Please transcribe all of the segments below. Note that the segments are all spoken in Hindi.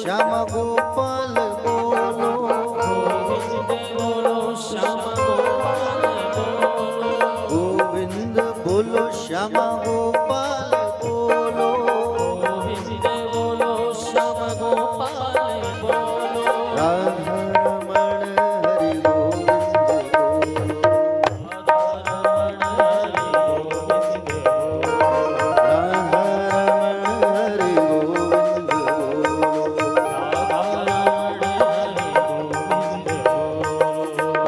श्याम गोपाल बोलो, गोविंद बोलो श्याम गोपाल बोलो, गोविंद बोलो श्याम गोपाल बोलो, राधा रमण हरि गोविंद बोलो, राधा रमण हरि गोविंद बोलो,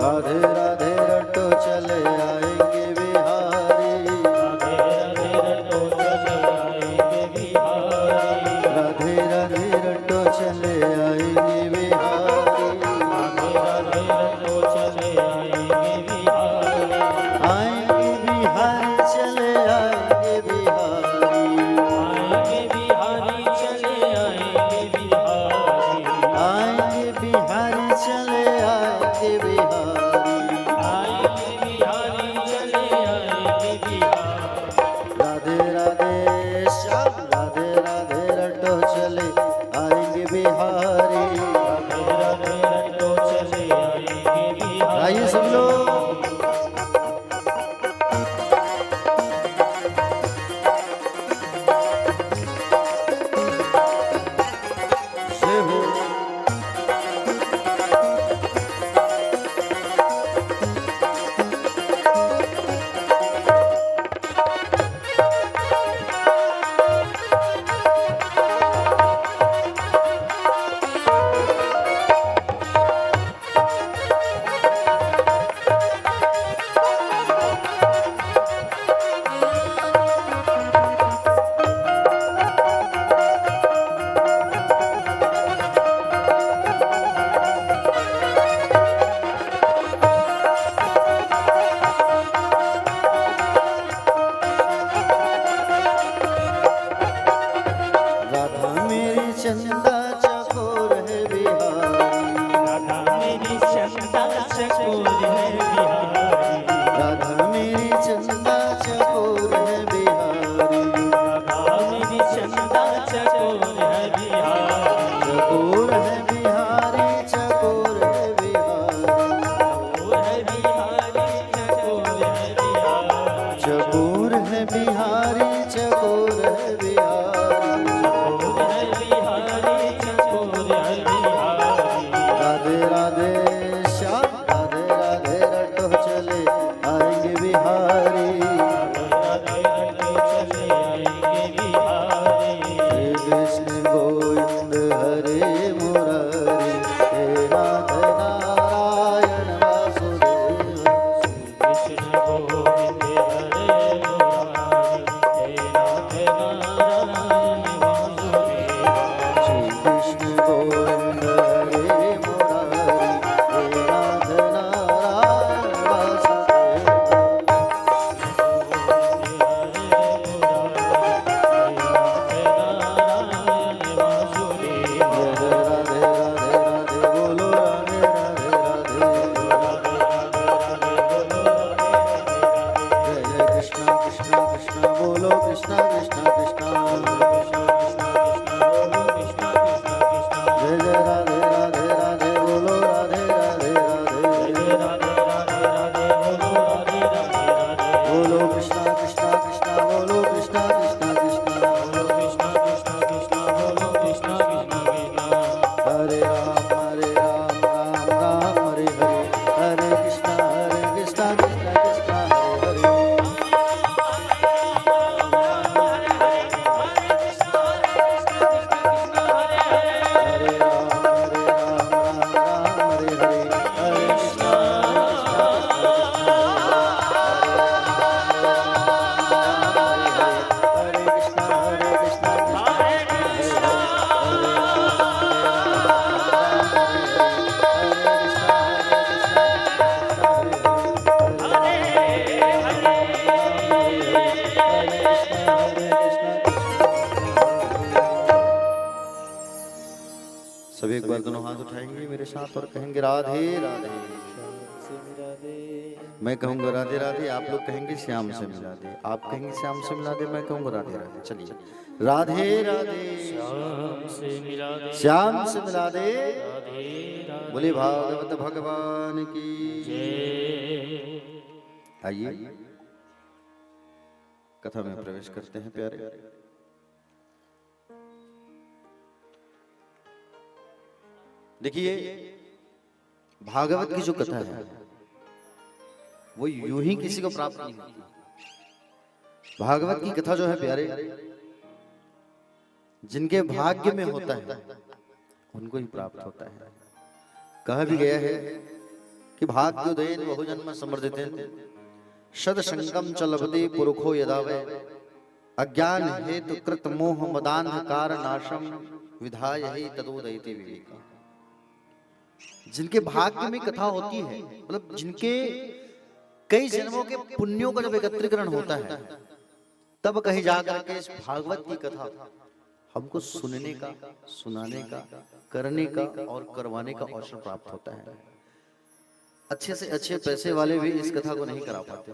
राधे राधे रटो चले आएंगे बिहारी, राधे राधे रटो चले आएंगे बिहारी, आएंगे बिहारी चले आएंगे बिहारी, आएंगे बिहारी चले आएंगे बिहारी, दोनों हाथ उठाएंगे मेरे साथ और कहेंगे राधे राधे। से मिला दे, मैं कहूंगा राधे राधे, आप लोग कहेंगे श्याम से मिला दे। आप कहेंगे श्याम से मिला दे, मैं कहूंगा राधे राधे। चलिए राधे राधे, श्याम से मिला दे, श्याम से मिला दे। राधे राधे बोले भागवत भगवान की। जय। आइए कथा में प्रवेश करते हैं प्यारे। देखिए भागवत की जो कथा है वो यूं ही किसी को प्राप्त नहीं होती। भागवत की कथा जो है प्यारे, जिनके भाग्य में होता है उनको ही प्राप्त होता है। कहा भी गया है कि भाग्योदयेन बहुजन्म समृद्धितेन सदसंगम च लभते पुरुषो यदा वै अज्ञान हेतु कृत मोह मदान्धकार नाशम विधाय ही तदोदयति विवेक। जिनके भाग्य में कथा होती है, मतलब जिनके कई जन्मों के पुण्यों का जब एकत्रीकरण होता है, तब कहीं जाकर के इस भागवत की कथा हमको सुनने का, सुनाने का, करने का और करवाने का अवसर प्राप्त होता है। अच्छे से अच्छे पैसे वाले भी इस कथा को नहीं करा पाते।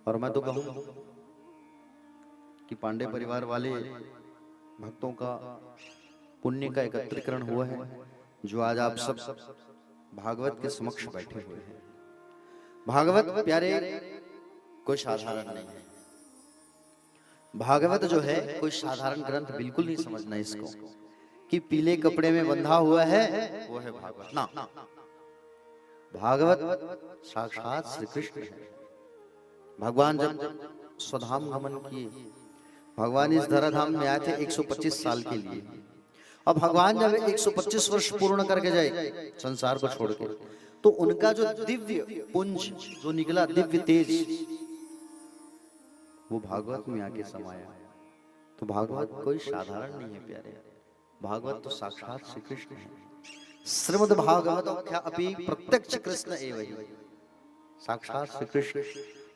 और मैं तो कहूं कि पांडे परिवार वाले भक्तों का पुण्य का एकत्रीकरण हुआ है, जो आज आप सब भागवत के समक्ष बैठे हुए हैं। भागवत प्यारे कोई साधारण नहीं है। भागवत जो है कोई साधारण ग्रंथ बिल्कुल नहीं समझना इसको कि पीले कपड़े में बंधा हुआ है वो है भागवत ना। भागवत साक्षात श्री कृष्ण है। भगवान जब स्वधाम गमन किए, भगवान इस धराधाम में आए थे 125 साल के लिए। अब भगवान जब 125 वर्ष पूर्ण करके जाए संसार को छोड़ के, तो उनका जो दिव्य पुंज जो निकला, दिव्य तेज, वो भागवत में आके समाया। तो भागवत कोई साधारण नहीं है प्यारे। भागवत तो साक्षात श्री कृष्ण है। श्रीमद् भागवत अपि प्रत्यक्ष कृष्ण एवं ही, साक्षात श्री कृष्ण।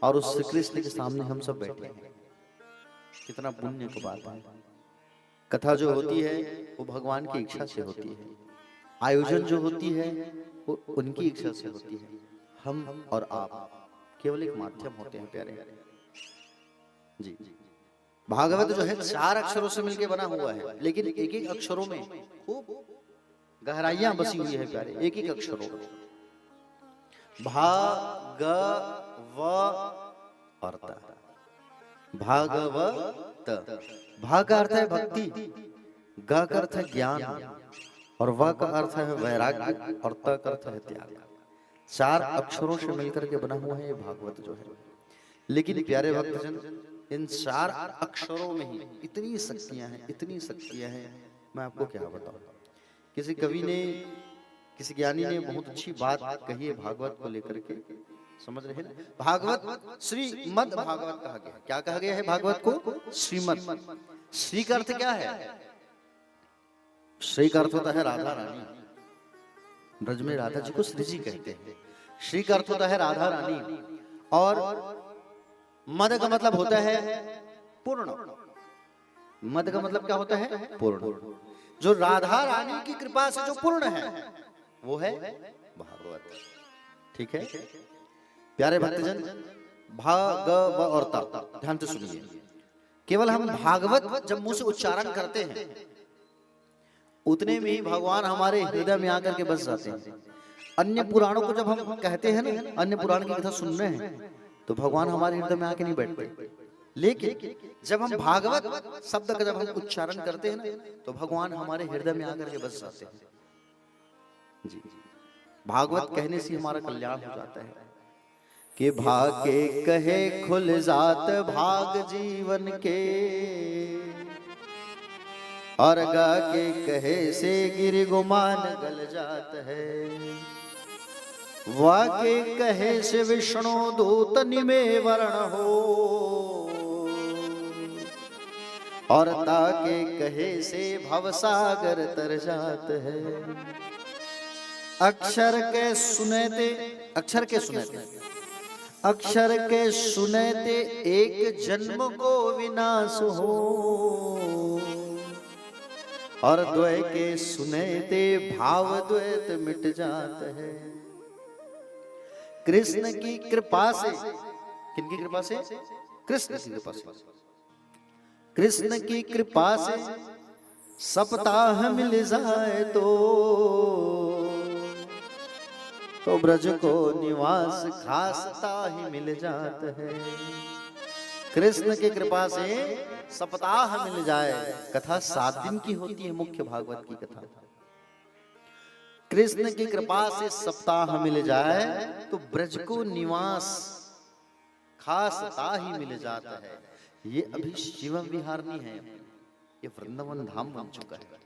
और उस श्री कृष्ण के सामने हम सब बैठे हैं। कितना पुण्य की बात है। कथा जो होती है वो भगवान की इच्छा से होती है। आयोजन जो होती है वो उनकी इच्छा से होती है। हम और आप केवल एक माध्यम होते हैं प्यारे जी। भागवत जो है 4 अक्षरों से मिलकर बना हुआ है, लेकिन एक एक अक्षरों में खूब गहराइयां बसी हुई है प्यारे। एक एक अक्षरों में भागवत, भागवत, भा का अर्थ है भक्ति, ग का अर्थ है ज्ञान, और व का अर्थ है वैराग्य, और त का अर्थ है त्याग। 4 अक्षरों से मिलकर के बना हुआ है ये भागवत जो है। लेकिन प्यारे भक्तजन, इन 4 अक्षरों में ही इतनी शक्तियां हैं, इतनी शक्तियां हैं, मैं आपको क्या बताऊं। किसी कवि ने, किसी ज्ञानी ने बहुत अच्छी बात कही है भागवत को लेकर के, समझ रहे हैं। भागवत श्रीमद् भागवत कहा गया। क्या कहा गया है भागवत को? श्रीमद्। श्री का अर्थ क्या है? श्री का अर्थ होता है राधा रानी। ब्रज में राधा जी को श्री जी कहते हैं। श्री का अर्थ होता है राधा रानी, और मद का मतलब होता है पूर्ण। मद का मतलब क्या होता है? पूर्ण। जो राधा रानी की कृपा से जो पूर्ण है वो है भागवत। ठीक है प्यारे भक्तजन, भागव और ता ध्यान से सुनिए। केवल हम भागवत जब मुंह से उच्चारण करते हैं उतने में ही भगवान हमारे हृदय में आकर के बस जाते हैं। अन्य पुराणों को जब हम कहते हैं ना, अन्य पुराण की कथा सुन रहे हैं, तो भगवान हमारे हृदय में आके नहीं बैठते। लेकिन जब हम भागवत शब्द का जब हम उच्चारण करते हैं ना, तो भगवान हमारे हृदय में आकर के बस जाते हैं जी। भागवत कहने से हमारा कल्याण हो जाता है कि भागे कहे खुल जात भाग जीवन के, और गा के कहे से गिर गुमान गल जात है। वाके कहे से विष्णु दूत निमे वर्ण हो, और ताके कहे से भवसागर तर जात है। अक्षर के सुनते, अक्षर के सुनते, अक्षर के सुनते एक जन्म को विनाश हो, और द्वय के सुने ते भाव द्वैत मिट जात है। कृष्ण की कृपा से, किनकी कृपा से? कृष्ण की कृपा से। कृष्ण की कृपा से सप्ताह मिल जाए तो ब्रज को निवास खासता ही मिल जात है। कृष्ण की कृपा से सप्ताह मिल जाए। कथा 7 दिन की होती है, मुख्य भागवत की कथा। कृष्ण की कृपा से सप्ताह मिल जाए तो ब्रज को निवास खासता ही मिल जाता है। ये अभी शिव विहार नहीं है, ये वृंदावन धाम बन चुका है।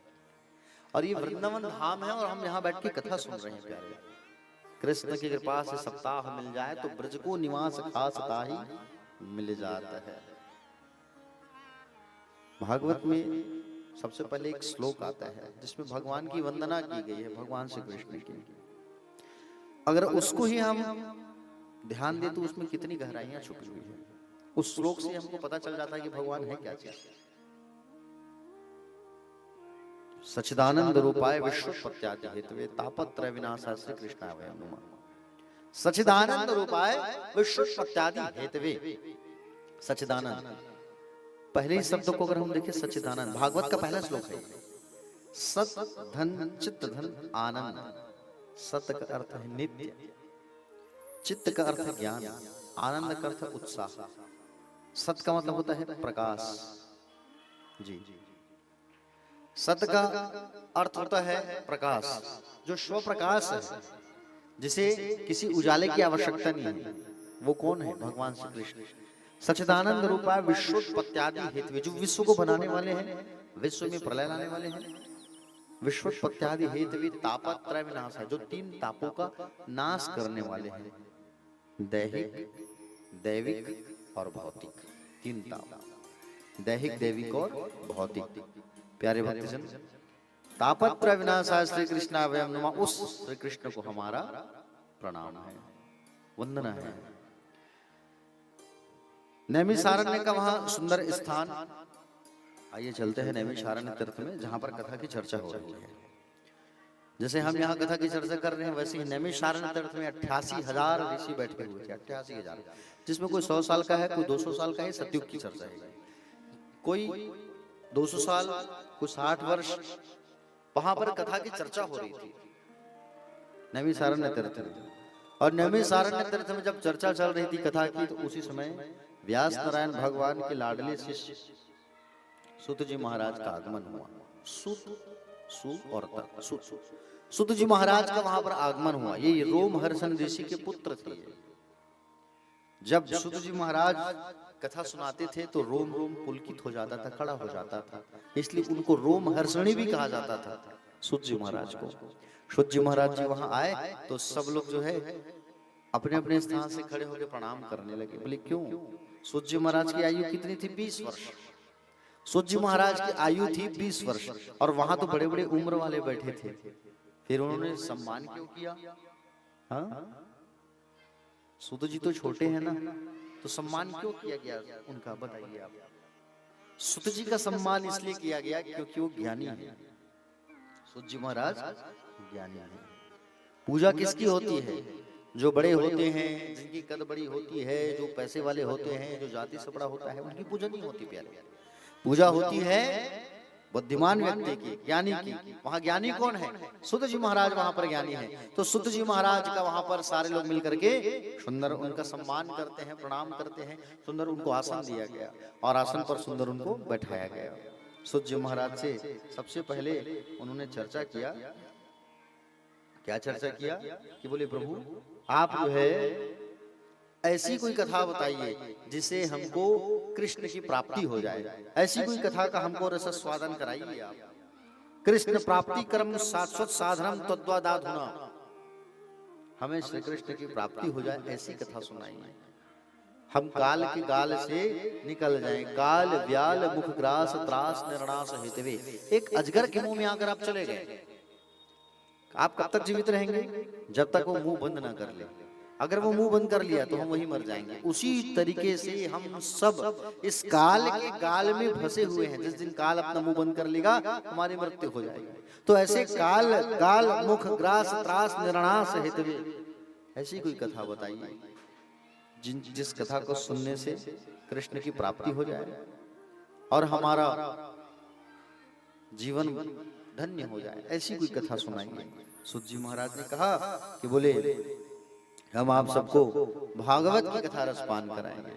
और ये वृंदावन धाम है और हम यहाँ बैठ के कथा सुन रहे हैं प्यारे। कृष्ण की कृपा से सप्ताह मिल जाए तो ब्रज को निवास खासता ही मिल जाता है। भागवत में सबसे पहले एक श्लोक आता है जिसमें भगवान की वंदना की गई है, भगवान श्री कृष्ण की। अगर उसको ही हम ध्यान दें तो उसमें कितनी गहराइयां छुपी हुई है। उस श्लोक से हमको पता चल जाता है कि भगवान है क्या चीज। सच्चिदानंद रूपाय विश्वोत्पत्त्यादि हेतवे तापत्रय विनाशाय श्री कृष्णाय वयं नमः। सच्चिदानंद रूपाय विश्वोत्पत्त्यादि हेतवे। सच्चिदानंद, पहले ही शब्द को अगर हम देखें, सच्चिदानंद भागवत का पहला श्लोक है। सत धन चित्त धन आनंद। सत का अर्थ है नित्य, चित्त का अर्थ है ज्ञान, आनंद का अर्थ है उत्साह। सत का मतलब होता है प्रकाश जी। सत का अर्थ होता है प्रकाश, जो स्व प्रकाश है, जिसे किसी उजाले की आवश्यकता नहीं है। वो कौन है? भगवान श्री कृष्ण। सच्चिदानंद रूपाय विश्वोत्पत्त्यादि हेतवे, जो विश्व को बनाने वाले हैं, विश्व में प्रलय लाने वाले हैं। विश्वोत्पत्त्यादि हेतवे तापत्रय विनाशाय, जो 3 तापों का नाश करने वाले हैं। दैहिक, दैविक और भौतिक। 3 ताप, दैहिक, दैविक और भौतिक। प्यारे भक्तजन, तापत्रय विनाशाय श्री कृष्णाय वयं नमः। उस श्री कृष्ण को हमारा प्रणाम है, वंदना है। नैमिषारण्य का वहां सुंदर स्थान। आइए चलते हैं नैमिषारण्य तीर्थ में, जहां पर कथा की चर्चा हो रही है। जैसे हम यहाँ कथा की चर्चा कर रहे हैं, वैसे ही नैमिषारण्य तीर्थ में 88,000 ऋषि बैठे हुए थे। 88,000, जिसमें कोई 100 साल का है, कोई 200 साल का है। सतयुग की चर्चा है। कोई 200 साल, कोई 60 वर्ष, वहां पर कथा की चर्चा हो रही थी नैमिषारण्य तीर्थ में। और नैमिषारण्य तीर्थ में जब चर्चा चल रही थी कथा की, तो उसी समय व्यास नारायण भगवान के लाडले शिष्य सूत जी महाराज का आगमन हुआ। सूत जी महाराज का वहां पर आगमन हुआ। ये रोमहर्षण ऋषि के पुत्र थे। जब सूत जी महाराज कथा सुनाते थे तो रोम रोम पुलकित हो जाता था, खड़ा हो जाता था, इसलिए उनको रोमहर्षणी भी कहा जाता था सूत जी महाराज को। सूत जी महाराज जी वहां आए तो सब लोग जो है अपने अपने स्थान से खड़े होकर प्रणाम करने लगे। बोले क्यों? सूत जी महाराज की आयु कितनी थी? 20 वर्ष। सूत जी महाराज की आयु थी 20 वर्ष, और वहां तो बड़े बड़े उम्र वाले बैठे थे। फिर उन्होंने सम्मान क्यों किया? हाँ, सूत जी तो छोटे हैं ना, तो सम्मान क्यों किया गया उनका, बताइए आप। सूत जी का सम्मान इसलिए किया गया क्योंकि वो ज्ञानी है। सूत जी महाराज ज्ञानी है। पूजा किसकी होती है? जो बड़े होते हैं, जिनकी कद बड़ी होती है, जो पैसे वाले होते हैं, जो जाति से बड़ा होता है, उनकी पूजा नहीं होती प्यारे। पूजा होती है बुद्धिमान व्यक्ति की, ज्ञानी की। वहां ज्ञानी कौन है? सूत जी महाराज वहां पर ज्ञानी है। तो सूत जी महाराज का वहां पर सारे लोग मिलकर के सुंदर उनका सम्मान करते हैं, प्रणाम करते हैं। सुंदर उनको आसन दिया गया और आसन पर सुंदर उनको बैठाया गया। सूत जी महाराज से सबसे पहले उन्होंने चर्चा किया। क्या चर्चा किया? कि बोले प्रभु आप जो है ऐसी कोई कथा बताइए जिससे हमको कृष्ण की प्राप्ति हो जाए। ऐसी कोई कथा का हमको रसस्वादन कराइए आप। कृष्ण प्राप्ति कर्म शाश्वत साधनम तद्वादाधुना, हमें श्री कृष्ण की प्राप्ति हो जाए ऐसी कथा सुनाइए। हम काल के गाल से निकल जाएं। काल व्याल मुख ग्रास त्रास निर्णास हेतवे। एक अजगर के मुंह में आकर आप चले गए, आप कब तक जीवित रहेंगे? जब तक वो मुंह बंद ना कर ले। अगर वो मुंह बंद कर लिया तो हम वही मर जाएंगे। उसी तरीके से हम सब इस काल के गाल में फंसे हुए हैं। जिस दिन काल अपना मुंह बंद कर लेगा हमारी मृत्यु हो जाएगी। तो ऐसे काल गाल मुख ग्रास त्रास निर्णास हेतवे, ऐसी कोई कथा बताइए जिस कथा को सुनने से कृष्ण की प्राप्ति हो जाए और हमारा जीवन धन्य हो जाए। ऐसी कोई कथा सुनाइए। सूत जी महाराज ने कहा कि बोले हम आप सबको भागवत की कथा रसपान कराएंगे,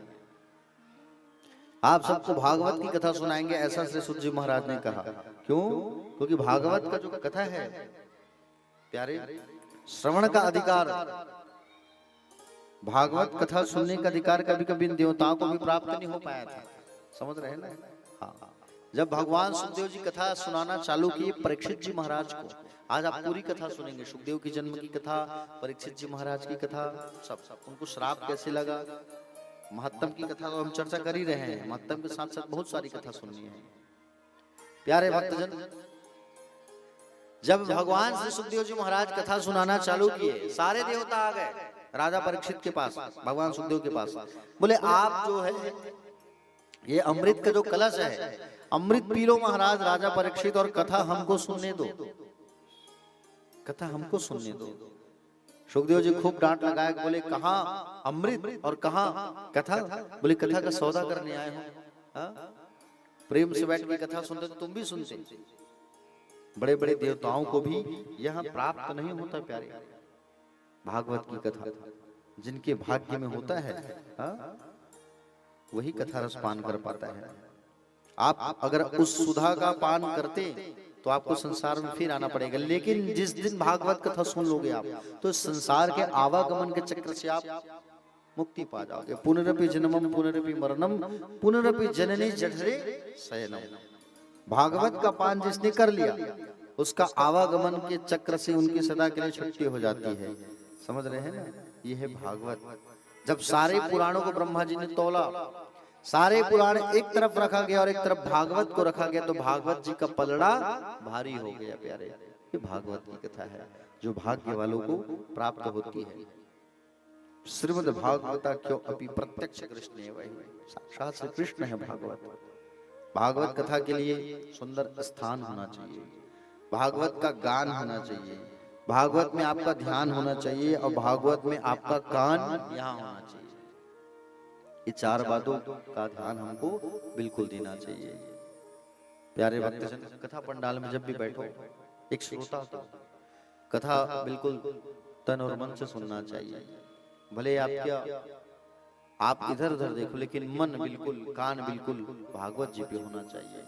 आप सबको भागवत की कथा सुनाएंगे, ऐसा श्री सूत जी महाराज ने कहा। क्यों? क्योंकि भागवत का जो कथा है प्यारे, श्रवण का अधिकार, भागवत कथा सुनने का अधिकार कभी कभी इन देवताओं को भी प्राप्त नहीं हो पाया था। समझ रहे हैं ना? हाँ, जब भगवान सुखदेव जी कथा सुनाना चालू किए परीक्षित जी महाराज को, आज आप पूरी कथा सुनेंगे, सुखदेव की जन्म की कथा, परीक्षित जी महाराज की कथा, सब उनको श्राप कैसे लगा, महत्तम की कथा तो हम चर्चा कर ही रहे हैं, महत्तम के साथ साथ बहुत सारी कथा सुननी है। प्यारे भक्तजन, जब भगवान श्री सुखदेव जी महाराज कथा सुनाना चालू किए, सारे देवता आ गए राजा परीक्षित के पास, भगवान सुखदेव के पास। बोले आप जो है ये अमृत का जो कलश है, अमृत पी लो महाराज राजा परीक्षित, और कथा हमको सुनने दो, कथा हमको सुनने दो। सुखदेव जी खूब डांट लगाए, बोले कहाँ अमृत और कहाँ कथा? बोले कथा का सौदा करने आए हो, प्रेम से बैठ के कथा सुनते तो तुम भी सुनते। बड़े बड़े देवताओं को भी यह प्राप्त नहीं होता प्यारे, भागवत की कथा जिनके भाग्य में होता है वही कथा रस पान कर पाता है। आप अगर उस सुधा का पान करते तो आपको संसार में फिर आना पड़ेगा, लेकिन जिस दिन भागवत कथा सुन लोगे आप तो संसार के आवागमन के चक्र से आप मुक्ति पा जाओगे। पुनरपि जन्मम पुनरपि मरणम पुनरपि जननी जठरे शयनम। भागवत का पान जिसने कर लिया उसका आवागमन के चक्र से उनकी सदा के लिए छुट्टी हो जाती है। समझ रहे हैं ना? ये है भागवत। जब सारे पुराणों को ब्रह्मा जी ने तौला, सारे पुराण एक तरफ रखा गया और एक तरफ भागवत को रखा गया, तो भागवत जी का पलड़ा भारी हो गया प्यारे। ये भागवत की कथा है जो भाग्य वालों को प्राप्त होती है। श्रीमद् भागवता क्यों अपि प्रत्यक्ष कृष्ण है, वही साक्षात श्री कृष्ण है भागवत। भागवत कथा के लिए सुंदर स्थान होना चाहिए, भागवत का गान होना चाहिए, भागवत में आपका ध्यान होना चाहिए और भागवत में आपका कान यहाँ होना चाहिए। ये चार बातों का ध्यान हमको बिल्कुल देना चाहिए। प्यारे भक्तजन, कथा पंडाल में जब भी बैठो एक श्रोता को कथा बिल्कुल तन और मन से सुनना चाहिए। भले आप इधर उधर देखो, लेकिन मन बिल्कुल, कान बिल्कुल भागवत जी पे होना चाहिए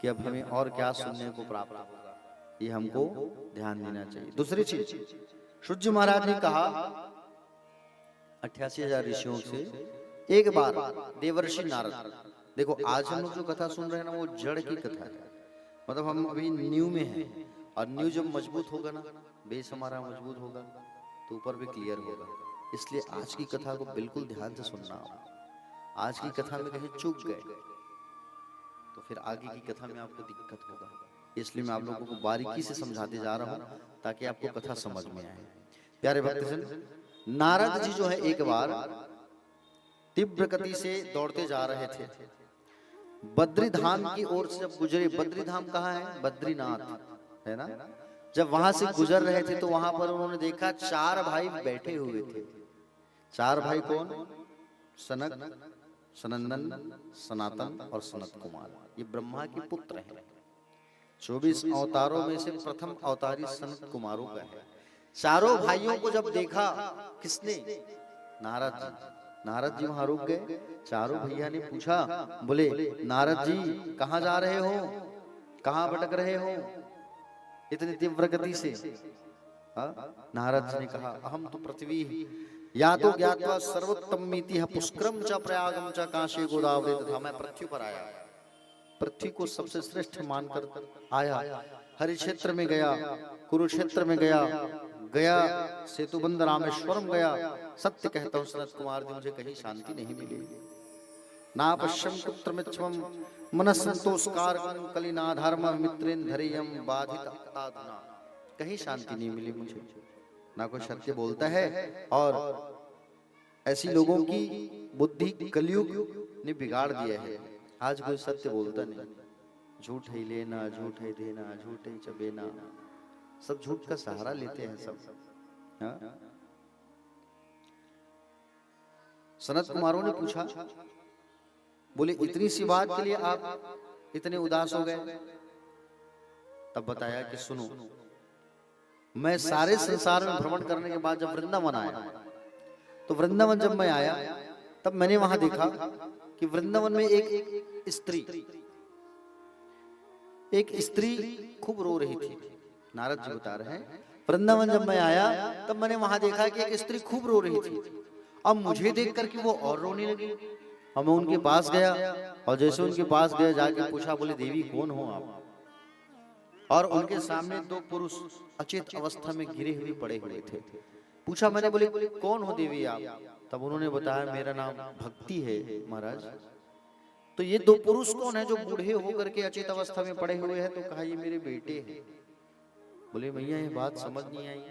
कि अब हमें और क्या सुनने को प्राप्त होगा, ये हमको ध्यान देना चाहिए। दूसरी चीज, सूत जी महाराज ने कहा 88,000 ऋषियों से एक बार देवर्षि नारद, देखो आज हम लोग जो कथा सुन रहे हैं ना वो जड़ की कथा है, मतलब हम अभी न्यू में हैं, और न्यू जब मजबूत होगा ना, बेस हमारा मजबूत होगा तो ऊपर भी क्लियर होगा। इसलिए आज की कथा को बिल्कुल ध्यान से सुनना। आज की कथा में कहीं चूक गए तो फिर आगे की कथा में आपको दिक्कत होगा। इसलिए मैं आप लोगों को बारीकी से समझाते जा रहा हूँ ताकि आपको कथा समझ में आए। प्यारे भक्तजन, नारद जी जो है एक बार तीव्र गति से दौड़ते जा रहे थे, बद्री धाम की ओर से जब गुजरे, बद्री धाम कहाँ है? बद्रीनाथ है ना। जब वहां से गुजर रहे थे तो वहां पर उन्होंने देखा चार भाई बैठे हुए थे। चार भाई कौन? सनक, सनंदन, सनातन और सनत कुमार। ये ब्रह्मा के पुत्र हैं। 24 अवतारों में से प्रथम अवतारी सनत कुमारों का है। चारों भाइयों को जब देखा किसने? नारद जी। नारद जी वहां रुक गए। चारों भैया ने पूछा, बोले नारद जी कहाँ जा रहे हो, कहाँ भटक रहे हो इतनी तीव्र गति से? नारद जी ने कहा, अहम तो पृथ्वी या तो ज्ञात्वा सर्वोत्तमीति पुष्करम च प्रयागम च काशी गोदावरी तथा। मैं पृथ्वी पर आया, पृथ्वी को सबसे श्रेष्ठ मानकर आया। हरि क्षेत्र में गया, कुरुक्षेत्र में गया, गया सेतुबंध रामेश्वरम गया। सत्य कहता हूँ सनत कुमार जी, मुझे कहीं शांति नहीं मिली। ना पश्यम पुत्र मिच्छम मन संतोषकार कलिना धर्म मित्रेन धरियम बाधित आधुना। कहीं शांति नहीं मिली मुझे। ना कोई सत्य बोलता है। और ऐसी लोगों की बुद्धि कलयुग ने बिगाड़ दिया है। आज कोई सत्य बोलता नहीं, झूठ ही लेना, झूठ ही देना, झूठ ही चबेना, सब झूठ का सहारा लेते हैं सब। हाँ? सनत कुमारों ने पूछा, बोले इतनी सी बात के लिए आप इतने उदास हो गए? तब बताया कि सुनो, मैं सारे संसार में भ्रमण करने के बाद जब वृंदावन आया, तो वृंदावन जब मैं आया तब मैंने वहां देखा कि वृंदावन में एक स्त्री खूब रो रही थी। नारद जी बता रहे हैं, वृंदावन जब मैं आया तब मैंने वहां देखा कि एक स्त्री खूब रो रही थी। अब मुझे देख करके वो और रोने लगी। अब मैं उनके पास गया, और जैसे उनके पास गया जाके पूछा, बोले देवी कौन हो आप? और उनके सामने दो पुरुष अचेत अवस्था में गिरे हुए पड़े हुए थे। पूछा मैंने, बोले कौन हो देवी आप? तब उन्होंने बताया, मेरा नाम भक्ति है महाराज। तो ये दो पुरुष कौन है जो बूढ़े होकर के अचेत अवस्था में पड़े हुए हैं? तो कहा ये मेरे बेटे हैं। बोले मैया ये बात समझ नहीं आई।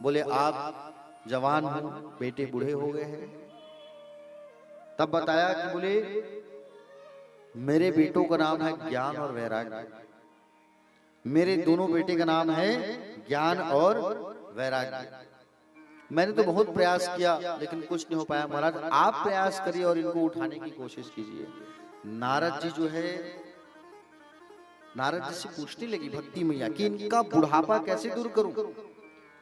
बोले आप जवान हो, बेटे बूढ़े हो गए हैं। तब बताया कि बोले मेरे बेटों का नाम है ज्ञान और वैराग्य। मेरे दोनों बेटे का नाम है ज्ञान और वैराग्य। मैंने तो बहुत प्रयास किया लेकिन कुछ नहीं हो पाया। महाराज आप प्रयास करिए और इनको उठाने की कोशिश कीजिए। नारद जी जो है, नारद जी से पूछने लगी भक्ति मैया कि इनका बुढ़ापा कैसे दूर करूं।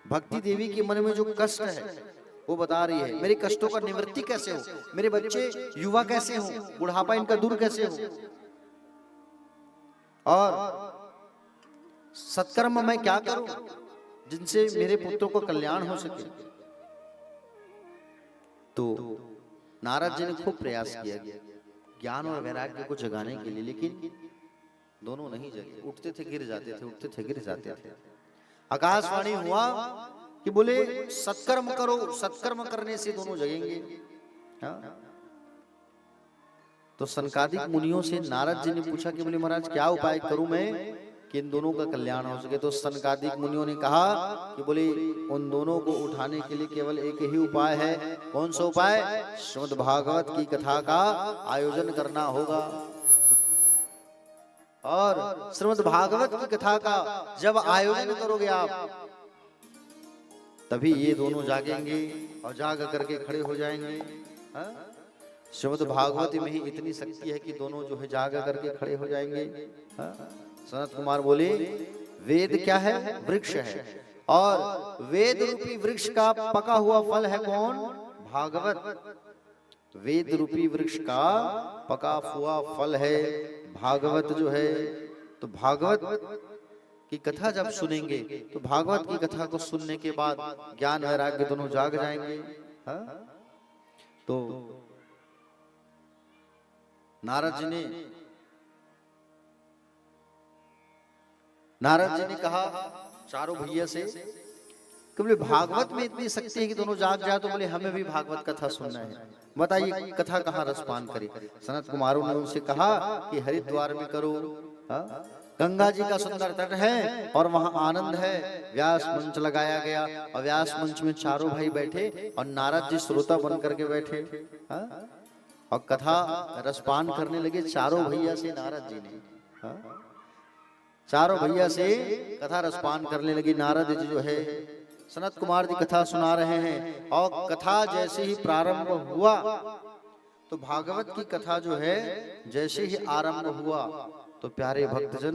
भक्ति देवी के मन में जो कष्ट है वो बता रही है, मेरे कष्टों का निवृत्ति कैसे हो, मेरे बच्चे युवा कैसे हो, बुढ़ापा इनका दूर कैसे हो, और सत्कर्म मैं क्या करूं जिनसे मेरे पुत्रों का कल्याण हो सके। तो नारद जी ने खूब प्रयास किया ज्ञान और वैराग्य को जगाने के लिए, लेकिन दोनों नहीं जगे। उठते थे गिर जाते थे, उठते थे गिर जाते थे। आकाशवाणी हुआ कि बोले सत्कर्म करो, सत्कर्म करने से दोनों जगेंगे। हाँ? तो सनकादिक मुनियों से नारद जी ने पूछा कि बोले महाराज क्या उपाय करूं मैं कि इन दोनों का कल्याण हो सके। तो सनकादिक मुनियों ने कहा कि बोले उन दोनों को उठाने के लिए केवल एक ही उपाय है। कौन सा उपाय? श्रीमद् भागवत की कथा का आयोजन करना होगा। और श्रीमद् भागवत की कथा का जब आयोजन करोगे आप, तभी ये दोनों जागेंगे और जाग करके खड़े हो जाएंगे। श्रीमद् भागवत में ही इतनी शक्ति है कि दोनों जो है जाग करके खड़े हो जाएंगे। सनत कुमार बोले वेद क्या है? वृक्ष है, और वेद रूपी वृक्ष का पका हुआ फल है कौन? भागवत। वेद रूपी वृक्ष का पका हुआ फल है भागवत जो है। तो भागवत की कथा जब सुनेंगे तो भागवत की कथा को सुनने के बाद ज्ञान वैराग्य दोनों जाग जाएंगे। तो नारद जी ने कहा चारों भैया से कि बोले भागवत में इतनी शक्ति है कि दोनों जाग जाए, तो बोले हमें भी भागवत कथा सुनना है, बताइए कथा कहाँ रसपान करे। सनत कुमारों ने उनसे कहा कि हरिद्वार में करो। गंगा जी का सुंदर तट है और वहां आनंद है। व्यास मंच लगाया गया और व्यास मंच में चारों भाई बैठे और नारद जी श्रोता बन करके बैठे और कथा रसपान करने लगे चारों भैया से। नारद जी ने चारों भैया से कथा रसपान करने लगी। नारद जी जो है सनत कुमार जी कथा सुना रहे हैं, और कथा जैसे ही प्रारंभ हुआ तो भागवत की कथा जो है जैसे ही आरंभ हुआ तो प्यारे भक्तजन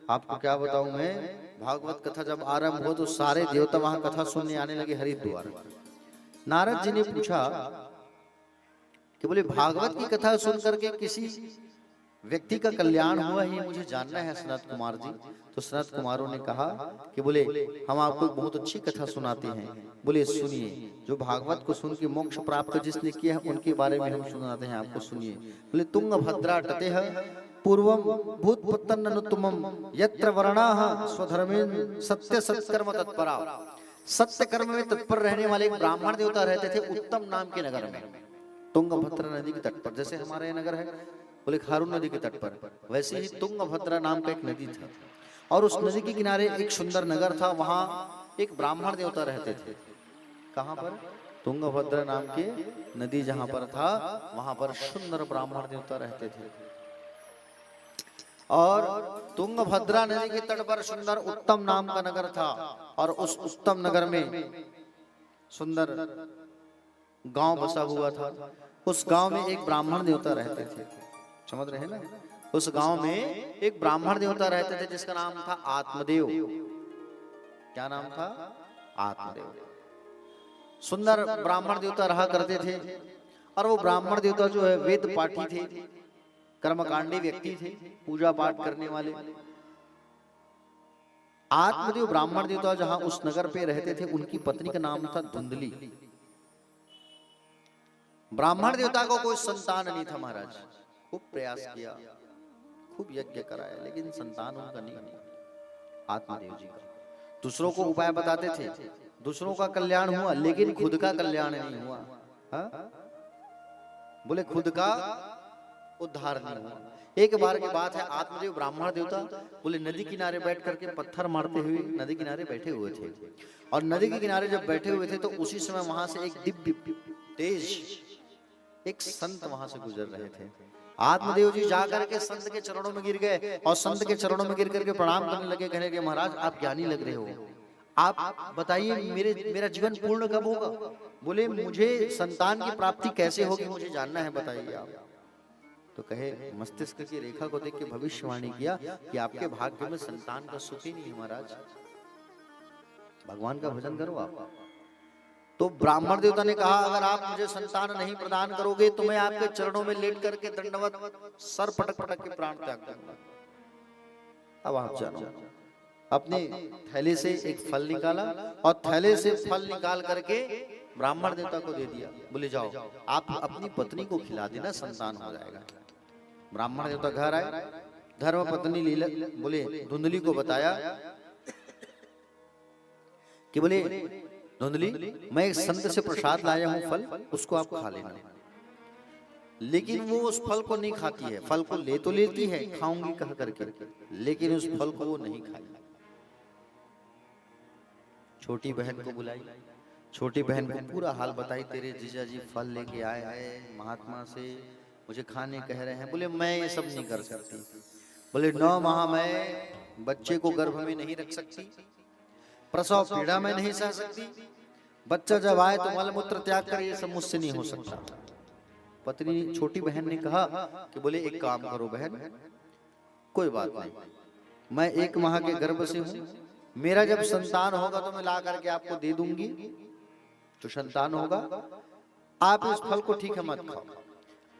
आपको क्या बताऊं मैं, भागवत कथा जब आरंभ हो तो सारे देवता वहां कथा सुनने आने लगे हरिद्वार। नारद जी ने पूछा कि बोले भागवत की कथा सुन करके किसी व्यक्ति का कल्याण हुआ ही मुझे जानना है सनत कुमार जी। तो सनत कुमारों ने कहा कि बोले हम आपको बहुत अच्छी कथा सुनाते हैं। बोले सुनिए, जो भागवत को सुन के मोक्ष प्राप्त जिसने किया है उनके बारे में हम सुनाते हैं, आपको सुनिए। बोले तुंग भद्रा तटेह पूर्वम भूतपत्तन्नुत्तमम यत्र वर्णाः स्वधर्मेन सत्य सत्कर्म तत्परा। सत्य कर्म में तत्पर रहने वाले एक ब्राह्मण देवता रहते थे उत्तम नाम के नगर में, तुंगभद्रा नदी के तट पर। जैसे हमारे नगर है बोले खारून नदी के तट पर, वैसे ही तुंगभद्रा नाम का एक नदी था और उस नदी के किनारे एक सुंदर नगर था। वहां एक ब्राह्मण देवता रहते थे। कहाँ पर? तुंगभद्रा नाम के नदी जहां पर था, वहां पर सुंदर ब्राह्मण देवता रहते थे। और तुंगभद्रा नदी के तट पर सुंदर उत्तम नाम का नगर था, और उस उत्तम नगर में सुंदर गांव बसा हुआ था। उस गांव में एक ब्राह्मण देवता रहते थे। समझ रहे हैं ना? उस गांव में एक ब्राह्मण देवता रहते थे जिसका नाम था आत्मदेव। क्या नाम था? आत्मदेव। सुंदर ब्राह्मण देवता रहा करते थे। और वो ब्राह्मण देवता जो है वेद पाठी थे, कर्मकांडी व्यक्ति थे, पूजा पाठ करने वाले। आत्मदेव ब्राह्मण देवता जहां उस नगर पे रहते थे, उनकी पत्नी का नाम था धुंधली। ब्राह्मण देवता को कोई संतान नहीं था महाराज। खूब प्रयास किया, खूब यज्ञ कराया, लेकिन संतान उनका नहीं हुआ। आत्मदेव जी का दूसरों को उपाय बताते थे, दूसरों का कल्याण हुआ, लेकिन खुद का कल्याण नहीं हुआ। हा? बोले खुद का उद्धार नहीं हुआ। एक बार की बात है, आत्मदेव ब्राह्मण देवता बोले नदी किनारे बैठ करके पत्थर मारते हुए नदी किनारे बैठे हुए थे। और नदी के किनारे जब बैठे हुए थे तो उसी समय वहां से एक दिव्य तेज एक संत वहां से गुजर रहे थे। आत्मदेव जी जाकर के संत के चरणों में गिर गए, और संत के चरणों में गिर करके प्रणाम करने लगे, कहने लगे महाराज आप ज्ञानी लग रहे हो, आप बताइए मेरा जीवन पूर्ण कब होगा? बोले मुझे संतान की प्राप्ति कैसे होगी, मुझे जानना है, बताइए आप। तो कहे, मस्तिष्क की रेखा को देख के भविष्यवाणी किया कि आपके भाग्य में संतान का सुख ही नहीं है महाराज, भगवान का भजन करो आप। तो ब्राह्मण देवता ने कहा अगर आप मुझे संतान नहीं प्रदान करोगे तो मैं आपके चरणों में लेट करके दंडवत सर पटक पटक के प्राण त्याग दूंगा। अब आप जानो। अपने थैले से एक फल निकाला, और थैले से फल निकाल करके ब्राह्मण देवता को दे दिया। बोले जाओ आप अपनी पत्नी को खिला देना, संतान हो जाएगा। ब्राह्मण देवता घर आए, धर्म पत्नी लीला बोले धुंधली को बताया कि बोले धुंधली मैं एक संत से प्रसाद लाया हूं फल, उसको आप खा लेना। लेकिन वो उस फल को नहीं खाती है, फल को ले तो लेती है खाऊंगी कह करके, लेकिन उस फल को वो नहीं खाई। छोटी बहन को बुलाई, छोटी बहन को पूरा हाल बताई, तेरे जीजा जी फल लेके आए हैं महात्मा से, मुझे खाने कह रहे हैं। बोले मैं ये सब नहीं कर सकती। बोले 9 माह मैं बच्चे को गर्भ में नहीं रख सकती, प्रसव पीड़ा में नहीं सह सकती, बच्चा जब आए तो मलमूत्र त्याग कर, ये सब मुझसे नहीं हो सकता। पत्नी छोटी बहन ने कहा कि बोले एक काम करो बहन, कोई बात नहीं, मैं 1 माह के गर्भ से हूं, मेरा जब संतान होगा तो मैं ला करके आपको दे दूंगी, तो संतान होगा। आप इस फल को ठीक है मत खाओ।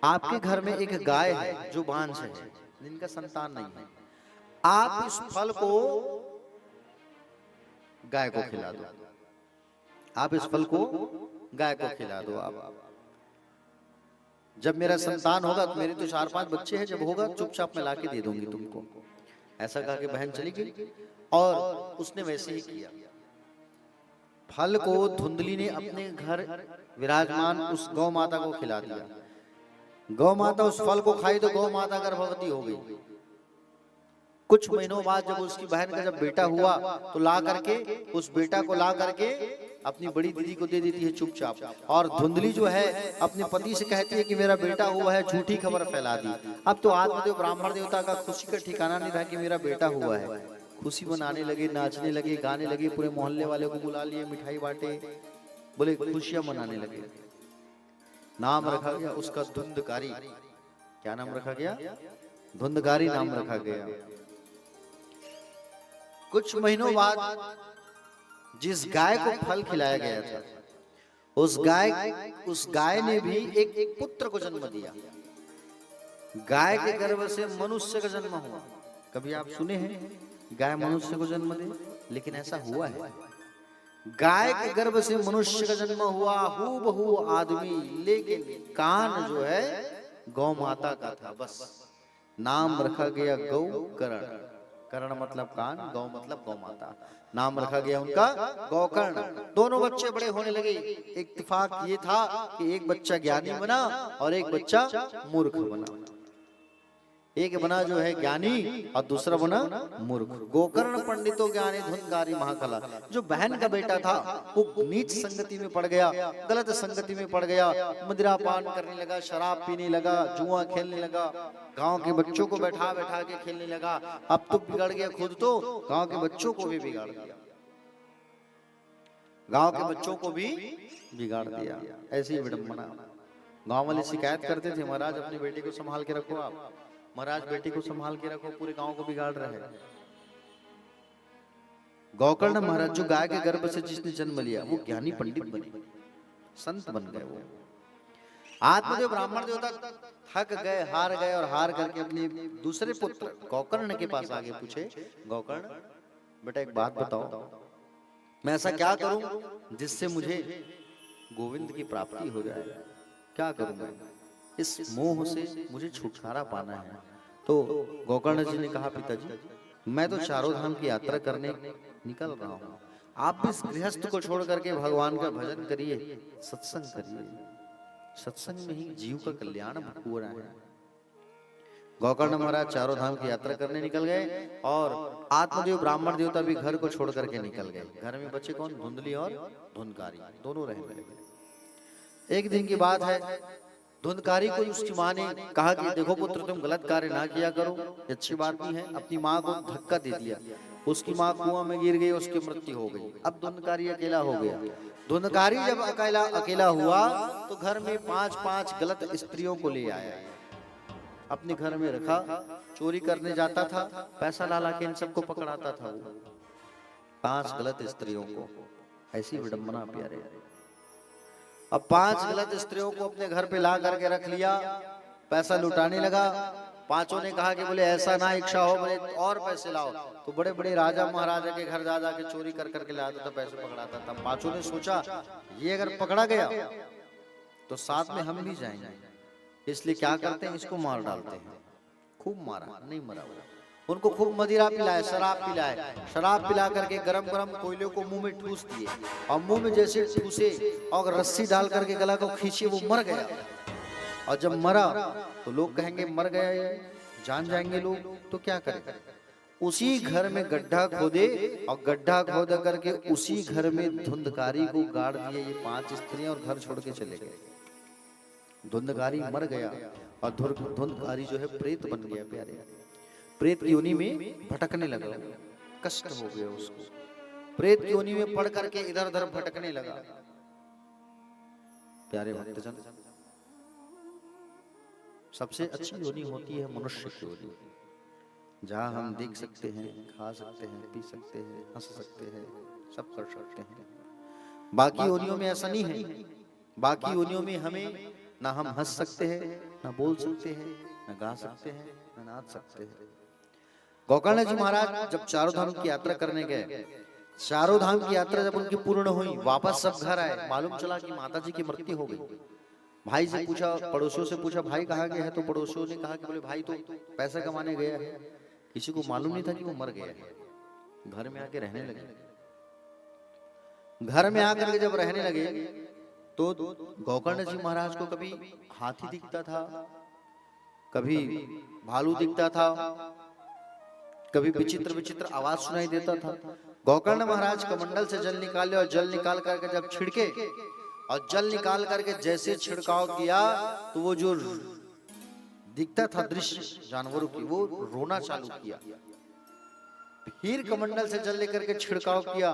आपके घर में एक गाय है जो बांझ है, जिनका संतान नहीं है, आप इस फल को गाय को खिला दो, आप इस फल को गाय को खिला दो। आप जब मेरा संतान होगा तो मेरे तो 4-5 बच्चे हैं, जब होगा चुपचाप मैं लाके दे दूंगी तुमको। ऐसा कहा कि बहन चली गई, और उसने वैसे ही किया। फल को धुंधली ने अपने घर विराजमान उस गौ माता को खिला दिया। गौ माता उस फल को खाई तो गौ माता गर्भवती हो गई। कुछ महीनों बाद जब उसकी बहन का जब बेटा हुआ तो ला करके उस बेटा को ला करके अपनी बड़ी दीदी को दे देती है चुपचाप। और धुंधली जो है अपने पति से कहती है कि मेरा बेटा हुआ है, झूठी खबर फैला दी। अब तो आत्मदेव ब्राह्मण देवता का खुशी का ठिकाना नहीं था कि मेरा बेटा हुआ है। खुशी मनाने लगे, नाचने लगे, गाने लगे, पूरे मोहल्ले वाले को बुला लिए, मिठाई बांटे, बोले खुशियां मनाने लगे। नाम रखा गया उसका धुंधकारी। क्या नाम रखा गया? धुंधकारी नाम रखा गया। कुछ महीनों बाद जिस गाय को फल खिलाया गया था, उस गाय ने भी एक पुत्र को जन्म दिया। गाय के गर्भ से मनुष्य का जन्म हुआ। कभी आप सुने हैं गाय मनुष्य को जन्म दे? लेकिन ऐसा हुआ है। गाय के गर्भ से मनुष्य का जन्म हुआ, हूबहू आदमी, लेकिन कान जो है गौ माता का था। बस नाम रखा गया गौ कर्ण। कर्ण मतलब कान, गौ मतलब गौ माता। नाम रखा गया उनका गौकर्ण। दोनों बच्चे बड़े होने लगे। इत्तेफाक ये था कि एक बच्चा ज्ञानी बना और एक बच्चा मूर्ख बना। एक बना जो है ज्ञानी और दूसरा बना मूर्ख। गोकर्ण पंडितो ज्ञानी धुनकारी महाकला। जो बहन का बेटा था वो नीच संगति में पड़ गया, गलत संगति में पड़ गया, मदिरा पान करने लगा, शराब पीने लगा, जुआ खेलने लगा, गांव के बच्चों को बैठा बैठा के खेलने लगा। अब तो बिगड़ गया खुद, तो गांव के बच्चों को भी बिगाड़ दिया, गांव के बच्चों को भी बिगाड़ दिया। ऐसी विडंबना। गांव वाले शिकायत करते थे, महाराज अपनी बेटी को संभाल के रखो, आप महाराज बेटी को संभाल के रखो, पूरे गांव को बिगाड़ रहे हैं। गोकर्ण महाराज जो गाय के गर्भ से जिसने जन्म लिया वो ज्ञानी पंडित बने, संत बन गए। वो आत्मदेव ब्राह्मण देवता थक गए, हार गए, और हार करके अपने दूसरे पुत्र गोकर्ण के पास आगे पूछे, गोकर्ण बेटा एक बात बताओ, मैं ऐसा क्या करूं जिससे मुझे गोविंद की प्राप्ति हो जाए, क्या करूं मैं, इस मोह से मुझे छुटकारा पाना है। तो गोकर्ण जी ने कहा, पिताजी मैं तो चारों धाम की यात्रा करने निकल रहा हूँ, आप भी इस गृहस्थ को छोड़ करके भगवान का भजन करिए, सत्संग करिए, सत्संग में ही जीव का कल्याण हो रहा है। गोकर्ण महाराज चारों धाम की यात्रा करने निकल गए और आत्मदेव ब्राह्मण देवता भी घर को छोड़ करके निकल गए। घर में बच्चे कौन, धुंधली और धुनकारी, दोनों रहने लगे। एक दिन की बात है, धुंधकारी को उसकी माँ ने कहा कि देखो पुत्र तुम गलत कार्य ना किया करो, ये अच्छी बात नहीं है। अपनी माँ को धक्का दे दिया, उसकी माँ कुआं में गिर गई, उसकी मृत्यु हो गई। अब धुंधकारी अकेला हो गया। धुंधकारी जब अकेला हुआ तो घर में 5-5 गलत स्त्रियों को ले आया, अपने घर में रखा, चोरी करने जाता था, पैसा ला के इन सबको पकड़ाता था वो, 5 गलत स्त्रियों को। ऐसी विडंबना प्यारे। अब 5 गलत स्त्रियों को अपने घर पे ला करके रख लिया, पैसा लुटाने लगा। पांचों ने कहा कि बोले ऐसा ना इच्छा हो, बोले और पैसे लाओ। तो बड़े बड़े राजा महाराजा के घर जा के चोरी कर करके लाता था, पैसे पकड़ाता था। पांचों ने सोचा ये अगर पकड़ा गया तो साथ में हम भी जाएंगे, इसलिए क्या करते हैं, इसको मार डालते हैं। खूब मारा, नहीं मरा, उनको खूब मदिरा पिलाए, शराब पिलाए, शराब पिला करके गरम गरम कोयले को मुंह में ठूस दिए, और मुंह में जैसे ठूसे और रस्सी डाल करके गला को खींचे, वो मर गया। और जब मरा तो लोग कहेंगे मर गया ये, जान जाएंगे लोग, तो क्या करें, उसी घर में गड्ढा खोदे, और गड्ढा खोद करके उसी घर में धुंधकारी को गाड़ दिए ये 5 स्त्रियां, और घर छोड़ के चले गए। धुंधकारी मर गया और धुंधकारी जो है प्रेत बन गया प्यारे। प्रेत की योनि में भटकने लगा, कष्ट हो गया उसको, प्रेत की योनि में पड़ करके इधर उधर भटकने लगा। प्यारे भक्तजन, सबसे अच्छी योनि होती है मनुष्य की योनि, जहाँ हम देख सकते हैं, खा सकते हैं, पी सकते हैं, हंस सकते हैं, सब कर सकते हैं। बाकी योनियों में ऐसा नहीं है। बाकी योनियों में हमें ना हम हंस सकते हैं, ना बोल सकते हैं, ना गा सकते हैं, ना नाच सकते हैं। गोकर्ण जी महाराज जब चारों धाम की यात्रा करने गए, चारों धाम की यात्रा जब उनकी पूर्ण हुई, वापस सब घर आए, मालूम चला कि माता जी की मृत्यु हो गई। भाई से पूछा, पड़ोसियों से पूछा, भाई कहाँ गया है? तो पड़ोसियों ने कहा कि बोले भाई तो पैसा कमाने गया है। किसी को मालूम नहीं था कि वो मर गया है। घर में आके रहने लगे। घर में आकर के जब रहने लगे तो गोकर्ण जी महाराज को कभी हाथी दिखता था, कभी भालू दिखता था, कभी विचित्र विचित्र आवाज सुनाई देता था। गोकर्ण महाराज कमंडल से जल निकाले, और जल निकाल करके जब छिड़के, और जल निकाल करके जैसे छिड़काव किया तो वो जो दिखता था दृश्य जानवरों की, वो रोना चालू किया। फिर कमंडल से जल लेकर के छिड़काव किया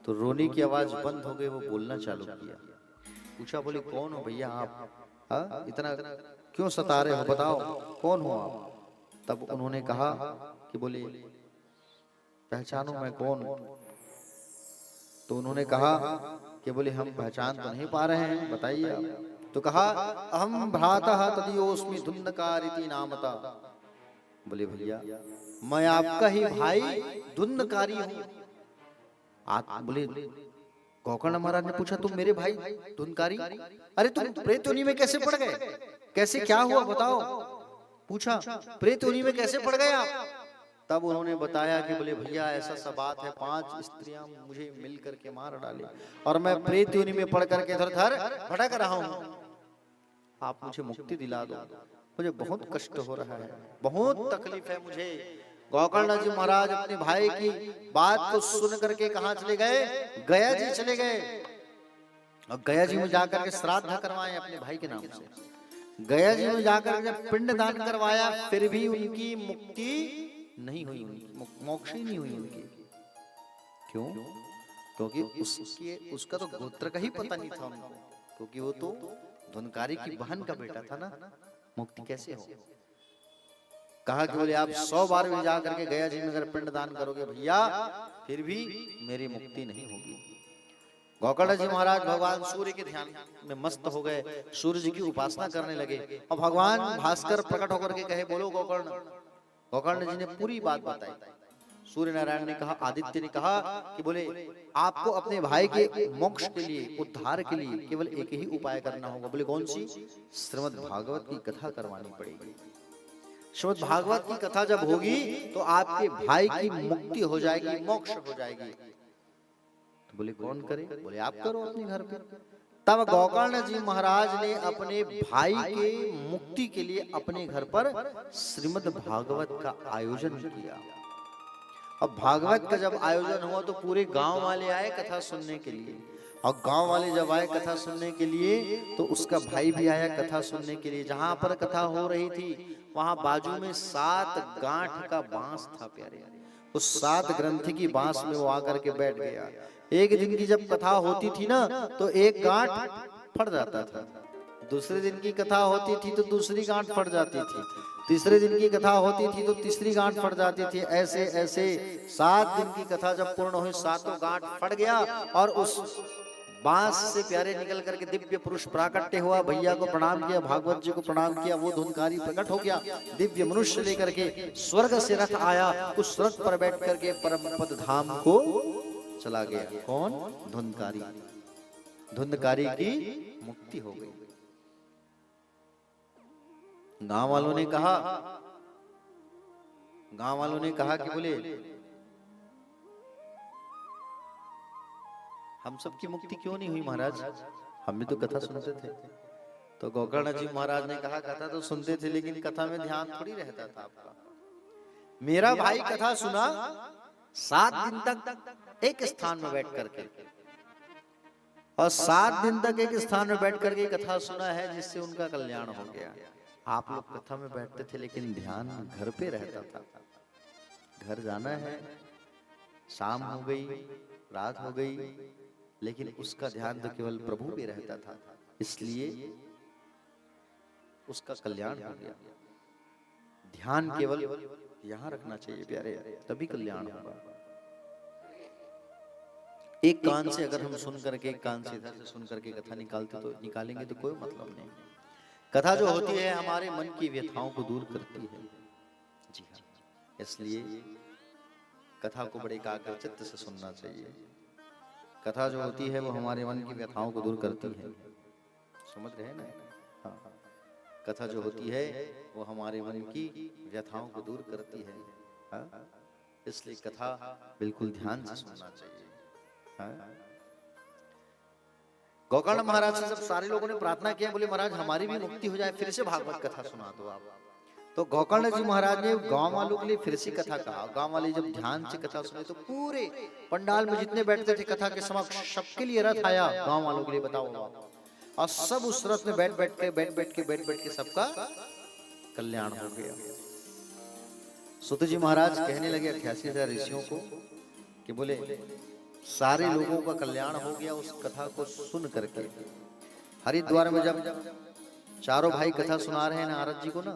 तो रोने की आवाज बंद हो गई, वो बोलना चालू किया। पूछा, बोले कौन हो भैया आप, इतना क्यों सता रहे हो, बताओ कौन हो आप? तब उन्होंने कहा कि बोले पहचानो मैं कौन हूं। तो उन्होंने कहा कि बोले हम पहचान तो नहीं पा रहे हैं, बताइए आप। तो कहा अहम भ्राता तदियोस्मि धुंधकारिति नामता। बोले भैया मैं आपका ही भाई धुंधकारी हूं। बोले गोकर्ण महाराज ने पूछा, तुम मेरे भाई धुंधकारी? अरे तुम प्रेत योनि में कैसे पड़ गए, कैसे क्या हुआ बताओ? पूछा प्रेत योनि में कैसे पड़ गए आप? तब उन्होंने बताया कि बोले भैया ऐसा सा बात है, 5 स्त्रियां मुझे मिल करके मार डाले, और मैं प्रेत योनि में पड़ करके इधर उधर भटक रहा हूं, आप मुझे मुक्ति दिला दो। मुझे बहुत कष्ट हो रहा है, बहुत तकलीफ है मुझे। गोकर्ण जी महाराज अपने भाई की बात को सुन करके कहाँ चले गए? गया जी चले गए। और गया जी में जाकर के श्राद्ध करवाए अपने भाई के नाम से। गया जी में जाकर जब पिंड दान करवाया, फिर भी उनकी मुक्ति नहीं हुई, उनकी मोक्ष ही नहीं हुई उनकी। क्यों? क्योंकि उसका तो गोत्र का ही पता नहीं था उनको, क्योंकि वो तो धुनकारी की बहन का बेटा था ना। मुक्ति कैसे हो? कहा कि बोले आप 100 बार भी जा करके गया जी में अगर पिंड दान करोगे भैया, फिर भी मेरी मुक्ति नहीं होगी। गोकर्ण जी महाराज भगवान सूर्य के ध्यान में मस्त हो गए, सूर्य जी की उपासना करने लगे। और भगवान भास्कर प्रकट होकर के कहे, बोलो गोकर्ण। गोकर्ण जी ने पूरी बात बताई। सूर्य नारायण ने कहा, आदित्य ने कहा कि बोले आपको अपने भाई के मोक्ष के लिए, उद्धार के लिए केवल एक ही उपाय करना होगा। बोले कौन सी? श्रीमद् भागवत की कथा करवानी पड़ेगी। श्रीमद् भागवत की कथा जब होगी तो आपके भाई की मुक्ति हो जाएगी, मोक्ष हो जाएगी। तो बोले कौन करे? बोले आप करो अपने घर पे। तब गोकर्ण जी महाराज ने अपने भाई के मुक्ति के लिए अपने घर पर श्रीमद् भागवत का आयोजन किया। अब भागवत का जब आयोजन हुआ तो पूरे गांव वाले आए कथा सुनने के लिए। और गांव वाले जब आए कथा सुनने के लिए तो उसका भाई भी आया कथा सुनने के लिए। जहां पर कथा हो रही थी वहां बाजू में 7 गांठ का बांस था प्यारे। उस 7 ग्रंथि की बांस में वो आकर के बैठ गया। एक दिन की जब कथा होती थी ना तो एक गांठ फट जाता था, दूसरे दिन की कथा होती थी तो दूसरी गांठ फट जाती थी, तीसरे दिन की कथा होती थी तो तीसरी गांठ फट जाती थी। ऐसे ऐसे 7 दिन की कथा जब पूर्ण हुई, 7 गांठ फट गया और उस बांस से प्यारे निकल करके दिव्य पुरुष प्राकट्य हुआ। भैया को प्रणाम किया, भागवत जी को प्रणाम किया, वो धुनकारी प्रकट हो गया। दिव्य मनुष्य लेकर के स्वर्ग से रथ आया, उस रथ पर बैठ करके परम पद धाम को चला गया। कौन? धुनकारी। धुनकारी की मुक्ति हो गई। गांव वालों ने कहा कि बोले हम सबकी मुक्ति क्यों नहीं हुई महाराज? हम भी तो कथा सुनते थे। तो गोकर्ण जी महाराज ने कहा कथा तो सुनते थे लेकिन कथा में ध्यान थोड़ी रहता था आपका। मेरा भाई कथा सुना 7 दिन तक एक स्थान में बैठ करके, और 7 दिन तक एक स्थान में बैठ करके कथा सुना है, जिससे उनका कल्याण हो गया। आप लोग कथा में बैठते थे लेकिन ध्यान घर पे रहता था। घर जाना है, शाम हो गई, रात हो गई, लेकिन उसका ध्यान तो केवल प्रभु पे रहता था, इसलिए उसका कल्याण हो गया। ध्यान केवल यहां रखना चाहिए प्यारे, तभी कल्याण होगा। एक कान से अगर हम सुन करके, एक कान से इधर से सुन करके कथा निकालेंगे तो कोई मतलब नहीं। कथा जो होती है हमारे मन की व्यथाओं को दूर करती है। जी हाँ, इसलिए कथा को बड़े एकाग्रचित्त से सुनना चाहिए। कथा जो होती है वो हमारे मन की व्यथाओं को दूर करती है। समझ रहे हैं ना? हाँ, कथा जो होती है वो हमारे मन की व्यथाओं को दूर करती है। हाँ? इसलिए कथा बिल्कुल ध्यान से सुनना चाहिए। हाँ? गोकर्ण महाराज से जब सारे लोगों ने प्रार्थना किया, बोले महाराज हमारी भी मुक्ति हो जाए, फिर से भागवत कथा सुना दो आप। तो गोकर्ण जी महाराज ने गांव वालों के लिए फिर से कथा कहा। गांव वाले जब ध्यान से कथा सुने तो पूरे पंडाल में जितने बैठते थे कथा के समक्ष, सबके लिए रथ आया गांव वालों के लिए, बताओ। और सब उस रथ में बैठ के सबका कल्याण हो गया। सुत जी महाराज कहने लगे 88,000 ऋषियों को कि बोले सारे लोगों का कल्याण हो गया उस कथा को सुन करके। हरिद्वार में जब चारों भाई कथा सुना रहे हैं नारद जी को ना,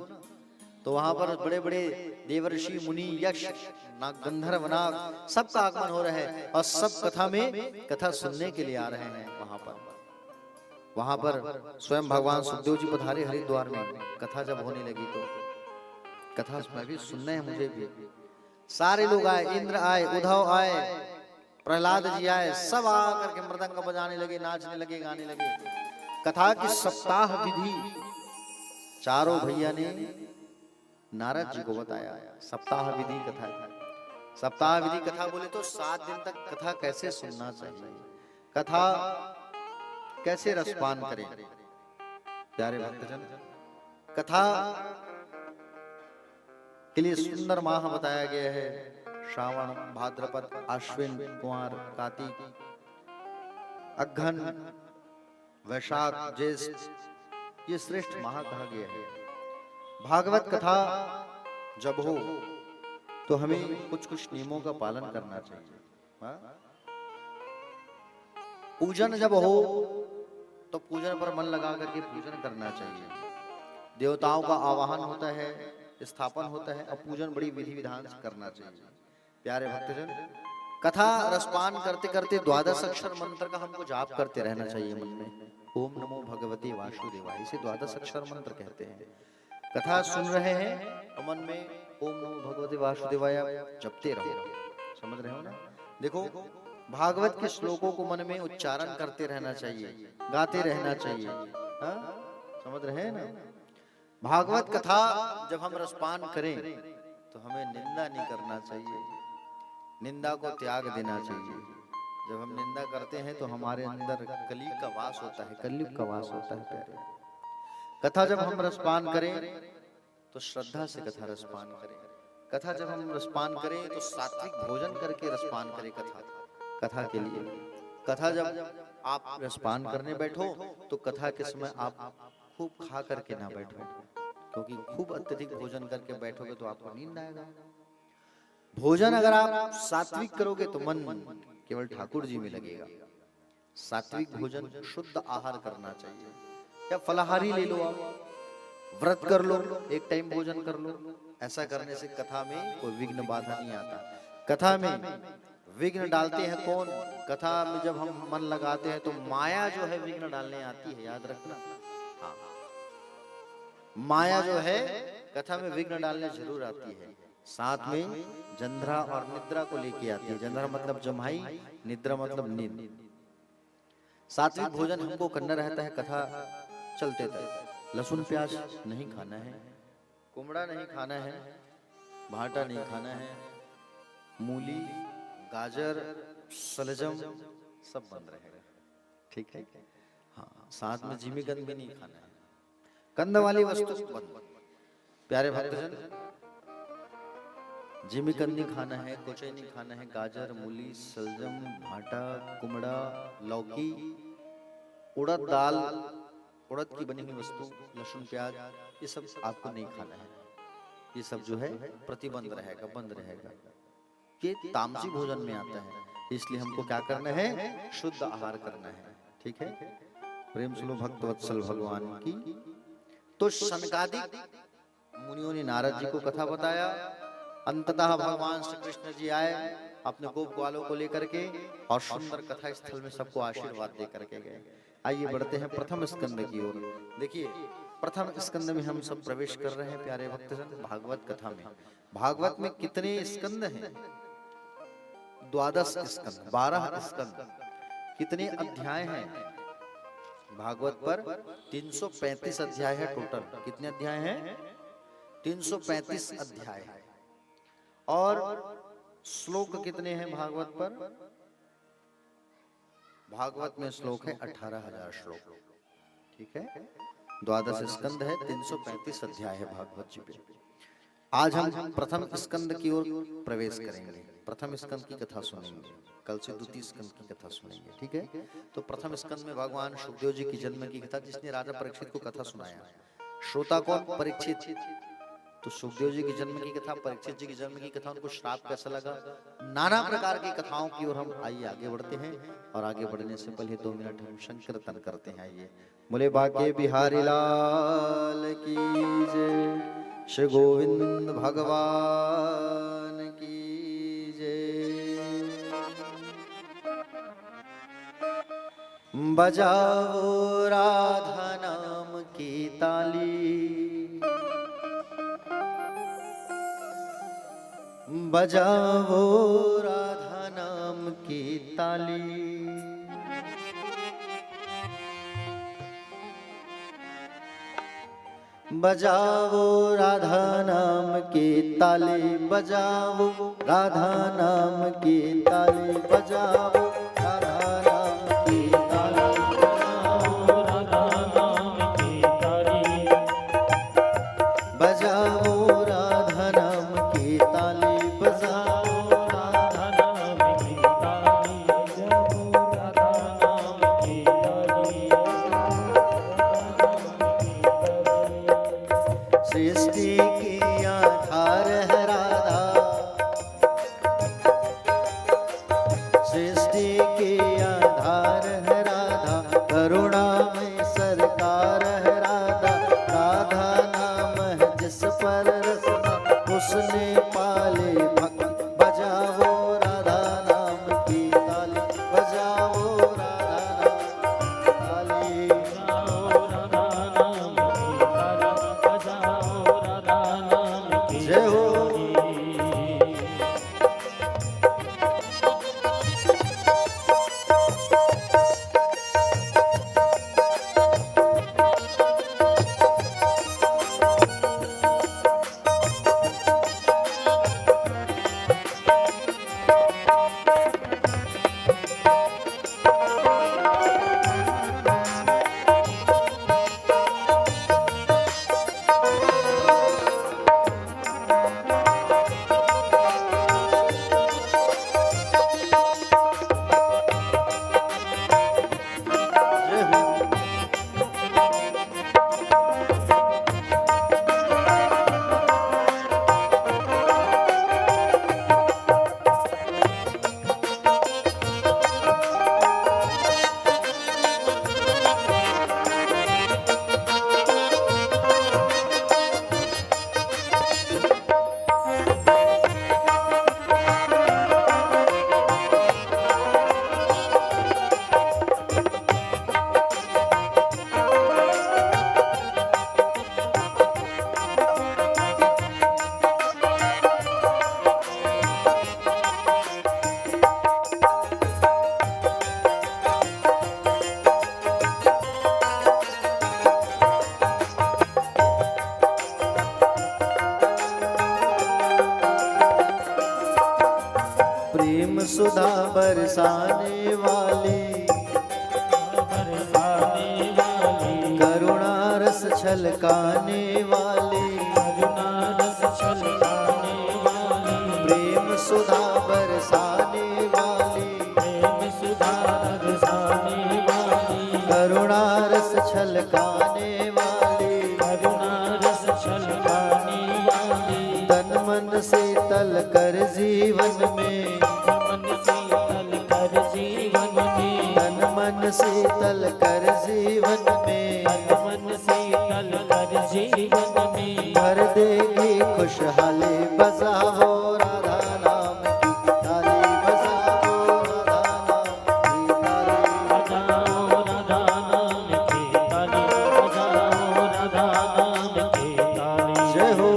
तो वहां पर बड़े बड़े देवर्षि, मुनि, यक्ष, नाग, गंधर्व, नाग सबका आगमन हो रहा है और सब कथा में कथा सुनने के लिए आ रहे हैं। वहां पर स्वयं भगवान सुखदेव जी पधारे हरिद्वार में। कथा जब होने लगी तो कथा में भी सुनना है मुझे भी। सारे लोग आए, इंद्र आए, उद्धव आए, प्रहलाद जी आए, सब आकर के मृदंग बजाने लगे, नाचने लगे, गाने लगे। कथा की सप्ताह विधि चारों भैया ने नारद जी को बताया। सप्ताह विधि कथा, सप्ताह विधि कथा बोले तो 7 दिन तक कथा कैसे सुनना चाहिए, कथा कैसे रसपान करें। प्यारे भक्तजन, कथा के लिए सुंदर माह बताया गया है। श्रावण, भाद्रपद, आश्विन, कुंवर, कार्तिक, अघ्न, वैशाख, ज्येष्ठ, ये श्रेष्ठ माह कहा गया है। भागवत कथा जब हो तो हमें कुछ कुछ नियमों का पालन करना चाहिए। हाँ? पूजन जब हो तो पूजन पर मन लगा करके पूजन करना चाहिए। देवताओं का आवाहन होता है, स्थापन होता है, और पूजन बड़ी विधि विधान से करना चाहिए। प्यारे भक्तजन, कथा रसपान करते करते द्वादश अक्षर मंत्र का हमको जाप करते रहना चाहिए मन में। ओम नमो भगवते वासुदेवाय, इसे द्वादश अक्षर मंत्र कहते हैं। कथा सुन रहे हैं तो मन में ओम नमो भगवते वासुदेवाय जपते रहो। समझ रहे हो ना? देखो, भागवत के श्लोकों को मन में उच्चारण करते रहना चाहिए, गाते रहना चाहिए। हाँ? समझ रहे हैं ना? भागवत कथा जब हम रसपान करें तो हमें निंदा नहीं करना चाहिए, निंदा को त्याग देना चाहिए। जब हम निंदा करते हैं तो हमारे अंदर कली का वास होता है, कलयुग का वास होता है। प्यारे, कथा जब हम रसपान करें तो श्रद्धा से कथा रसपान करें। कथा जब हम रसपान करें तो सात्विक भोजन करके रसपान करें कथा के लिए। कथा जब आप रसपान करने बैठो तो कथा के समय आप खूब खा करके ना बैठो, क्योंकि खूब अत्यधिक भोजन करके बैठोगे तो आपको नींद आएगा। भोजन अगर आप सात्विक करोगे तो मन केवल ठाकुर जी में लगेगा। सात्विक भोजन, शुद्ध आहार करना चाहिए। या फलाहारी ले लो, आप व्रत कर लो, एक टाइम भोजन कर लो। ऐसा करने से कथा में कोई विघ्न बाधा नहीं आता। कथा में विघ्न डालते हैं कौन? कथा में जब हम मन लगाते हैं तो माया जो है विघ्न डालने आती है, याद रखना। हाँ, माया जो है कथा में विघ्न डालने जरूर आती है। साथ में जंध्रा और निद्रा को लेके आती है। जंध्रा मतलब जमाई, निद्रा मतलब नींद। सात्विक भोजन हमको करना रहता है कथा चलते तक। लहसुन प्याज नहीं खाना है, कुमड़ा नहीं खाना है, भाटा नहीं खाना है, मूली, गाजर, सलजम सब बंद रहेगा। ठीक है? हाँ, साथ में जिमीकंद भी नहीं खाना है, कंद वाली वस्तु बंद। प्यारे भक्तजन, जिमीकंद नहीं खाना है, कोचे नहीं खाना है, गाजर, मूली, सलजम, भाटा, कुमड़ा, लौकी, उड़द दाल, उड़द की बनी हुई वस्तु, लहसुन प्याज, ये सब आपको नहीं खाना है। ये सब जो है प्रतिबंध रहेगा, बंद रहेगा। ये तामसी भोजन में आता है, इसलिए हमको क्या करना है? शुद्ध आहार करना है। ठीक है? प्रेम सुनो भक्त वत्सल भगवान की। तो सनकादिक मुनियों ने नारद जी को कथा बताया। अंततः भगवान श्री कृष्ण जी आए अपने गोप ग्वालों को लेकर के और सुंदर कथा स्थल में सबको आशीर्वाद दे करके गए। आइए बढ़ते हैं प्रथम स्कंद की ओर। देखिए, प्रथम स्कंद में हम सब प्रवेश कर रहे हैं प्यारे भक्तजन, भागवत कथा में। भागवत में कितने स्कंद हैं? 12 स्कंद, 12 स्कंद। कितने अध्याय हैं? भागवत पर 335 अध्याय है टोटल। कितने अध्याय हैं? 335 अध्याय है। और श्लोक कितने हैं भागवत पर? भागवत में श्लोक है 18,000 श्लोक। ठीक है? 12 स्कंद है, 335 अध्याय है भागवत जी पे। आज हम प्रथम स्कंद की ओर प्रवेश करेंगे। प्रथम स्कंद की कथा सुनेंगे, कल से द्वितीय स्कंद की कथा सुनेंगे। ठीक है? तो प्रथम स्कंद में भगवान सुखदेव जी की जन्म की कथा, जिसने राजा परीक्षित को कथा सुनाया। श्रोता कौन? परीक्षित। तो सुखदेव जी की जन्म की कथा, परीक्षित जी की जन्म की कथा, उनको श्राप कैसा लगा, नाना प्रकार की कथाओं की ओर हम आइए आगे बढ़ते हैं। और आगे बढ़ने से पहले 2 मिनट हम संकीर्तन करते हैं। आइए, बोले बाके बिहारी लाल की जय, श्री गोविंद भगवान की जय। बजाओ राधा नाम की ताली, बजाओ राधा नाम की ताली। बजाओ राधा नाम की ताली, बजाओ राधा नाम की ताली, बजाओ राधा नाम की ताली, बजाओ राधा नाम की ताली। सरकार है राधा, राधा नाम है जिस पर रसना उसने पाले भक्त। बजाओ राधा नाम की ताली, बजाओ राधा नाम ताली। जय हो। प्रेम सुधा बरसाने वाली, करुणा रस छलकाने वाली, प्रेम सुधा बरसाने वाली, करुणा रस छलकाने वाली, तन मन से तल कर जीवन में, तन मन से तल कर जीवन में, भर देगी खुशहाली। बजाओ राधा नाम की ताली, बजाओ राधा नाम की ताली। जय हो।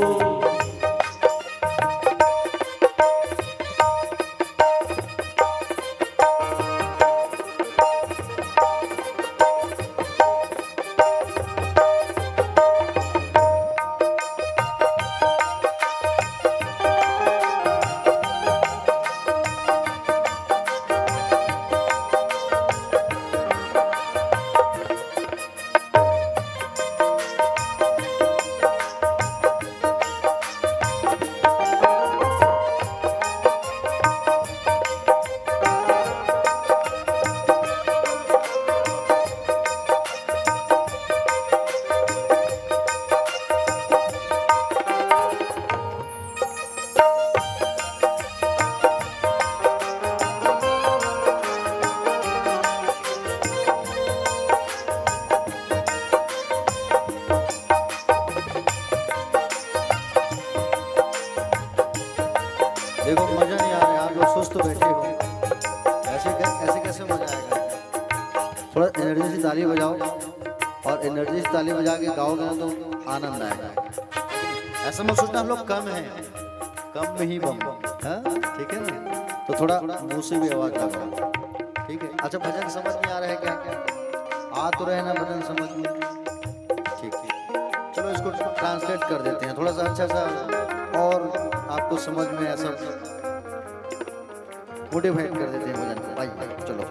देखो मजा नहीं आ रहा, आप लोग सुस्त बैठे हो, ऐसे कैसे मजा आएगा। थोड़ा एनर्जी से ताली बजाओ, और एनर्जी से ताली बजा के गाओगे ना तो आनंद आएगा। ऐसा मत सोचना हम लोग कम हैं, कम में ही बम। हाँ ठीक है ना, तो थोड़ा मुंह से भी आवाज लगाओ, ठीक है। अच्छा भजन समझ में आ रहा है क्या? आ तो रहे ना भजन समझ में? ठीक है, चलो इसको ट्रांसलेट कर देते हैं थोड़ा सा अच्छा सा, और आपको समझ में ऐसा मोटिवेट कर देते हैं भजन को। आइए चलो।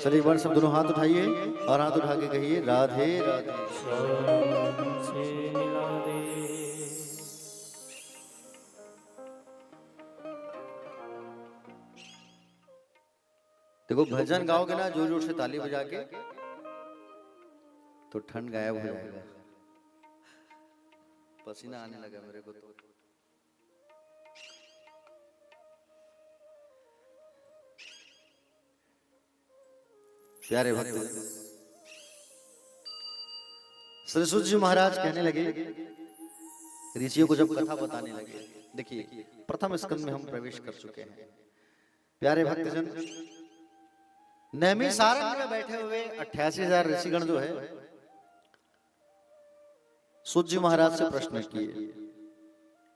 चलिए एक बार सब दोनों हाथ उठाइए और हाथ उठा के कहिए राधे राधे। श्याम से मिला दे। देखो भजन गाओगे ना जोर जोर से ताली बजा के तो ठंड गायब हो जाएगा। पसीना आने लगा मेरे को तो। प्यारे भक्त, श्री सूत जी महाराज कहने लगे, ऋषियों को जब कथा बताने लगे, देखिए प्रथम स्कंद में हम प्रवेश कर चुके हैं। प्यारे भक्तजन, नैमिषारण्य में बैठे हुए 88,000 ऋषिगण जो है सूत जी महाराज से प्रश्न किए।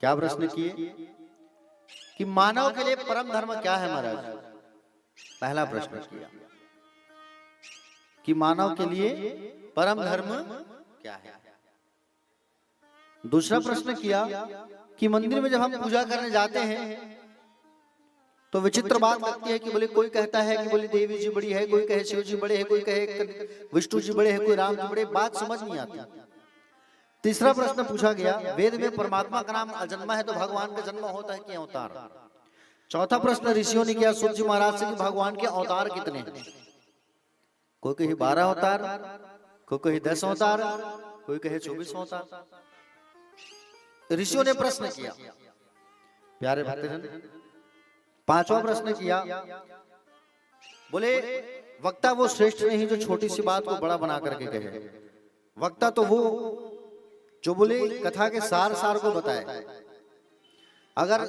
क्या प्रश्न किए कि मानव के लिए परम धर्म क्या है महाराज? पहला प्रश्न किया कि मानव के लिए परम धर्म क्या है। दूसरा प्रश्न किया कि मंदिर में जब हम पूजा करने जाते हैं तो विचित्र बात लगती है कि बोले कोई कहता है कि बोले देवी जी बड़ी है, कोई कहे शिव जी बड़े हैं, कोई कहे विष्णु जी बड़े हैं, कोई राम जी बड़े, बात समझ नहीं आती। तीसरा प्रश्न पूछा गया, वेद में परमात्मा का नाम अजन्मा है तो भगवान का जन्म होता है कि अवतार? चौथा प्रश्न ऋषियों ने किया सूत जी महाराज से कि भगवान के अवतार कितने हैं? कोई कहे 12 अवतार, कोई कहे 10 अवतार, कोई कहे 24 अवतार। ऋषियों ने प्रश्न किया। प्यारे भक्तजन, पांचवा प्रश्न किया, बोले वक्ता वो श्रेष्ठ नहीं जो छोटी सी बात को बड़ा बना करके कहे। वक्ता तो वो जो बोले कथा के सार सार को बताए। अगर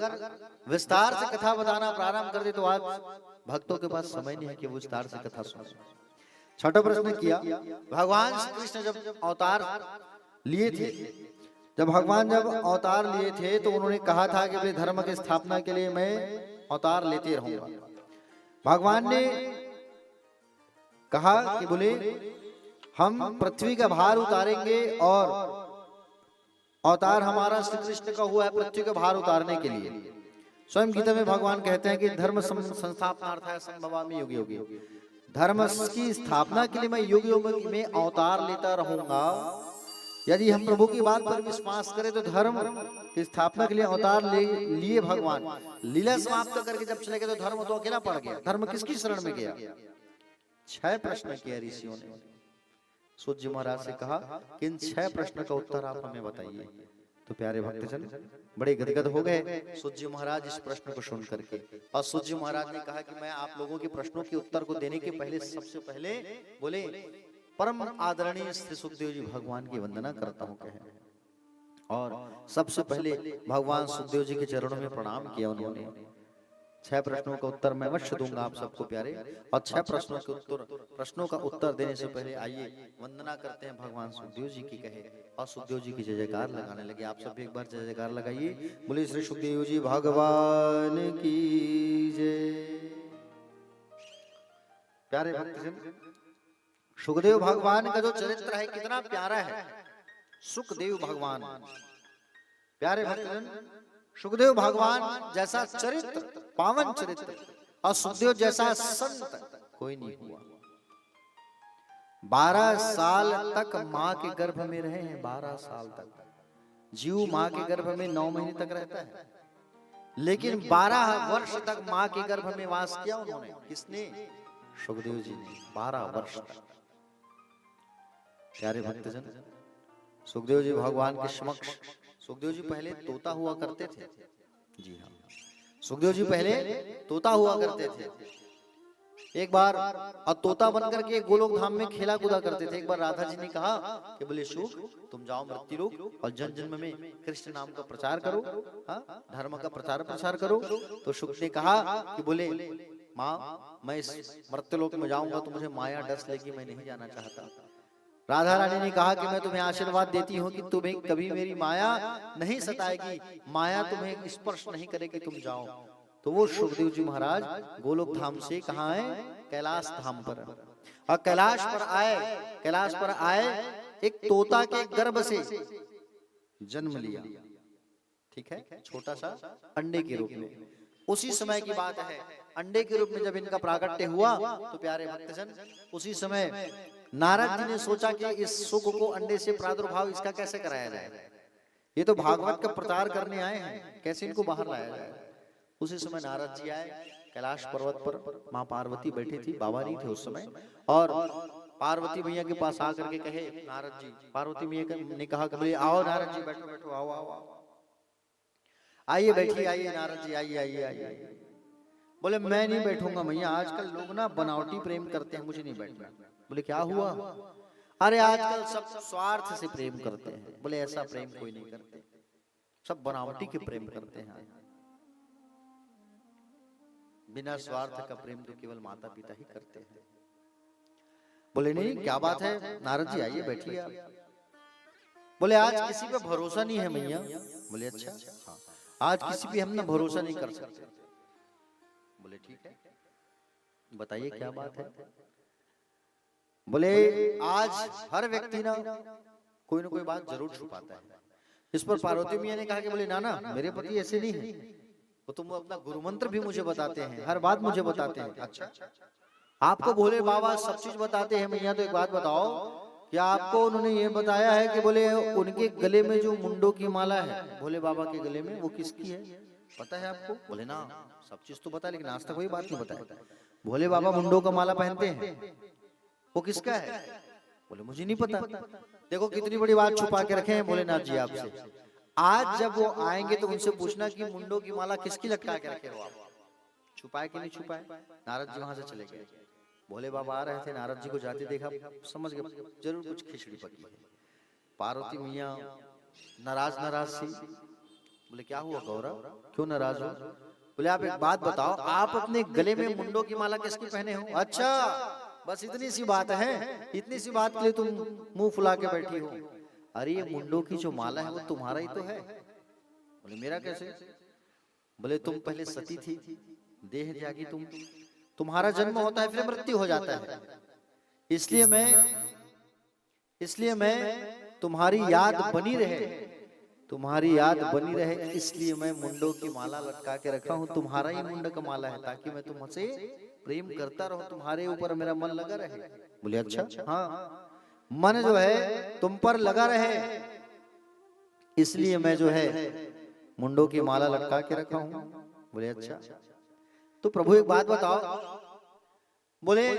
विस्तार से कथा बताना प्रारंभ कर दे तो आज भक्तों के पास समय नहीं है कि वो विस्तार से कथा सुने। छठा प्रश्न किया, भगवान श्री कृष्ण जब अवतार लिए थे, जब भगवान जब अवतार लिए थे तो उन्होंने कहा था कि भाई धर्म की स्थापना के लिए मैं अवतार लेते रहूंगा। भगवान ने कहा कि बोले हम पृथ्वी का भार उतारेंगे और अवतार हमारा श्री कृष्ण का हुआ है पृथ्वी का भार उतारने के लिए। स्वयं गीता में भगवान कहते हैं कि धर्म संस्थापनार्थाय संभवामि युगे युगे, धर्म की स्थापना के लिए मैं युग युग में अवतार लेता रहूंगा। यदि हम प्रभु की बात पर विश्वास करें तो धर्म की स्थापना के लिए अवतार लिए भगवान लीला समाप्त करके जब चले गए तो धर्म तो अकेला पड़ गया। धर्म किसकी शरण में गया? 6 प्रश्न किए ऋषियों ने। सूत जी महाराज से कहा कि इन 6 प्रश्न का उत्तर आप हमें बताइए। तो प्यारे भक्तजन बड़े गदगद हो गए सूत जी महाराज इस प्रश्न को सुन करके। और सूत जी महाराज ने कहा कि मैं आप लोगों के प्रश्नों के उत्तर को देने के पहले सबसे पहले बोले परम आदरणीय श्री सुखदेव जी भगवान की वंदना करता हूँ कहे। और सबसे पहले भगवान सुखदेव जी के चरणों में प्रणाम किया उन्होंने। 6 प्रश्नों का उत्तर मैं अवश्य दूंगा आप सबको प्यारे। और 6 प्रश्नों का उत्तर देने से पहले आइए वंदना करते हैं भगवान सुखदेव जी की कहे और सुखदेव जी की जय जयकार लगाने लगे। आप सब एक बार जय जयकार लगाइए। बोले श्री सुखदेव जी भगवान की जय। प्यारे भक्तजन, सुखदेव भगवान का जो चरित्र है कितना प्यारा है। सुखदेव भगवान, प्यारे भक्तजन, सुखदेव भगवान जैसा चरित्र, पावन चरित्र और सुखदेव जैसा संत कोई नहीं हुआ। 12 साल तक मां के गर्भ में रहे हैं। 12 साल तक जीव मां के गर्भ में 9 महीने तक रहता है, लेकिन 12 वर्ष तक मां के गर्भ में वास किया उन्होंने। किसने? सुखदेव जी ने। 12 वर्ष तक। प्यारे भक्तजन, सुखदेव जी भगवान के समक्ष, सुखदेव जी पहले तोता हुआ करते थे। जी हाँ, सुखदेव जी पहले तोता हुआ करते थे। एक बार और तोता बनकर के गोलोक धाम में खेला कूदा करते थे। एक बार राधा जी ने कहा कि बोले सुख तुम जाओ मृत्यु लोक और जन जन्म में कृष्ण नाम का प्रचार करो, धर्म का प्रचार करो। तो सुख ने कहा कि बोले माँ मैं इस मृत्युलोक में जाऊंगा तो मुझे माया डस लेगी, मैं नहीं जाना चाहता। राधा रानी ने कहा कि मैं तुम्हें आशीर्वाद देती हूँ कि तुम्हें कभी मेरी माया नहीं सताएगी, माया तुम्हें स्पर्श नहीं करेगी, तुम जाओ। तो वो सुखदेव जी महाराज गोलोक धाम से कहाँ आए? कैलाश धाम पर। और कैलाश पर आए एक तोता के गर्भ से जन्म लिया। ठीक है, छोटा सा अंडे के रूप में। उसी समय की बात है, अंडे के रूप में जब इनका प्राकट्य हुआ तो प्यारे भक्तजन उसी समय नारद जी ने सोचा कि इस सुख को अंडे से प्रादुर्भाव इसका कैसे कराया जाए, ये तो भागवत का प्रचार करने आए हैं, कैसे इनको बाहर लाया जाए। उसी समय नारद जी आए, कैलाश पर्वत पर माँ पार्वती बैठी थी, बाबा नहीं थे उस समय, और पार्वती मैया के पास आकर के कहे नारद जी, पार्वती मैया ने कहा कि बोले आओ नारद जी, बैठो बैठो, आओ आओ आओ, आइए बैठिए, आइए नारद जी, आइए आइए आइए। बोले मैं नहीं बैठूंगा मैया, आजकल लोग ना बनावटी प्रेम करते हैं, मुझे नहीं बैठना। बोले क्या हुआ? अरे आजकल सब स्वार्थ से प्रेम करते हैं। बोले ऐसा प्रेम कोई नहीं करते, सब बनावटी के प्रेम करते हैं, बिना स्वार्थ का प्रेम तो केवल माता पिता ही करते हैं। बोले नहीं क्या बात है नारद जी, आइए बैठिए आप। बोले आज किसी पे भरोसा नहीं है मैया। बोले अच्छा, हाँ आज किसी पे हम ना भरोसा नहीं कर सकते। बोले ठीक है, बताइए क्या बात है। बोले आज हर व्यक्ति ना कोई बात जरूर छुपाता है। इस पर पार्वती मैया ने कहा कि बोले ना ना, मेरे पति ऐसे नहीं है, वो तुम अपना गुरु मंत्र भी मुझे बताते हैं, हर बात मुझे बताते हैं। अच्छा, आपको भोले बाबा सब चीज बताते हैं मैया, तो एक बात बताओ, क्या आपको उन्होंने ये बताया है कि बोले उनके गले में जो मुंडों की माला है भोले बाबा के गले में, वो किसकी है, पता है आपको? बोले ना सब चीज तो पता, लेकिन आज तक वही बात नहीं बताया। भोले बाबा मुंडों का माला पहनते हैं, वो किसका है? बोले मुझे नहीं पता। देखो कितनी बड़ी बात छुपा के रखे हैं भोलेनाथ जी आपसे। आज जब वो आएंगे तो उनसे पूछना कि मुंडों की माला किसकी लटका के रखे हो आप, छुपाए कि नहीं छुपाए। नारद जी वहां से चले गए। भोले बाबा आ रहे थे, नारद जी को जाते देखा, समझ गए जरूर कुछ खिचड़ी पकी है। पार्वती मैया नाराज नाराज सी। बोले क्या हुआ गौरव, क्यों नाराज हो? बोले आप एक बात बताओ, आप अपने गले में मुंडों की माला किसकी पहने हो? अच्छा बस इतनी सी बात है, इतनी सी बात के लिए तुम मुंह फुला के बैठी हो? अरे ये मुंडों की जो माला है वो तुम्हारा ही तो है। बोले मेरा कैसे? बोले तुम पहले सती थी, देह त्यागी, तुम्हारा जन्म होता है फिर मृत्यु हो जाता है, इसलिए मैं तुम्हारी याद बनी रहे, तुम्हारी याद बनी रहे, इसलिए मैं मुंडों की माला लटका के रखा हूं। तुम्हारा ही मुंड का माला है, ताकि मैं तुमसे प्रेम करता रहूं, तुम्हारे ऊपर मेरा मन लगा रहे। बोले अच्छा, हाँ मन जो है तुम पर लगा रहे, इसलिए मैं जो है मुंडों की माला लटका के रखा हूं। बोले अच्छा, तो प्रभु एक बात बताओ, बोले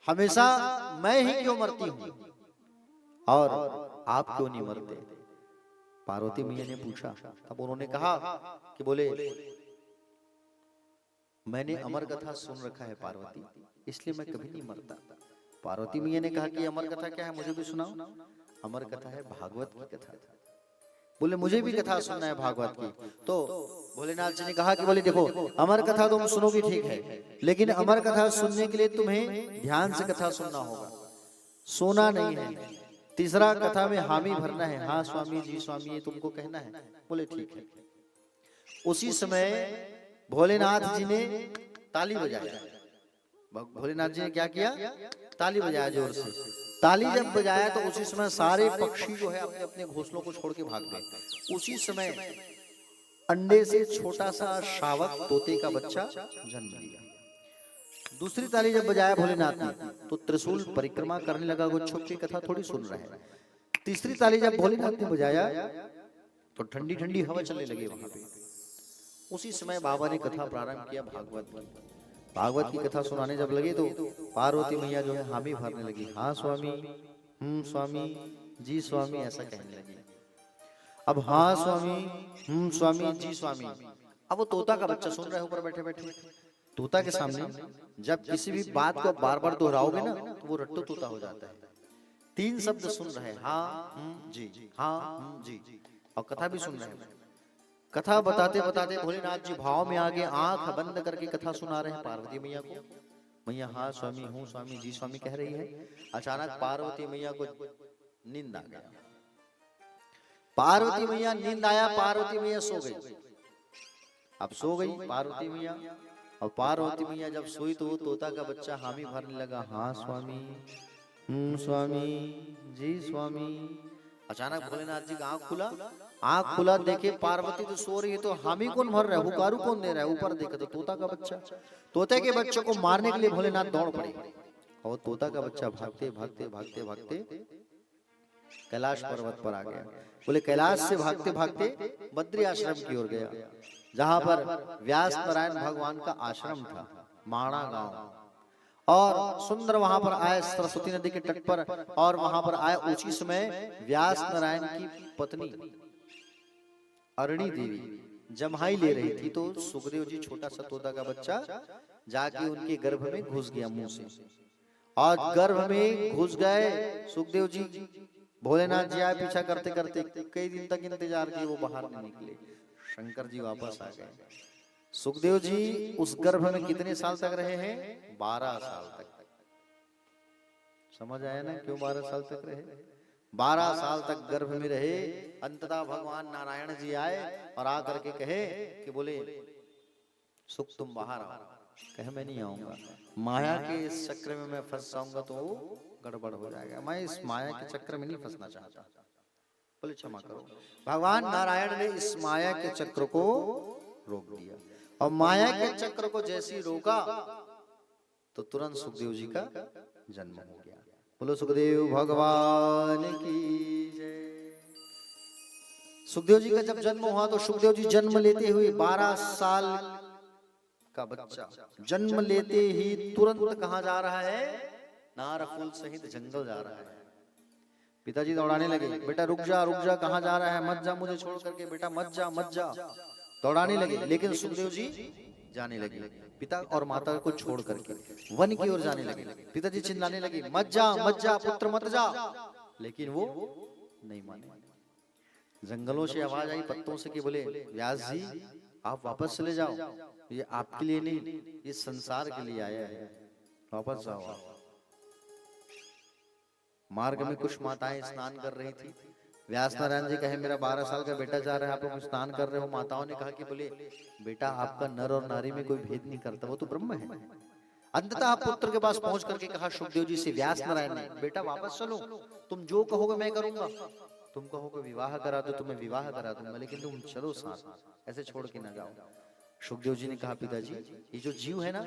हमेशा मैं ही क्यों मरती हूं और आप क्यों नहीं मरते? पार्वती मैया ने पूछा। तब उन्होंने कहा कि बोले मैंने अमर कथा सुन रखा है पार्वती, इसलिए मैं कभी नहीं मरता। पार्वती मैया ने कहा कि अमर कथा क्या है, मुझे भी सुनाओ। अमर कथा है भागवत की कथा। बोले मुझे भी कथा सुनना है भागवत की। तो भोलेनाथ जी ने कहा कि बोले देखो अमर कथा तुम सुनोगी ठीक है, लेकिन अमर कथा सुनने के लिए तुम्हें ध्यान से कथा सुनना होगा, सोना नहीं है। तीसरा कथा में हामी भरना है, हाँ स्वामी जी स्वामी ये तुमको कहना है। बोले ठीक है। उसी समय भोलेनाथ जी ने ताली बजाया। भोलेनाथ जी ने क्या किया? ताली बजाया जोर से। ताली जब बजाया तो उसी समय सारे पक्षी जो है अपने अपने घोंसलों को छोड़ के भाग गए। उसी समय अंडे से छोटा सा शावक तोते का बच्चा जन्म लिया। दूसरी ताली जब बजाया भोलेनाथ ने तो त्रिशूल परिक्रमा करने लगा। गुच्छों की कथा थोड़ी सुन रहे हैं। तीसरी ताली जब भोलेनाथ ने बजाया तो ठंडी ठंडी हवा चलने लगी वहां पे। उसी समय बाबा ने कथा प्रारंभ किया भागवत की। भागवत की कथा सुनाने जब लगे तो पार्वती मैया जो है हामी भरने लगी, हाँ स्वामी, स्वामी जी स्वामी ऐसा कहने लगी। अब हाँ स्वामी, स्वामी जी स्वामी। अब वो तोता का बच्चा सुन रहे हैं ऊपर बैठे बैठे। तोता के सामने जब किसी भी बात को बार बार दोहराओगे ना तो वो रट्टू तोता हो जाता है। 3 शब्द सुन रहे हैं, हाँ जी, हाँ जी, और कथा भी सुन रहे हैं। कथा बताते बताते भोलेनाथ जी भाव में आगे आंख बंद करके कथा सुना रहे हैं पार्वती मैया को। मैया हाँ स्वामी, हूँ स्वामी, जी स्वामी कह रही है। अचानक पार्वती मैया को नींद आ गया। पार्वती मैया नींद आया, पार्वती मैया सो गई। अब सो गई पार्वती मैया, और पार्वती मैया जब सोई तो वो तोता का बच्चा हामी भरने लगा, हाँ स्वामी, स्वामी जी स्वामी। अचानक भोलेनाथ जी का आंख खुला देखे पार्वती तो सो रही है, तो हामी कौन भर रहा है, हुकारू कौन दे रहा है, ऊपर देखा तो तोता का बच्चा। तोते के बच्चे को मारने के लिए भोलेनाथ दौड़ पड़े, और तोता का बच्चा भागते भागते भागते भागते कैलाश पर्वत पर आ गया। बोले कैलाश से भागते भागते बद्री आश्रम की ओर गया, जहां पर व्यास नारायण भगवान का आश्रम था, माणा गांव। और सुंदर वहां पर आए सरस्वती नदी के तट पर, और वहां पर आए उसी समय व्यास नारायण की पत्नी अरणी देवी जम्हाई ले रही थी। तो सुखदेव जी छोटा सा तोता का बच्चा जाके उनके गर्भ में घुस गया मुंह से, और गर्भ में घुस गए सुखदेव जी। भोलेनाथ जी आए पीछा करते करते, कई दिन तक इंतजार किए, वो बाहर नहीं निकले। शंकर जी वापस आ गए। सुखदेव जी उस गर्भ में कितने साल तक रहे हैं? 12 साल तक। समझ आया ना क्यों 12 साल तक रहे? 12 साल तक गर्भ में रहे। अंततः भगवान नारायण जी आए और आकर के कहे कि बोले सुख तुम बाहर आओ। कहे मैं नहीं आऊंगा, माया के इस चक्र में मैं फंस जाऊंगा तो गड़बड़ हो जाएगा, मैं इस माया के चक्र में नहीं फंसना चाहता। बोले क्षमा करो। भगवान नारायण ने इस माया के चक्र को रोक दिया, और माया के चक्र को जैसे रोका तो तुरंत सुखदेव जी का जन्म हो गया। बोलो सुखदेव भगवान की जय। सुखदेव जी का जब जन्म हुआ तो सुखदेव जी जन्म लेते हुए 12 साल का बच्चा जन्म लेते ही तुरंत कहां जा रहा है? नारफूल सहित जंगल जा रहा है। पिताजी दौड़ाने लगे, बेटा रुक जा, कहां जा रहा है, मत जा मुझे छोड़ करके, बेटा मत जा। दौड़ाने लगे, लेकिन सुखदेव जी जाने लगे पिता और माता को छोड़ करके वन की ओर जाने लगे। पिताजी चिल्लाने लगे, मत जा पुत्र मत जा, लेकिन वो नहीं माने। जंगलों से आवाज आई पत्तों से कि बोले व्यास जी आप वापस चले जाओ, ये आपके लिए नहीं, ये संसार के लिए आया है, वापस जाओ। मार्ग में कुछ माताएं स्नान कर रही थी। व्यास नारायण जी कहे मेरा 12 साल का बेटा जा रहा है, आप लोग स्नान कर रहे हो। माताओं ने कहा कि बोले बेटा आपका नर और नारी में कोई भेद नहीं करता, वो तो ब्रह्म है। अंततः पुत्र के पास पहुंच करके कहा सुखदेव जी से व्यास नारायण ने, बेटा वापस चलो, तुम जो कहोगे मैं करूंगा, तुम कहोगे विवाह करा दो तुम्हें विवाह करा दूंगा, लेकिन तुम चलो साथ, ऐसे छोड़ के ना जाओ। सुखदेव जी ने कहा पिताजी ये जो जीव है ना,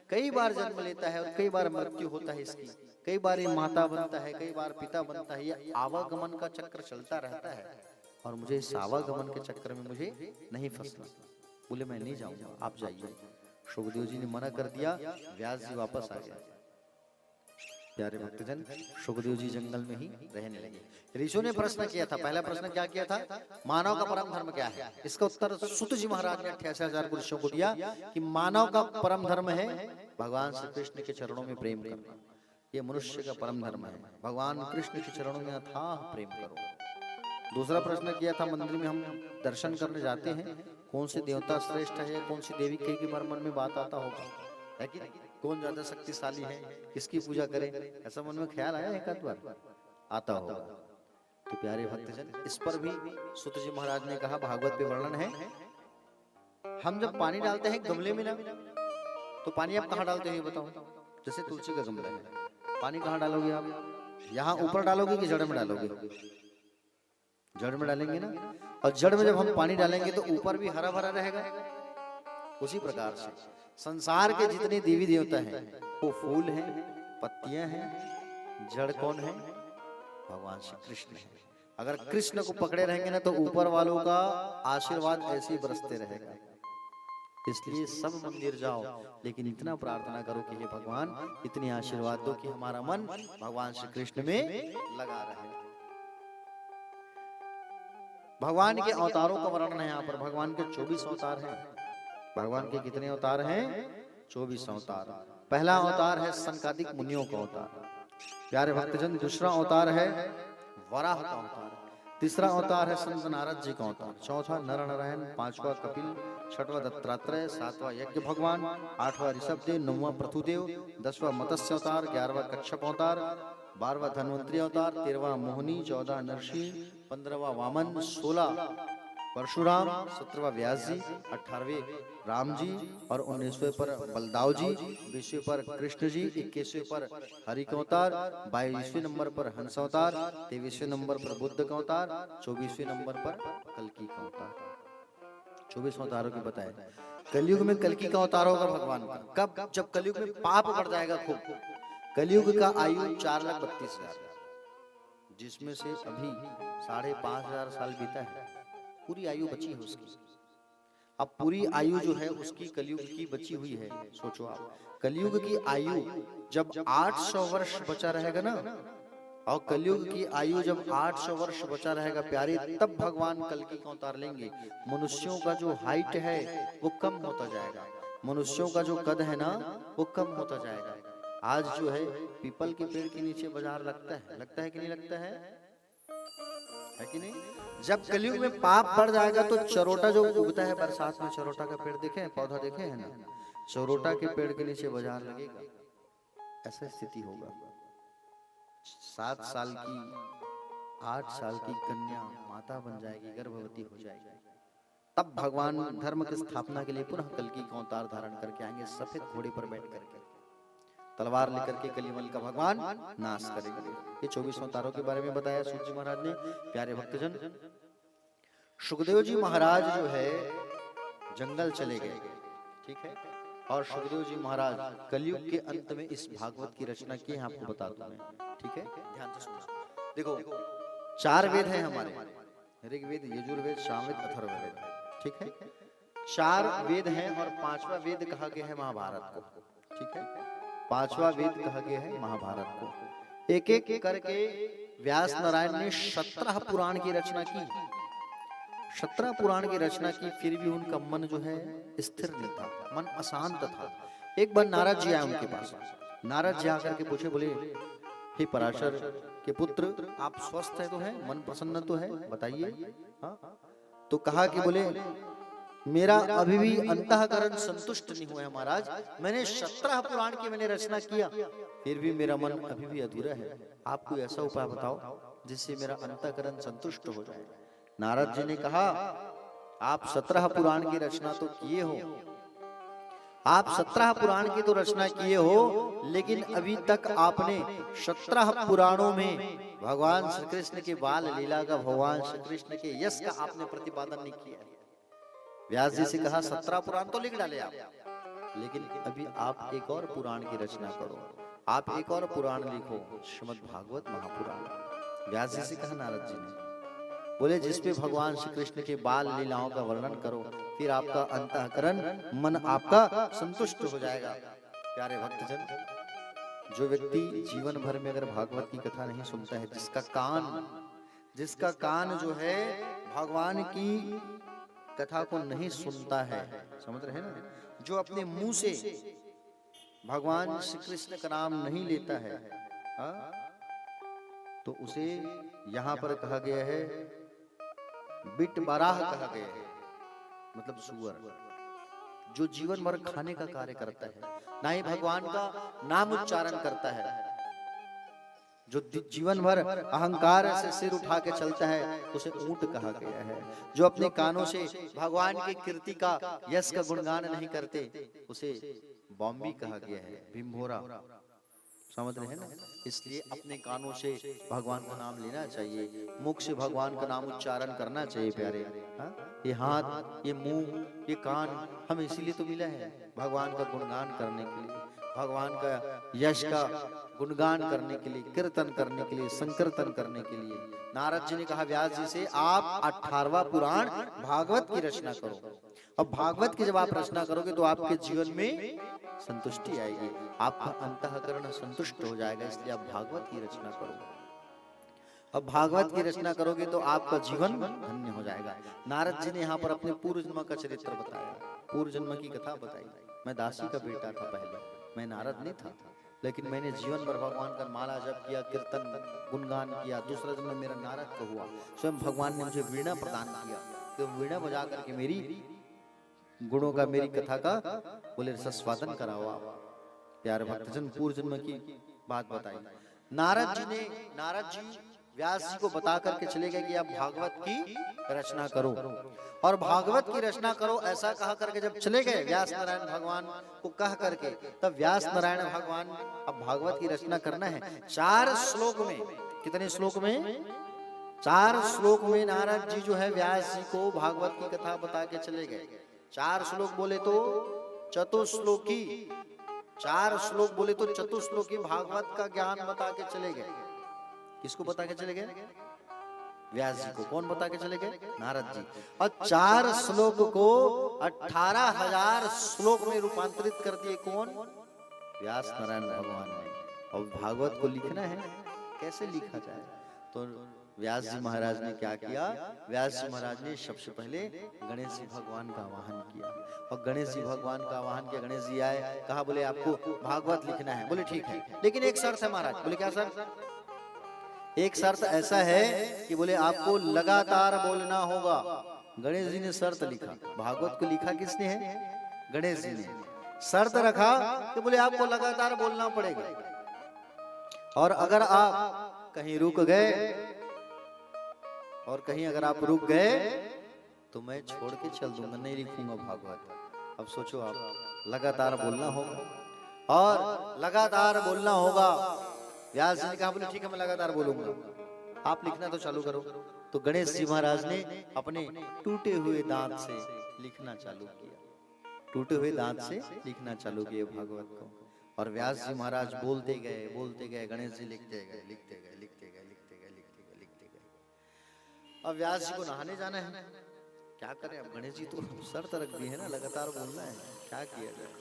कई बार जन्म लेता है और कई बार मृत्यु होता है इसकी, कई बार ये माता बनता है, कई बार पिता बनता है, ये आवागमन का चक्र चलता रहता है, और मुझे इस आवागमन के चक्र में मुझे नहीं फंसना। बोले मैं नहीं जाऊंगा, आप जाइए। सुखदेव जी ने मना कर दिया, व्यास जी वापस आ गए। प्यारे भक्तजन, सुखदेव जी जंगल में ही रहने लगे। ऋषियों ने प्रश्न किया था, पहला प्रश्न क्या किया था? मानव का परम धर्म क्या है? इसका उत्तर सुत जी महाराज ने 88,000 पुरुषों को दिया कि मानव का परम धर्म है भगवान श्री कृष्ण के चरणों में प्रेम करना। ये मनुष्य का परम धर्म है, भगवान कृष्ण के चरणों में अथाह प्रेम करो। दूसरा प्रश्न किया था, मंदिर में हम दर्शन करने जाते हैं, कौन से देवता श्रेष्ठ है, कौन सी देवी के मन में बात आता होगा, है कि कौन ज्यादा शक्तिशाली है, किसकी पूजा करें, ऐसा मन में ख्याल आया एक आध बार? आता होगा। तो प्यारे भक्तजन, इस पर भी सुत जी महाराज ने कहा, भागवत पे वर्णन है, हम जब पानी डालते हैं गमले में ना, तो पानी आप कहाँ डालते हैं बताओ? जैसे तुलसी का गमला है, पानी कहाँ डालोगे आप? यहाँ ऊपर डालोगे कि जड़ में डालोगे? जड़ में डालेंगे ना, और जड़ में जब हम पानी डालेंगे तो ऊपर भी हरा भरा रहेगा। उसी प्रकार से संसार के जितने देवी देवता हैं वो फूल हैं, पत्तियां हैं, जड़ कौन है? भगवान श्री कृष्ण है। अगर कृष्ण को पकड़े रहेंगे ना तो ऊपर वालों का आशीर्वाद ऐसे ही बरसते रहेगा। इसलिए सब मंदिर जाओ, लेकिन इतना प्रार्थना करो कि हे भगवान इतनी आशीर्वाद दो कि हमारा मन भगवान श्री कृष्ण में लगा रहे। भगवान के अवतारों का वर्णन है यहाँ पर। भगवान के 24 अवतार हैं। भगवान के कितने अवतार हैं? 24 अवतार। पहला अवतार है सनकादिक मुनियों का अवतार, प्यारे भक्तजन। दूसरा अवतार है वराह का अवतार। तीसरा अवतार है संत नारद जी का अवतार। चौथा नर नारायण, पांचवा कपिल, छठवां दत्तात्रेय, सातवां यज्ञ भगवान, आठवां ऋषभदेव, नौवां पृथुदेव, 10वां मत्स्य अवतार, 11वां कच्छप अवतार, 12वां धन्वंतरी अवतार, 13वां मोहिनी, 14 नरसिंह, 15वां वामन, 16 परशुराम, 17वां व्यास जी, 18वें राम जी और 19वें पर बलदाव जी, 20वें पर कृष्ण जी, 21वें पर हरि का अवतार, 22वें नंबर पर हंस अवतार, 23वें नंबर पर बुद्ध का अवतार, 24वें नंबर पर कल्कि का अवतार। 24 अवतारों की बताए। कलयुग में कल्कि का अवतार होगा भगवान का कब? जब कलयुग में पाप बढ़ जाएगा खूब। कलयुग का आयु 4,32,000, जिसमें से अभी 5,500 साल बीता है, पूरी आयु बची है उसकी। अब पूरी आयु जो है उसकी कलयुग की बची हुई है। सोचो आप, कलयुग की आयु जब 800 वर्ष बचा रहेगा ना, और कलयुग की आयु जब 800 वर्ष बचा रहेगा प्यारे, तब भगवान कल्कि का अवतार लेंगे। मनुष्यों का जो हाइट है वो कम होता जाएगा, मनुष्यों का जो कद है ना वो कम होता जाएगा। आज जो है पीपल के पेड़ के नीचे बाजार लगता है कि नहीं लगता है कि नहीं? जब कलयुग में पाप बढ़ जाएगा तो चरोटा जो उगता है बरसात में, चरोटा का पेड़ देखे हैं, पौधा देखे हैं ना, चरोटा के पेड़ के नीचे बाजार लगेगा। ऐसा स्थिति होगा। 7 साल की 8 साल की कन्या माता बन जाएगी, गर्भवती हो जाएगी। तब भगवान धर्म की स्थापना के लिए पुनः कल्कि का अवतार धारण करके आएंगे, सफेद घोड़े पर बैठ करके, तलवार लेकर के कलिमल का भगवान नाश करेंगे। ये 24 अवतारों के बारे में बताया सूत जी महाराज ने। प्यारे भक्तजन, सुखदेव जी महाराज जो है जंगल चले गए, ठीक है, और सुखदेव जी महाराज कलयुग के अंत में इस भागवत की रचना की है, आपको बता दूं मैं, ठीक है, ध्यान से सुनो। देखो 4 वेद हैं हमारे, ऋग्वेद, यजुर्वेद, सामवेद, अथर्ववेद, ठीक है, 4 वेद हैं और 5वां वेद कहा गया है महाभारत को, ठीक है, 5वां वेद कहा गया है महाभारत को। एक एक करके व्यास नारायण ने 17 पुराण की रचना की, 17 पुराण की रचना की, फिर भी उनका मन जो है स्थिर नहीं था, मन अशांत था। एक बार नारद जी आए उनके पास, नारद जी आकर के पूछे, बोले हे पराशर के पुत्र, आप स्वस्थ है तो है, मन प्रसन्न तो है, बताइए। हाँ? तो कहा कि बोले मेरा अभी भी अंतःकरण संतुष्ट नहीं हुआ है महाराज, मैंने 17 पुराण की मैंने रचना किया, फिर भी मेरा मन अभी भी अधूरा है। आप कोई ऐसा उपाय बताओ जिससे मेरा अंतःकरण संतुष्ट हो जाए। नारद जी ने कहा, आप 17 पुराण की रचना तो किए हो, आप 17 पुराण की तो रचना किए हो, लेकिन अभी तक आपने 17 पुराणों में भगवान श्री कृष्ण के बाल लीला का, भगवान श्री कृष्ण के यश का आपने प्रतिपादन नहीं किया। व्यास जी से कहा 17 पुराण तो लिख डाले आप, लेकिन अभी आप एक और पुराण की रचना करो, आप एक और पुराण लिखो, श्रीमद् भागवत महापुराण। व्यास जी से कहा नारद जी ने, बोले जिसपे भगवान श्री कृष्ण के बाल लीलाओं का वर्णन करो, फिर आपका अंतःकरण मन आपका संतुष्ट हो जाएगा। प्यारे भक्तजन, जो व्यक्ति जीवन भर में अगर भागवत की कथा नहीं सुनता है, जिसका कान जो है भगवान की कथा को नहीं सुनता है, समझ रहे हैं ना, जो अपने मुंह से भगवान श्री कृष्ण का नाम नहीं लेता है, तो उसे यहां पर कहा गया है बिट बराह कहा गया है, मतलब सुअर, जो जीवन भर खाने का कार्य करता है, ना ही भगवान का नाम उच्चारण करता है, जो जीवन भर अहंकार से सिर उठा के चलता है, उसे ऊंट कहा गया है। जो अपने कानों से भगवान की कीर्ति का, यश का गुणगान नहीं करते, उसे बॉम्बी कहा गया है, भीमभोरा, समझ रहे हैं ना। इसलिए अपने कानों से भगवान का नाम लेना चाहिए, मुख से भगवान का नाम उच्चारण करना चाहिए प्यारे। ये हाथ, ये मुंह, ये कान हमें इसीलिए तो मिला है, भगवान का गुणगान करने के लिए, भगवान का यश का गुणगान करने के लिए, कीर्तन करने के लिए, संकीर्तन करने के लिए। नारद जी ने कहा व्यास जी से, आप 18वां पुराण भागवत की रचना करो। अब भागवत की जब आप रचना करोगे तो आपके जीवन में संतुष्टि आएगी, आपका अंतःकरण संतुष्ट हो जाएगा, इसलिए आप भागवत की रचना करो। अब भागवत की रचना करोगे तो आपका जीवन धन्य हो जाएगा। नारद जी ने यहाँ पर अपने पूर्व जन्म का चरित्र बताया, पूर्व जन्म की कथा बताई। मैं दासी का बेटा था, पहले मैं नारद नहीं था, लेकिन मैंने जीवन भर भगवान का माला जप किया, कीर्तन गुणगान किया, दूसरा जन्म मेरा नारद का हुआ। स्वयं भगवान ने मुझे वीणा प्रदान किया, तो वीणा बजा करके मेरी गुणों का, मेरी कथा का बोले रसास्वादन कराओ आप। प्यारे भक्तजन, पूर्व जन्म की बात बताई। नारद जी व्यास जी को बता करके चले गए कि आप भागवत की रचना करो, और भागवत की रचना करो ऐसा कहा करके जब चले गए व्यास नारायण भगवान को कह करके, तब व्यास नारायण भगवान अब भागवत की रचना करना है। 4 श्लोक में, कितने श्लोक में? 4 श्लोक में नारद जी जो है व्यास जी को भागवत की कथा बता के चले गए। 4 श्लोक बोले तो चतुश्लोकी, 4 श्लोक बोले तो चतुश्लोकी भागवत का ज्ञान बता के चले गए। किसको बता के चले गए? व्यास जी को। कौन बता के चले गए? नारद जी। और 4 श्लोक को 18,000 श्लोक में रूपांतरित कर दिए। कौन? व्यास नारायण भगवान ने। और भागवत को लिखना है, कैसे लिखा जाए? तो व्यास जी महाराज ने क्या किया? व्यास जी महाराज ने सबसे पहले गणेश जी भगवान का आवाहन किया, और गणेश जी भगवान का आवाहन किया। गणेश जी आए, कहा बोले आपको भागवत लिखना है। बोले ठीक है, लेकिन एक शर्त है महाराज। बोले क्या शर्त? एक शर्त ऐसा है कि बोले आपको लगातार बोलना होगा। गणेश जी ने शर्त लिखा। भागवत को लिखा किसने है? गणेश जी ने। शर्त रखा कि बोले आपको लगातार बोलना पड़ेगा, और अगर आप कहीं रुक गए, और कहीं अगर आप रुक गए तो मैं छोड़ के चल दूंगा, नहीं लिखूंगा भागवत। अब सोचो आप, लगातार बोलना होगा और लगातार बोलना होगा। व्यास जी ने कहा बोले ठीक है मैं लगातार बोलूंगा, आप लिखना तो चालू करो। तो गणेश जी महाराज ने अपने टूटे हुए दांत से लिखना चालू किया, टूटे हुए दांत से लिखना चालू किया भागवत को। और व्यास जी महाराज बोलते गए, गणेश जी लिखते गए, लिखते गए, लिखते गए, लिखते गए, लिखते गए, लिखते गए। अब व्यास जी को नहाने जाना है, क्या करें? अब गणेश जी तो शर्त रख दी है ना, लगातार बोलना है, क्या किया जाए?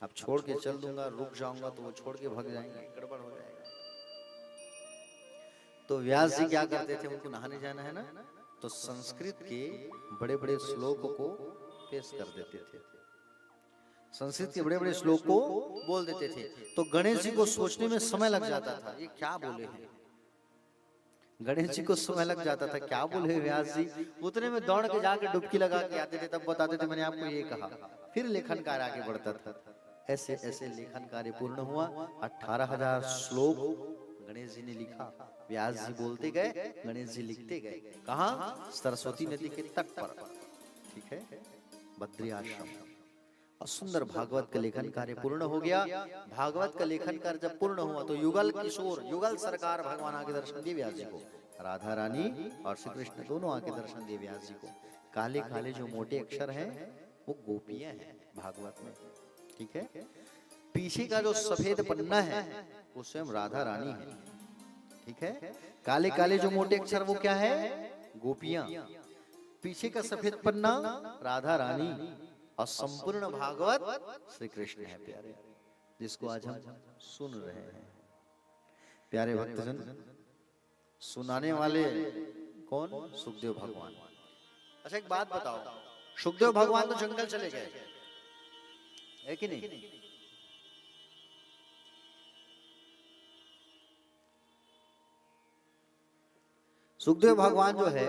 अब छोड़ के चल दूंगा, रुक जाऊंगा तो वो छोड़ के भाग जाएंगे, गड़बड़ हो जाएगा। तो व्यास जी क्या करते थे? उनको नहाने जाना है ना, तो संस्कृत के बड़े बड़े श्लोक को पेश कर देते थे, संस्कृत के बड़े बड़े श्लोक को बोल देते थे। तो गणेश जी को सोचने में समय लग जाता था, ये क्या बोले हैं? गणेश जी को समय लग जाता था, क्या बोले व्यास जी? उतने में दौड़ के जाके डुबकी लगा के आते थे, तब बताते थे मैंने आपको ये कहा। फिर लेखन कार्य आगे बढ़ता था। ऐसे ऐसे लेखन कार्य पूर्ण हुआ। 18,000 श्लोक गणेश जी ने लिखा। व्यास जी बोलते गए, गणेश जी लिखते गए। कहाँ? सरस्वती नदी के तट पर, ठीक है, बद्री आश्रम। और सुंदर भागवत का लेखन कार्य पूर्ण हो गया। भागवत का लेखन कार्य जब पूर्ण हुआ तो युगल किशोर, युगल सरकार भगवान आके दर्शन दिए व्यास जी को। राधा रानी और श्री कृष्ण दोनों आके दर्शन दिए व्यास जी को। काले काले जो मोटे अक्षर हैं वो गोपियां हैं भागवत में, ठीक है। पीछे का जो सफेद पन्ना है वो स्वयं राधा रानी है, ठीक है। काले काले जो मोटे अक्षर वो क्या है? गोपियां। पीछे का सफेद पन्ना राधा रानी, और संपूर्ण भागवत श्री कृष्ण है प्यारे, जिसको आज हम सुन रहे हैं। प्यारे भक्तजन, सुनाने वाले कौन? सुखदेव भगवान। अच्छा एक बात बताओ, सुखदेव भगवान तो जंगल चले गए, है कि नहीं? सुखदेव भगवान जो है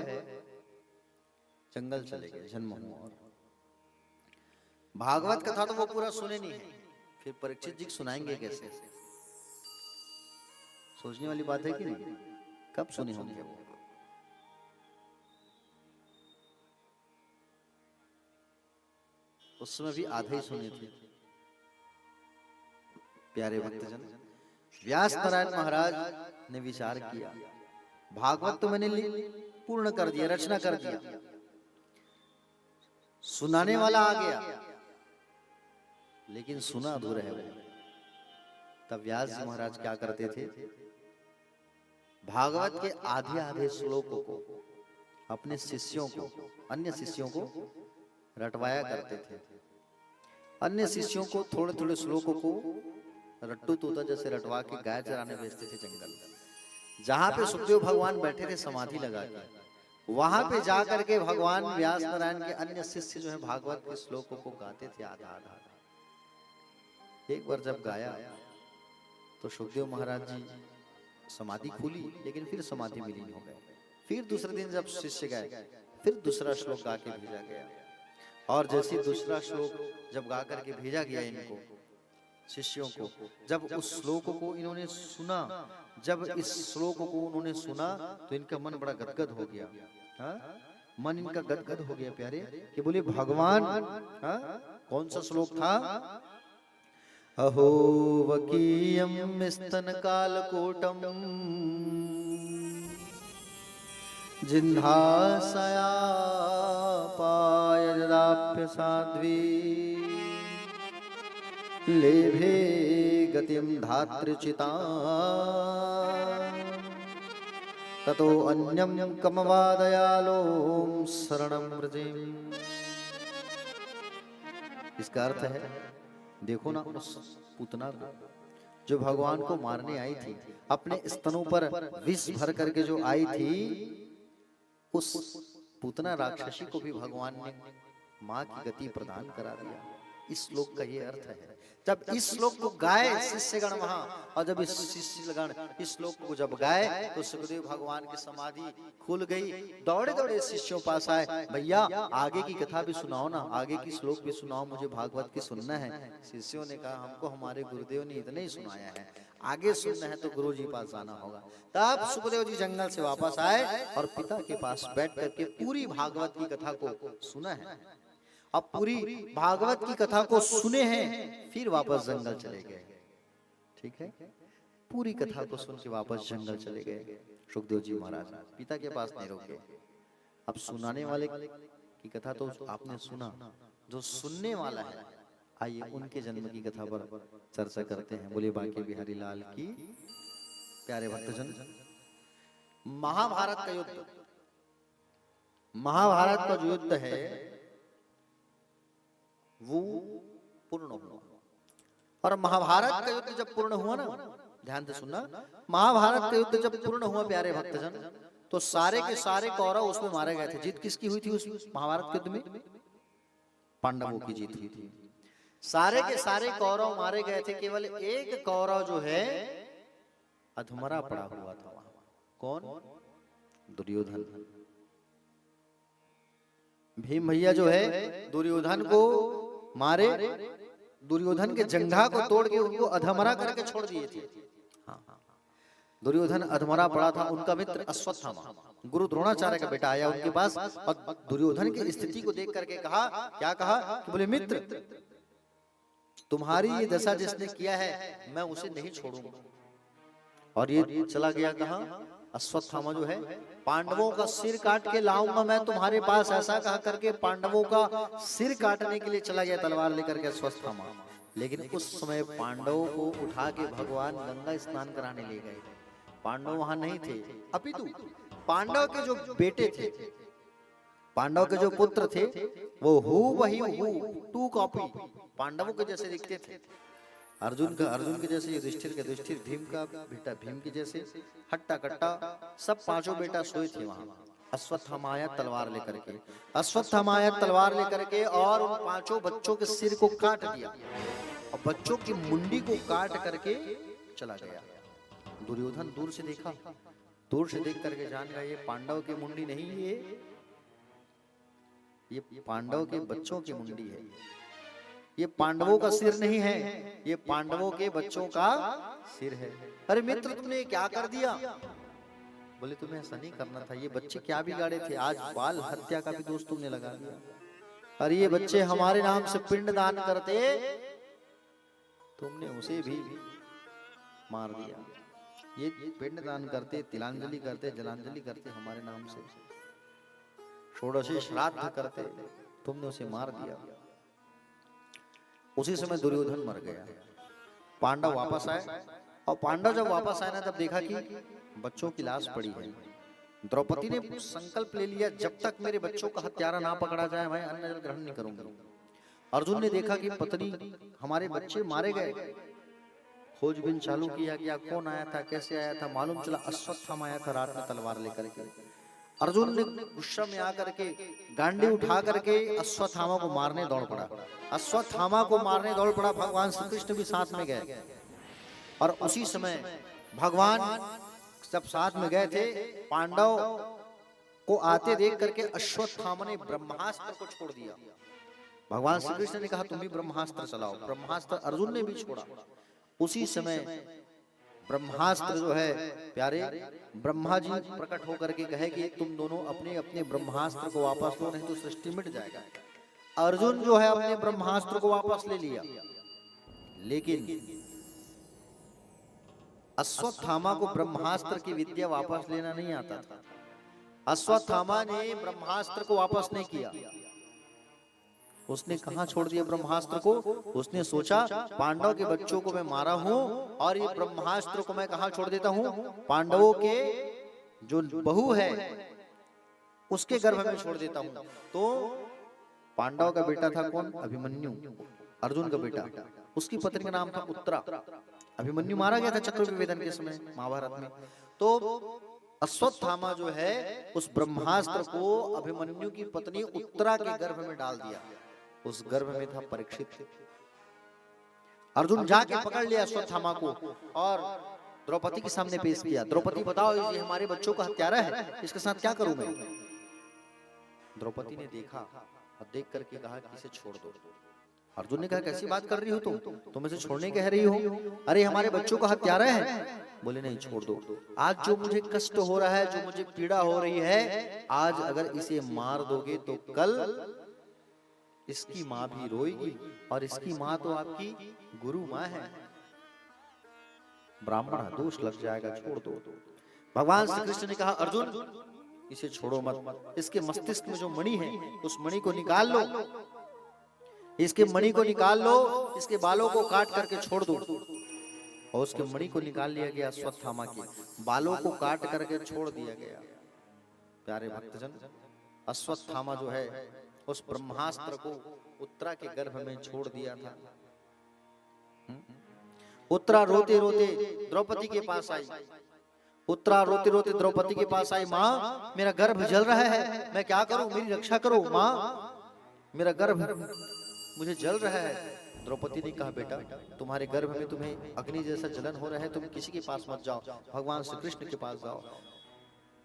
जंगल चले गए, जन्म हुआ। भागवत कथा तो वो पूरा सुने नहीं है, फिर परीक्षित जी सुनाएंगे कैसे? सोचने वाली बात है कि नहीं? कब सुने होंगे वो? उस समय भी आधा ही सुने थे। प्यारे भक्तजन, व्यास नारायण महाराज ने विचार किया, भागवत तो मैंने पूर्ण कर दिया, रचना कर दिया, सुनाने वाला आ गया, लेकिन सुना अधूरा है वो। तब व्यास जी महाराज क्या करते थे? भागवत के आधे आधे श्लोकों को अपने शिष्यों को, अन्य शिष्यों को रटवाया करते थे। अन्य शिष्यों को थोड़े थोड़े श्लोकों को रट्टू तोता जैसे रटवा के गाय चराने भेजते थे जंगल। जहां पे सुखदेव भगवान बैठे थे समाधि लगा के, वहां पे जाकर के भगवान व्यास नारायण के अन्य शिष्य जो है भागवत के श्लोकों को गाते थे आधा आधा। एक बार जब गाया तो सुखदेव महाराज जी समाधि खुली, लेकिन फिर समाधि विलीन हो गए। फिर दूसरे दिन जब शिष्य गए, फिर दूसरा श्लोक गा के भेजा गया। और जैसे दूसरा श्लोक जब गा करके भेजा गया इनको शिष्यों को, जब उस श्लोक को इन्होंने सुना, जब इस श्लोक को उन्होंने सुना तो इनका मन बड़ा गदगद हो गया। हाँ? मन इनका गदगद हो गया प्यारे, कि बोले भगवान। हाँ? कौन सा श्लोक था? अहो वकीयम स्तन कालकोटम जिन्हासया पायदाप्य साध्वी लेभे गतिम धातृचिता ततो अन्यम कमवादयालोम शरणं व्रजेम। इसका अर्थ है, देखो ना उस पूतना को जो भगवान को मारने आई थी, अपने स्तनों पर विष भर करके जो आई थी, उस पूतना राक्षसी को भी भगवान ने मां की गति प्रदान करा दिया। इस श्लोक का ये अर्थ है। जब इस श्लोक को गाए शिष्यगण वहां, और जब इस शिष्यगण इस श्लोक को जब गाए तो सुखदेव भगवान की समाधि खुल गई। दौड़े दौड़े शिष्यों पास आए, भैया आगे की कथा भी सुनाओ ना, आगे की श्लोक भी सुनाओ, मुझे भागवत की सुनना है। शिष्यों ने कहा, हमको हमारे गुरुदेव ने इतना ही सुनाया है, आगे सुनना है तो गुरु जी पास जाना होगा। तब सुखदेव जी जंगल से वापस आए और पिता के पास बैठ करके पूरी भागवत की कथा को सुना है। अब पूरी भागवत की कथा को सुने हैं, फिर वापस जंगल चले गए। ठीक है, पूरी कथा को सुन के वापस जंगल चले गए सुखदेव जी महाराज। पिता के पास नहीं रुके। अब सुनाने वाले की कथा तो आपने सुना, जो सुनने वाला है, आइए उनके जन्म की कथा पर चर्चा करते हैं। बोले बांके बिहारी लाल की। प्यारे भक्तजन, महाभारत का युद्ध, महाभारत का जो युद्ध है वो पूर्ण हुआ। और महाभारत का युद्ध जब पूर्ण हुआ ना, ध्यान से सुनना, महाभारत का युद्ध जब पूर्ण हुआ प्यारे भक्तजन, तो सारे के सारे कौरव उसमें मारे गए थे। जीत किसकी हुई थी उस महाभारत के युद्ध में? पांडवों की जीत हुई थी। सारे के सारे कौरव मारे गए थे, केवल एक कौरव जो है अधमरा पड़ा हुआ था वहां। कौन? दुर्योधन। भीम भैया जो है दुर्योधन को मारे, दुर्योधन के जंघा को तोड़ के उनको अधमरा करके छोड़ दिए थे। हाँ, दुर्योधन अधमरा पड़ा था। उनका मित्र अश्वत्थामा, गुरु द्रोणाचार्य का बेटा, आया उनके पास और दुर्योधन की स्थिति को देख करके कहा, क्या कहा कि बोले मित्र, तुम्हारी ये दशा जिसने किया है मैं उसे नहीं छोड़ूंगा। और ये चला गया कहां? अश्वत्थामा जो है, पांडवों का सिर काट के लाऊंगा मैं तुम्हारे पास, ऐसा कहा करके पांडवों का सिर काटने के लिए चला गया तलवार लेकर के अश्वत्थामा। लेकिन उस समय पांडवों को उठा के भगवान गंगा स्नान कराने ले गए। पांडव वहां नहीं थे, अपितु पांडव के जो बेटे थे, पांडव के जो पुत्र थे, वो टू कॉपी पांडवों के जैसे दिखते थे। अर्जुन के जैसे, युधिष्ठिर के युधिष्ठिर, भीम का बेटा भीम के जैसे, हट्टा कट्टा सब पांचों बेटा सोए थे वहां। अश्वत्थामा आया तलवार लेकर के, अश्वत्थामा आया तलवार लेकर के और उन पांचों बच्चों के सिर को काट दिया और बच्चों की मुंडी को काट करके चला गया। दुर्योधन दूर से देखा, दूर से देख करके जान गया ये पांडव की मुंडी नहीं, ये पांडव के बच्चों की मुंडी है, ये पांडवों का सिर नहीं है, ये पांडवों के बच्चों का सिर है। अरे मित्र, तुमने क्या कर दिया? बोले तुम्हें ऐसा नहीं करना था, ये बच्चे क्या बिगाड़े थे, आज बाल हत्या का भी दोष तुमने लगा दिया। अरे ये बच्चे हमारे नाम से पिंड दान करते, तुमने उसे भी मार दिया। ये पिंड दान करते, तिलांजलि करते, जलांजलि करते हमारे नाम से, षोडशी श्राद्ध करते, तुमने उसे मार दिया। उसी समय दुर्योधन मर गया। पांडव वापस आए और पांडव जब वापस आए ना, तब देखा कि बच्चों की लाश पड़ी है। द्रौपदी ने संकल्प ले लिया, जब तक मेरे बच्चों का हत्यारा ना पकड़ा जाए मैं अन्न जल ग्रहण नहीं करूंगा। अर्जुन ने देखा कि पत्नी हमारे बच्चे मारे गए, खोजबीन चालू किया गया, कौन आया था, कैसे आया था, मालूम चला अश्वत्थामा आया था रात में तलवार लेकर के। अर्जुन ने गुस्सा में आकर के गांडी उठा करके अश्वत्थामा को मारने दौड़ पड़ा। अश्वत्थामा को मारने दौड़ पड़ा, भगवान श्री कृष्ण भी साथ में गए। और उसी समय भगवान जब साथ में गए थे, पांडव को आते देख करके अश्वत्थामा ने ब्रह्मास्त्र को छोड़ दिया। भगवान श्री कृष्ण ने कहा तुम भी ब्रह्मास्त्र चलाओ, ब्रह्मास्त्र अर्जुन ने भी छोड़ा। उसी समय ब्रह्मास्त्र जो है प्यारे, ब्रह्मा जी प्रकट होकर के कहे कि तुम दोनों अपने अपने ब्रह्मास्त्र को वापस लो, नहीं तो सृष्टि मिट जाएगा। अर्जुन जो है अपने ब्रह्मास्त्र को वापस ले लिया, लेकिन अश्वत्थामा को ब्रह्मास्त्र की विद्या वापस लेना नहीं आता था। अश्वत्थामा ने ब्रह्मास्त्र को वापस नहीं किया। उसने कहां छोड़ दिया ब्रह्मास्त्र को? उसने सोचा पांडव के बच्चों को मैं मारा हूं और ये ब्रह्मास्त्र को मैं कहां छोड़ देता हूं? पांडवों के जो बहू है उसके गर्भ में छोड़ देता हूं। तो पांडव का बेटा था कौन? अभिमन्यु, अर्जुन का बेटा। उसकी पत्नी का नाम था उत्तरा। अभिमन्यु मारा गया था चक्रव्यूह वेदन के समय महाभारत में। तो अश्वत्थामा जो है उस ब्रह्मास्त्र को अभिमन्यु की पत्नी उत्तरा के गर्भ में डाल दिया। उस गर्भ में था परीक्षित। अर्जुन जाके पकड़ लिया अश्वत्थामा को और द्रौपदी के सामने पेश किया। द्रौपदी बताओ, ये हमारे बच्चों का हत्यारा है, इसके साथ क्या करूं मैं? द्रौपदी ने देखा और देख करके कहा कि इसे छोड़ दो। अर्जुन ने कहा कैसी बात कर रही हो तुम इसे छोड़ने कह रही हो? अरे हमारे बच्चों का हत्यारा है। बोले नहीं, छोड़ दो। आज जो मुझे कष्ट हो रहा है, जो मुझे पीड़ा हो रही है, आज अगर इसे मार दोगे तो कल इसकी माँ भी रोएगी, और इसकी माँ तो आपकी गुरु माँ है, ब्राह्मण दोष लग जाएगा, छोड़ दो। भगवान श्री कृष्ण ने कहा अर्जुन इसे छोड़ो मत, इसके मस्तिष्क में जो मणि है उस मणि को निकाल लो, इसके मणि को निकाल लो, इसके बालों को काट करके छोड़ दो। और उसके मणि को निकाल लिया गया, अश्वत्थामा के बालों को काट करके छोड़ दिया गया। प्यारे भक्तजन, अश्वत्थामा जो है उस ब्रह्मास्त्र को उत्तरा के गर्भ में छोड़ दिया था। उत्तरा रोते रोते द्रौपदी के पास आई। उत्तरा रोते रोते द्रौपदी के पास आई, माँ मेरा गर्भ जल रहा है, मैं क्या करूं, मेरी रक्षा करो माँ, मेरा गर्भ मुझे जल रहा है। द्रौपदी ने कहा बेटा तुम्हारे गर्भ में तुम्हें अग्नि जैसा जलन हो रहा है, तुम किसी के पास मत जाओ, भगवान श्री कृष्ण के पास जाओ।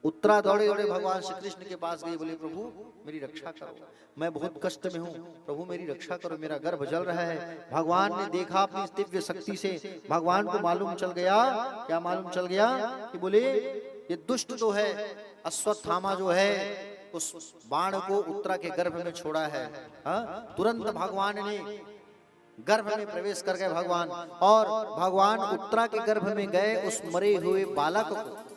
उत्तरा दौड़े दौड़े भगवान श्री कृष्ण के पास गई, बोले प्रभु मेरी रक्षा करो, मैं बहुत कष्ट में हूँ, प्रभु मेरी रक्षा करो, मेरा गर्भ जल रहा है। भगवान ने देखा अपनी दिव्य शक्ति से, भगवान को मालूम चल गया, क्या मालूम चल गया कि बोले ये दुष्ट जो है अश्वत्थामा जो है उस बाण को उत्तरा के गर्भ में छोड़ा है। तुरंत भगवान ने गर्भ में प्रवेश कर गए भगवान, और भगवान उत्तरा के गर्भ में गए। उस मरे हुए बालक को,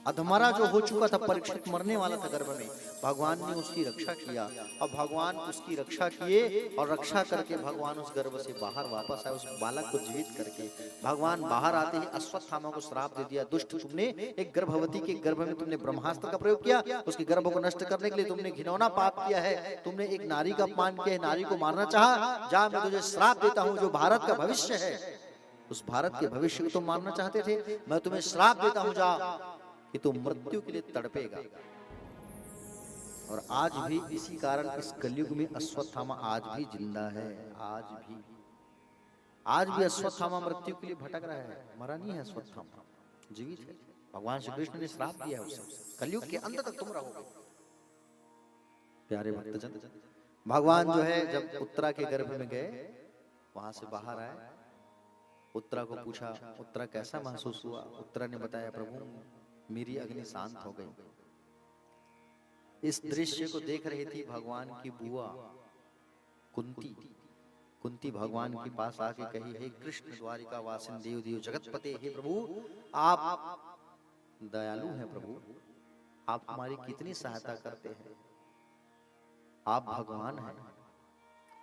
अधमरा जो हो चुका था, परीक्षित मरने वाला था गर्भ में, भगवान ने उसकी रक्षा किया। और भगवान उसकी रक्षा किए और रक्षा करके भगवान उस गर्भ से बाहर वापस आए, उस बालक को जीवित करके। भगवान बाहर आते ही अश्वत्थामा को श्राप दे दिया, दुष्ट तुमने एक गर्भवती के गर्भ में तुमने ब्रह्मास्त्र का प्रयोग किया, उसके गर्भ को नष्ट करने के लिए तुमने घिनौना पाप किया है, तुमने एक नारी का अपमान किया है, नारी को मारना चाहा। जा मैं तुझे श्राप देता हूँ, जो भारत का भविष्य है, उस भारत के भविष्य को तुम मारना चाहते थे, मैं तुम्हें श्राप देता हूँ जा कि तू मृत्यु के लिए तड़पेगा। और आज भी इसी कारण इस कलयुग में अश्वत्थामा आज भी जिंदा है। आज भी अश्वत्थामा मृत्यु के लिए भटक रहा है, मरा नहीं है अश्वत्थामा, जीवित है। भगवान श्री कृष्ण ने श्राप दिया है उसे, कलयुग के अंत तक तुम रहोगे। प्यारे भक्तजन, भगवान जो है जब उत्तरा के गर्भ में गए, वहां से बाहर आए, उत्तरा को पूछा उत्तरा कैसा महसूस हुआ? उत्तरा ने बताया प्रभु मेरी अग्नि शांत हो गई। इस दृश्य को देख रही थी भगवान की बुआ कुंती। कुंती भगवान के पास आके कही, हे कृष्ण द्वारिका वासिन देव देव जगतपते, हे प्रभु आप दयालु हैं, प्रभु आप हमारी कितनी सहायता करते हैं, आप भगवान हैं।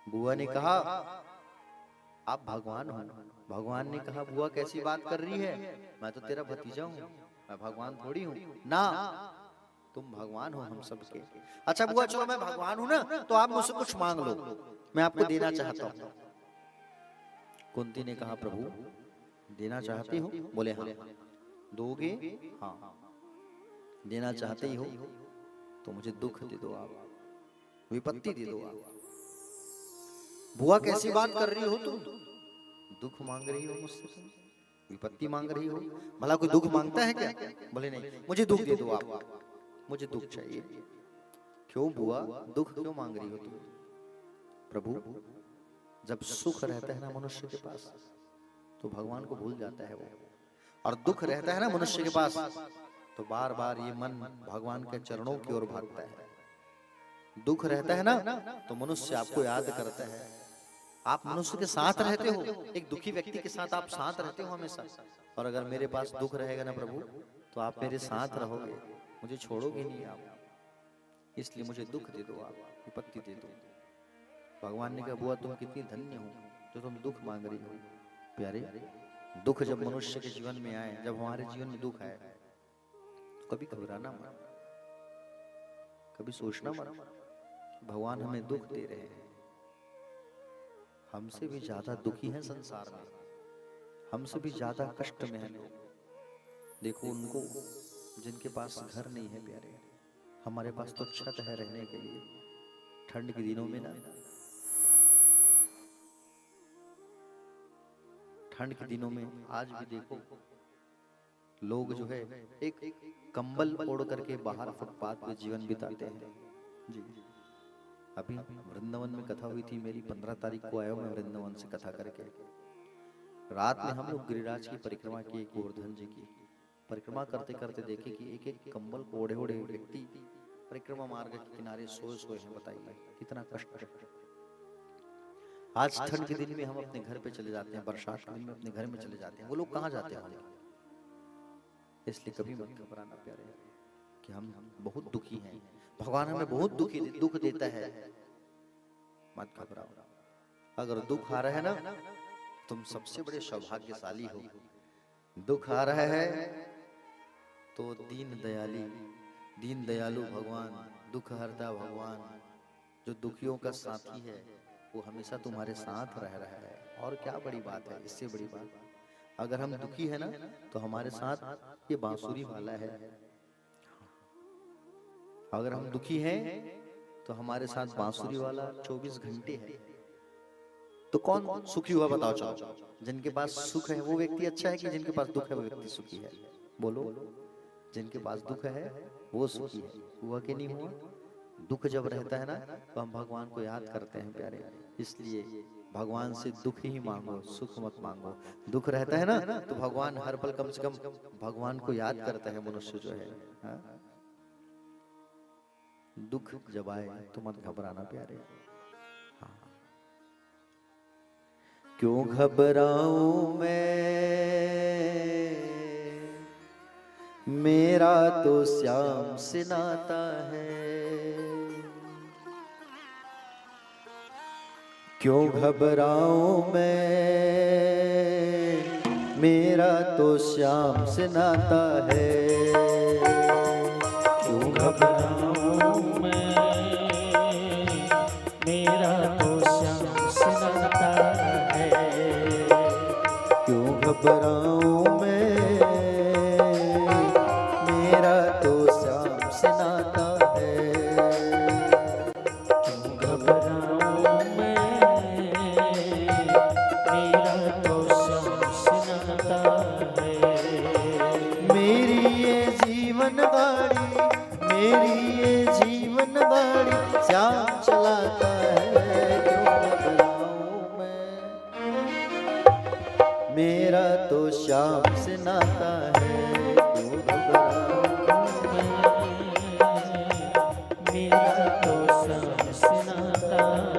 बुआ ने कहा आप भगवान हो। भगवान ने कहा बुआ कैसी बात कर रही है, मैं तो तेरा भतीजा हूँ, मैं भगवान थोड़ी हूँ ना, तुम भगवान हो हम सबके। अच्छा बुआ चलो मैं भगवान हूँ ना, तो आप मुझसे कुछ मांग लो, मैं आपको देना चाहता हूँ। कुंती ने कहा प्रभु देना चाहते हो? बोले हाँ। दोगे? हाँ। देना चाहते ही हो तो मुझे दुख दे दो, आप विपत्ति दे दो आप। बुआ कैसी बात कर रही हो तुम, दुख मांग रही हो मुझसे, तुम विपत्ति मांग रही हो, भला कोई दुख मांगता है क्या? बोले नहीं, मुझे दुख दे दो आप, मुझे दुख चाहिए। क्यों बुआ दुख क्यों मांग रही हो तुम? प्रभु जब सुख रहता है ना मनुष्य के पास, तो भगवान को भूल जाता है वो, और दुख रहता है ना मनुष्य के पास, तो बार बार ये मन भगवान के चरणों की ओर भागता है। दुख रहता है ना, तो मनुष्य आपको याद करता है। आप मनुष्य के साथ रहते हो, एक दुखी व्यक्ति के साथ आप साथ रहते हो हमेशा। और अगर मेरे पास दुख रहेगा ना प्रभु, तो आप मेरे साथ रहोगे, मुझे छोड़ोगे नहीं आप, इसलिए मुझे दुख दे दो, आप विपत्ति दे दो। भगवान ने कहा बुआ तुम कितनी धन्य हो जो तुम दुख मांग रही हो। प्यारे, दुख जब मनुष्य के जीवन में आए, जब हमारे जीवन में दुख आए, तो कभी घबराना मत, कभी सोचना मत, भगवान हमें दुख दे रहे हैं। हमसे भी ज्यादा दुखी हैं संसार में, हमसे भी ज्यादा कष्ट में हैं लोग। देखो उनको जिनके पास घर नहीं है प्यारे, हमारे पास तो छत है रहने के लिए। ठंड के दिनों में ना, ठंड के दिनों में आज भी देखो लोग जो है एक कंबल ओढ़ करके बाहर फुटपाथ पे जीवन बिताते हैं। जी, अभी वृंदावन में कथा हुई थी मेरी, 15 तारीख को आया हूं मैं वृंदावन से कथा करके। रात में हम लोग गिरिराज की परिक्रमा की, गोवर्धन जी की परिक्रमा करते करते देखे कि एक एक कंबल को ओढ़े ओढ़े व्यक्ति परिक्रमा मार्ग के किनारे सोए सोए हैं। बताइए कितना कष्ट है। आज ठंड के दिन में हम अपने घर पे चले जाते हैं, बरसात के दिन में अपने घर में चले जाते हैं, वो लोग कहाँ जाते हैं? इसलिए कभी मत घबराना प्यारे कि हम बहुत दुखी हैं, भगवान हमें बहुत दुख देता है, मत घबराओ। अगर दुख आ रहा है ना, तुम सबसे बड़े सौभाग्यशाली हो। दुख आ रहा है तो दीन दयालु भगवान, दुख हरता भगवान, जो दुखियों का साथी है, वो हमेशा तुम्हारे साथ रह रहा है। और क्या बड़ी बात है, इससे बड़ी बात, अगर हम दुखी है ना, तो हमारे साथ ये बांसुरी वाला है। अगर हम दुखी हैं तो हमारे साथ बांसुरी वाला 24 घंटे है। तो कौन सुखी हुआ बताओ? चाहो जिनके पास सुख है वो व्यक्ति अच्छा है कि जिनके पास दुख है वो व्यक्ति सुखी है? बोलो। जिनके पास दुख है वो सुखी है, हुआ कि नहीं हुआ? दुख जब रहता है ना, तो हम भगवान को याद करते हैं प्यारे। इसलिए भगवान से दुख ही मांगो, सुख मत मांगो। दुख रहता है ना, तो भगवान हर पल कम से कम भगवान को याद करता है मनुष्य जो है। हाँ? दुख जब आए तो मत घबराना प्यारे। हाँ। क्यों घबराऊं मैं, मेरा तो श्याम से नाता है। क्यों घबराऊं मैं, मेरा तो श्याम से नाता है। क्यों घबराऊं मैं, मेरा तो श्याम से नाता है। क्यों घबराऊं मैं, मेरा तो श्याम से नाता है। क्यों घबराऊं मैं, मेरा तो श्याम से नाता है। मेरी ये जीवन गाड़ी, मेरी ये जीवन गाड़ी श्याम चलाता है। क्यों घबराऊं मैं, मेरा तो श्याम से नाता है। क्यों घबराऊं मेरा तो श्याम से नाता है।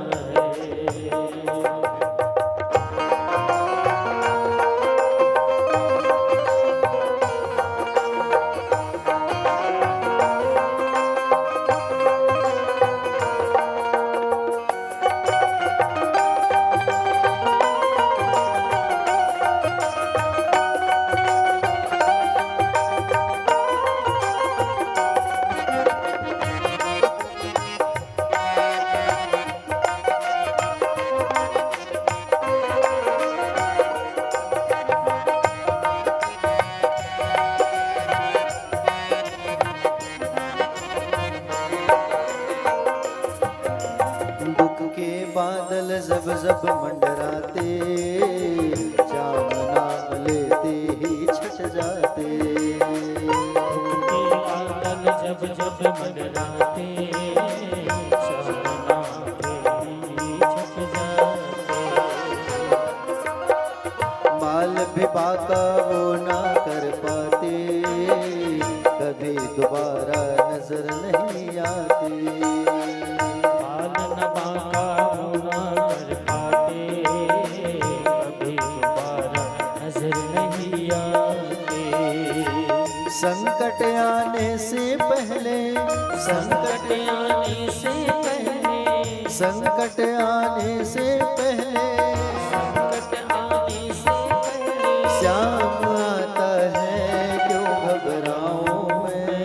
बादल जब जब मंडराते, श्याम नाम लेते ही छट जाते। बादल जब जब मंडराते, श्याम नाम लेते ही छट जाते। माल भी बाका वो ना कर बाल न बांका मुना कर पाते, कभी दोबारा नजर नहीं आते। संकट आने से पहले, संकट आने से पहले, संकट आने से पहले संकट आने से पहले श्याम आता है, क्यों घबराऊं मैं।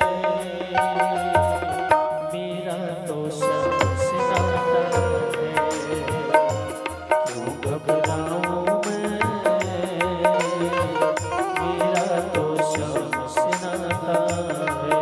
मेरा तो श्याम से नाता है, क्यों घबराऊं मैं। मेरा तो श्याम से नाता है।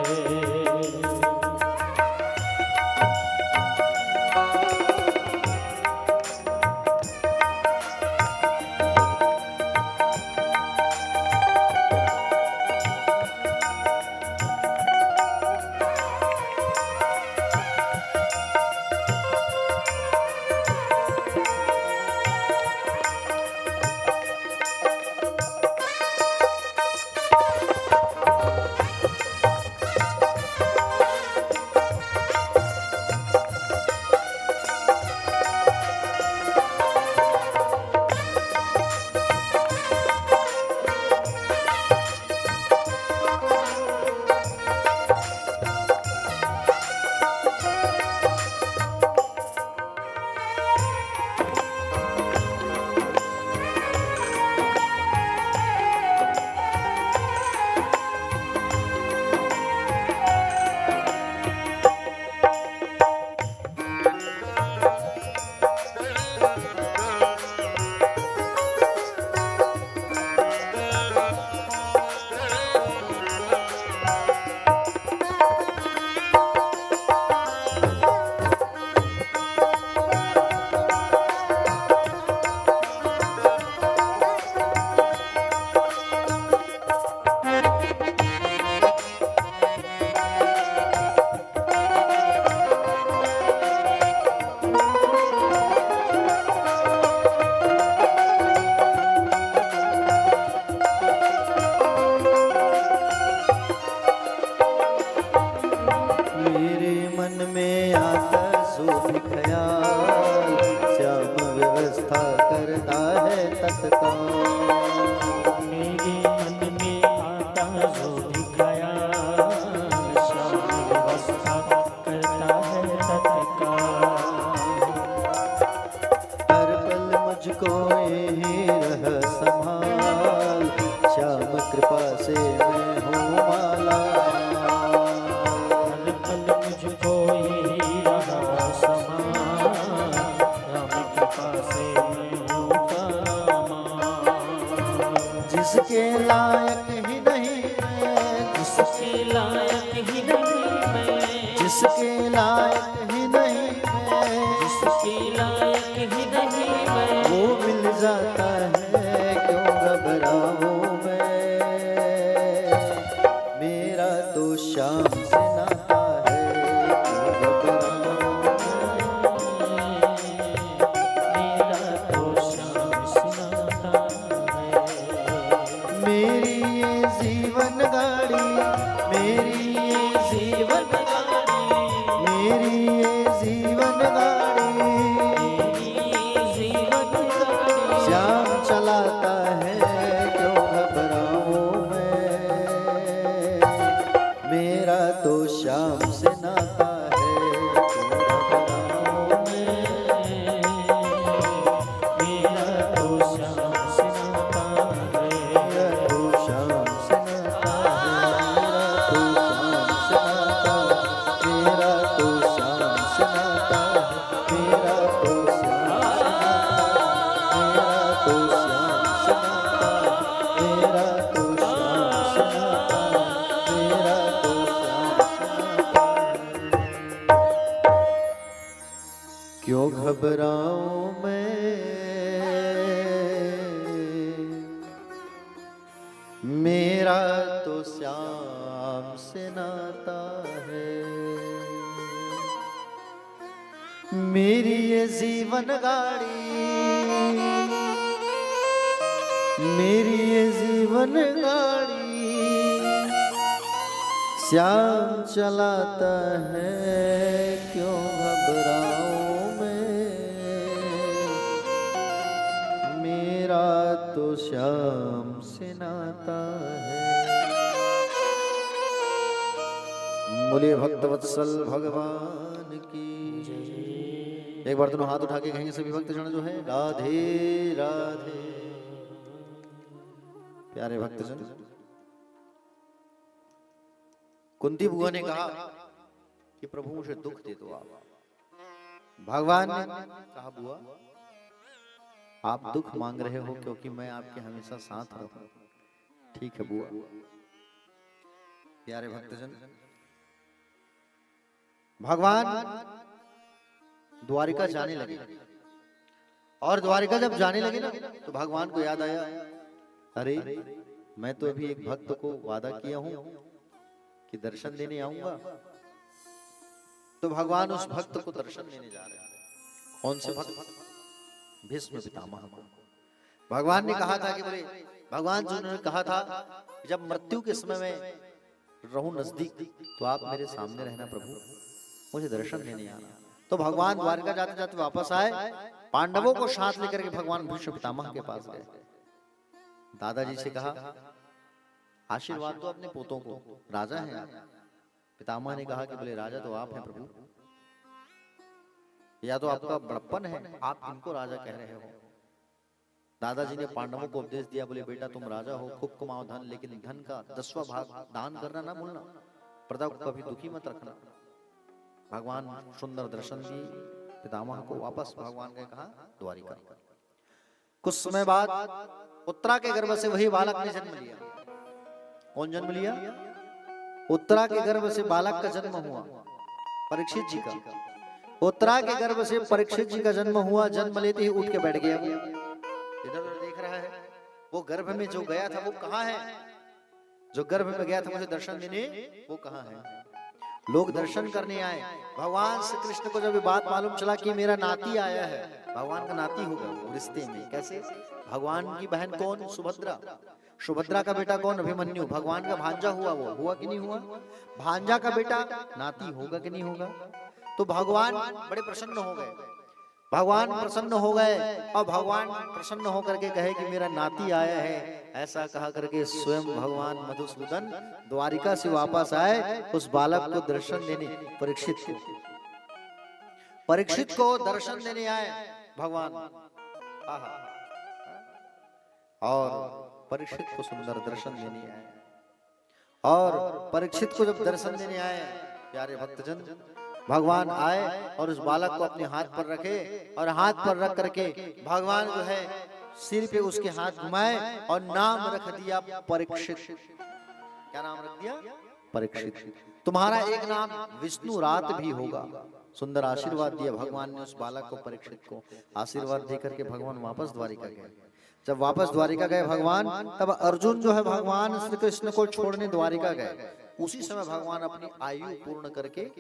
जिसके लायक ही नहीं मैं, जिसके लायक ही नहीं मैं, जिसके लायक ही नहीं मैं, जिसके लायक ही नहीं मैं, वो मिल जाता है क्यों घबराऊं मैं। मेरा तो शाम से नाता है क्यों घबराऊं मेरा तो श्याम से नाता है। मेरी ये जीवन गाड़ी, मेरी ये जीवन गाड़ी, मेरी ये जीवन गाड़ी मेरी जीवन गाड़ी, श्याम चलाता है क्यों घबराऊं मैं। मेरा तो श्याम से नाता है क्यों घबराऊं मैं। मेरा तो श्याम से नाता है। मेरा तो श्याम से नाता है, मेरा तो श्याम से नाता है, मेरा तो श्याम से नाता है, मेरा तो श्याम से नाता है, मेरा तो श्याम से नाता है, मेरा तो श्याम से नाता है। क्यों घबराऊं मैं, मेरा तो श्याम से नाता है। मेरी ये जीवन गाड़ी, मेरी ये जीवन गाड़ी श्याम चलाता है क्यों घबराऊं मैं, मेरा तो श्याम से नाता है। बोलिए भक्तवत्सल भगवान की। एक बार दोनों हाथ उठा के कहेंगे सभी भक्तजन जो है, राधे राधे। प्यारे भक्तजन, कुंती बुआ ने कहा कि प्रभु मुझे दुख दे दो आप। भगवान ने कहा बुआ आप दुख मांग रहे हो क्योंकि मैं आपके हमेशा साथ रहूं। ठीक है बुआ। प्यारे भक्तजन, भगवान द्वारिका जाने लगे और द्वारिका जब जाने लगे ना तो भगवान को याद आया, अरे मैं तो अभी एक भक्त को वादा किया हूं कि दर्शन देने आऊंगा। तो भगवान उस भक्त को दर्शन देने जा रहे हैं। कौन से भक्त? भीष्म पितामह को। भगवान ने कहा था कि बोले भगवान जी ने कहा था जब मृत्यु के समय में रहूं नजदीक तो आप मेरे सामने रहना प्रभु, मुझे दर्शन देने आना। तो भगवान द्वारका जाते जाते वापस आए, पांडवों को साथ लेकर के भगवान भीष्म पितामह के पास गए। दादाजी से कहा आशीर्वाद दो अपने पोतों को, राजा हैं आप। पितामह ने कहा कि बोले राजा तो आप हैं प्रभु, या तो आपका बड़प्पन है, आप इनको राजा कह रहे हो। दादाजी ने पांडवों को उपदेश दिया, बोले बेटा तुम राजा हो, खूब कमाओ धन, लेकिन धन का 10वां भाग दान करना ना भूलना, प्रजा को कभी दुखी मत रखना। भगवान सुंदर दर्शन दिए पितामह को। वापस भगवान ने कहा द्वारिका। कुछ समय बाद उत्तरा के गर्भ से वही बालक ने जन्म लिया। कौन जन्म लिया? उत्तरा के गर्भ से बालक का जन्म हुआ, परीक्षित जी का। उत्तरा के गर्भ से परीक्षित जी का जन्म हुआ। जन्म लेते ही उठ के बैठ गया। इधर उधर देख रहा है, वो गर्भ में जो गया था वो कहाँ है? जो गर्भ में गया था मुझे दर्शन देने, वो कहाँ है? लोग दर्शन करने आए। भगवान श्री कृष्ण को जब ये बात मालूम चला कि मेरा नाती आया है, भगवान का नाती होगा रिश्ते में। कैसे? भगवान की बहन कौन? सुभद्रा। सुभद्रा का बेटा कौन? अभिमन्यु। भगवान का भांजा हुआ, वो हुआ कि नहीं हुआ? भांजा का बेटा नाती होगा कि नहीं होगा? तो भगवान बड़े प्रसन्न हो गए। भगवान प्रसन्न हो गए और भगवान प्रसन्न होकर के कहे कि मेरा नाती आया है। ऐसा कहा करके स्वयं भगवान मधुसूदन द्वारिका से वापस आए उस बालक को दर्शन देने। परीक्षित को दर्शन देने आए भगवान। और परीक्षित को सुंदर दर्शन देने आए। और परीक्षित को जब दर्शन देने आए प्यारे भक्तजन, भगवान आए और उस बालक को अपने हाथ पर रखे और हाथ पर रख करके भगवान जो है सिर पे उसके हाथ घुमाए और नाम रख दिया परीक्षित। क्या नाम रख दिया? परीक्षित। तुम्हारा एक नाम विष्णु रात भी होगा। सुंदर आशीर्वाद दिया भगवान ने उस बालक को, परीक्षित को। आशीर्वाद देकर के भगवान वापस द्वारिका गए। जब वापस द्वारिका गए भगवान, तब अर्जुन जो है भगवान श्री कृष्ण को छोड़ने द्वारिका गए। उसी समय भगवान अपनी आयु पूर्ण करके,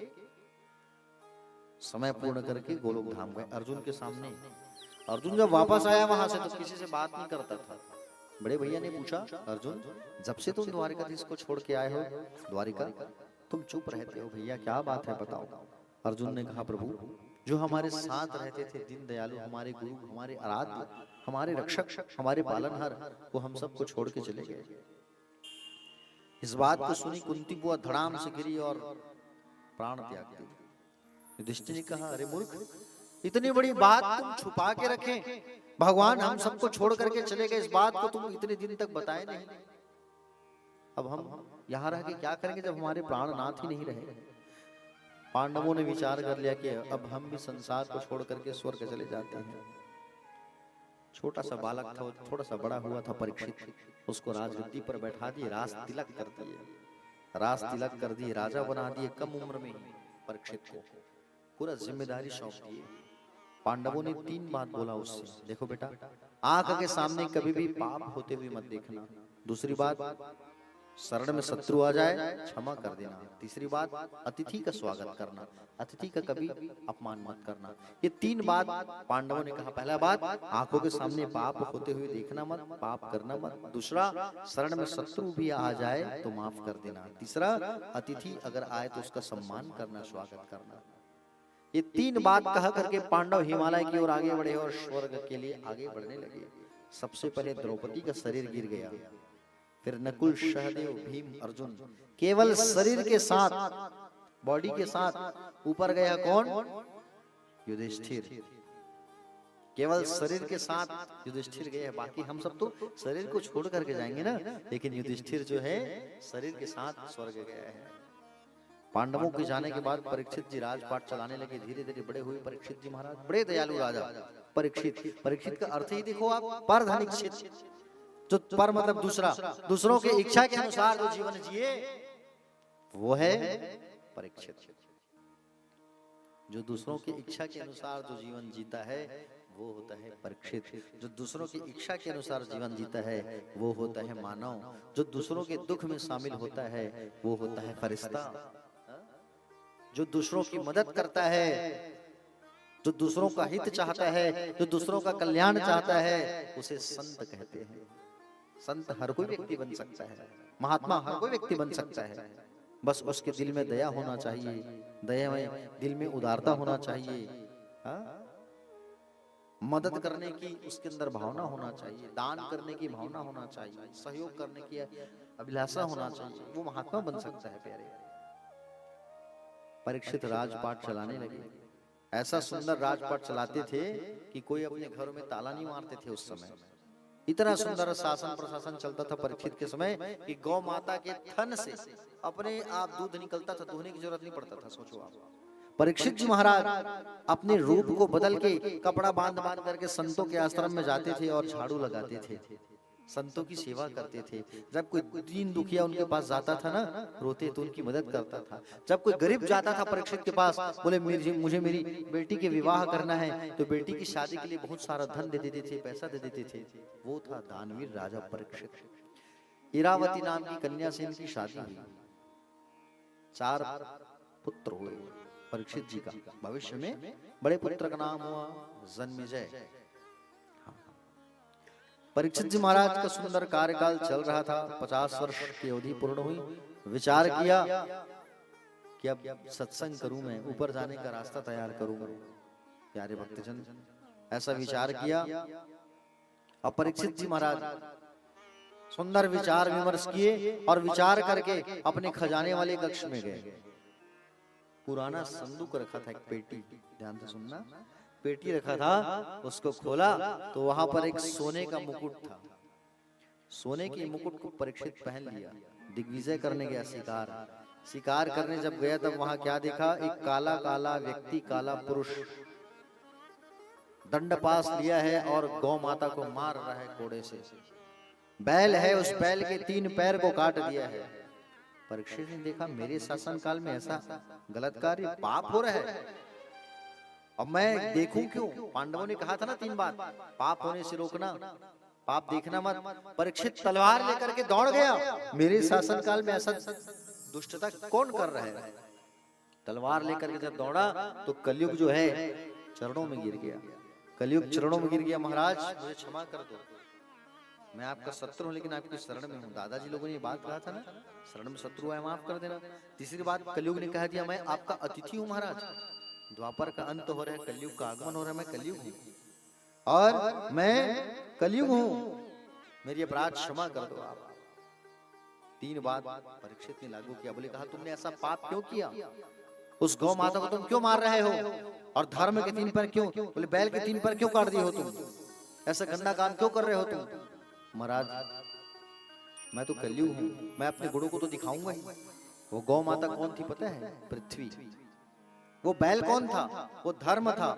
समय पूर्ण करके गोलोक धाम गए अर्जुन के सामने। अर्जुन जब वापस आया वहां से तो किसी से बात नहीं करता था। बड़े भैया ने पूछा, अर्जुन जब से तुम द्वारिकाधीश को छोड़ के आए हो द्वारिका, तुम चुप रहते हो भैया, क्या बात है बताओ। अर्जुन ने कहा, प्रभु जो हमारे साथ रहते थे, दीन दयालु, हमारे गुरु, हमारे आराध्य, हमारे रक्षक, हमारे पालनहार, वो हम सबको छोड़ के चले गए। इस बात को सुनी कुंती बुआ धड़ाम से गिरी और प्राण त्याग दी। युधिष्ठिर ने कहा, अरे मूर्ख, इतनी बड़ी बात तुम छुपा के रखे। भगवान हम सबको छोड़ करके चले गए, इस बात को तुम इतने दिन तक बताए नहीं। अब हम यहाँ रह के क्या करेंगे जब हमारे प्राणनाथ ही नहीं रहे। पांडवों ने विचार कर लिया कि अब हम भी संसार को छोड़ करके स्वर्ग चले जाते हैं। छोटा सा बालक था, थोड़ा सा बड़ा हुआ था परीक्षित, उसको राजगद्दी पर बैठा दिए, राज तिलक कर दिए, राज तिलक कर दिए, राजा बना दिए। कम उम्र में परीक्षित को पूरा जिम्मेदारी सौंप दी। पांडवों ने 3 बात बोला उससे, देखो बेटा, आंख के सामने कभी भी पाप होते हुए मत देखना। दूसरी बात, शरण में शत्रु आ जाए क्षमा कर देना। तीसरी बात अतिथि का स्वागत करना, अतिथि का कभी अपमान मत करना। ये 3 बात पांडवों ने कहा। पहला बात आंखों के सामने पाप होते हुए देखना मत, पाप करना मत। दूसरा शरण में शत्रु भी आ जाए तो माफ कर देना। तीसरा अतिथि अगर आए तो उसका सम्मान करना, स्वागत करना। ये 3 बात कहा करके पांडव हिमालय की ओर आगे बढ़े और स्वर्ग के लिए आगे बढ़ने लगे। सबसे पहले द्रौपदी का शरीर गिर गया, फिर नकुल, सहदेव, भीम, अर्जुन। केवल शरीर के साथ, बॉडी के साथ ऊपर गया कौन? युधिष्ठिर। केवल शरीर के साथ युधिष्ठिर गए, बाकी हम सब तो शरीर को छोड़ करके जाएंगे ना, लेकिन युधिष्ठिर जो है शरीर के साथ स्वर्ग गया है। पांडवों के जाने के बाद परीक्षित जी राजपाट चलाने लगे। धीरे धीरे बड़े हुए परीक्षित जी महाराज, बड़े दयालु राजा परीक्षित। परीक्षित का अर्थ ही देखो आप, परधनिक्षित। जो पर मतलब दूसरा, दूसरों की इच्छा के अनुसार जो जीवन जिए वो है परीक्षित। जो दूसरों की इच्छा के अनुसार जो जीवन जीता है वो होता है परीक्षित। जो दूसरों की इच्छा के अनुसार जीवन जीता है वो होता है मानव। जो दूसरों के दुख में शामिल होता है वो होता है फरिश्ता। जो दूसरों की मदद करता है, जो दूसरों का हित चाहता है, जो दूसरों का कल्याण चाहता है, उसे संत कहते हैं। संत हर कोई व्यक्ति बन सकता है, महात्मा हर कोई व्यक्ति बन सकता है। बस उसके दिल में दया होना चाहिए, दया में दिल में उदारता होना चाहिए, मदद करने की उसके अंदर भावना होना चाहिए, दान करने की भावना होना चाहिए, सहयोग करने की अभिलाषा होना चाहिए। वो महात्मा बन सकता है प्यारे। परीक्षित राजपाट चलाने लगे। ऐसा सुंदर राजपाट चलाते थे कि कोई अपने घरों में ताला नहीं मारते थे उस समय। इतना सुंदर शासन प्रशासन चलता था परीक्षित के समय कि गौ माता के थन से अपने आप दूध निकलता था, दुहने की जरूरत नहीं पड़ता था। सोचो आप, परीक्षित जी महाराज अपने रूप को बदल के कपड़ा बांध बांध करके संतों के आश्रम में जाते थे और झाड़ू लगाते थे, संतों की सेवा करते थे। जब कोई दीन दुखिया उनके पास जाता था ना, रोते तो उनकी मदद करता था। जब कोई गरीब जाता था परीक्षित के पास, बोले मुझे मेरी बेटी के विवाह करना है, तो बेटी की शादी के लिए बहुत सारा धन दे देते थे, पैसा दे देते थे। वो था दानवीर राजा परीक्षित। इरावती नाम की कन्या से इनकी शादी हुई। 4 पुत्र हुए परीक्षित जी का। भविष्य में बड़े पुत्र का नाम हुआ जन्मेजय। परीक्षित जी महाराज का सुंदर कार्यकाल चल रहा था। 50 वर्ष की अवधि पूर्ण हुई। विचार किया कि अब सत्संग करूं, मैं ऊपर जाने का रास्ता तैयार करूंगा। प्यारे भक्तजन, ऐसा विचार किया। अब परीक्षित जी महाराज सुंदर विचार विमर्श किए और विचार करके अपने खजाने वाले कक्ष में गए। पुराना संदूक रखा था, एक पेटी, ध्यान से सुनना, पेटी रखा था। उसको खोला तो वहां पर एक सोने का मुकुट था। सोने के मुकुट को परीक्षित पहन लिया। दिग्विजय करने गया, शिकार करने जब गया तब वहां क्या देखा? एक काला काला व्यक्ति, काला पुरुष दंड पास लिया है और गौ माता को मार रहा है कोड़े से। बैल है, उस बैल के 3 पैर को काट दिया है। परीक्षित ने देखा मेरे शासन काल में ऐसा गलत कार्य, पाप हो रहा है, अब मैं देखूं क्यों? पांडवों ने कहा था ना 3 बात, पाप होने से रोकना, पाप देखना मत। परीक्षित तलवार लेकर के दौड़ गया। मेरे शासन काल में ऐसा दुष्टता कौन कर रहा है? तलवार लेकर के जब दौड़ा तो कलयुग जो है चरणों में गिर गया। कलयुग चरणों में गिर गया, महाराज मुझे क्षमा कर दो, मैं आपका शत्रु हूं लेकिन आपकी शरण में हूं। दादाजी लोगों ने ये बात कहा था ना, शरण में शत्रु है माफ कर देना। तीसरी बात कलयुग ने कह दिया मैं आपका अतिथि हूं महाराज। द्वापर का अंत हो रहा है, कलयुग का आगमन हो रहा है, मैं कलयुग हूं और मैं कलयुग हूं, मेरी अपराध क्षमा कर दो आप। 3 बात परीक्षित ने लागू किया। बोले कहा तुमने ऐसा पाप क्यों किया? उस गौ माता को तुम क्यों मार रहे हो? और धर्म के 3 पैर क्यों? बोले बैल के 3 पैर क्यों काट दिए हो तुम? ऐसा गंदा काम क्यों कर रहे हो तुम? महाराज मैं तो कलयुग हूं, मैं अपने गुणों को तो दिखाऊंगा ही। वो गौ माता कौन थी पता है? पृथ्वी। वो बैल कौन था? वो धर्म था।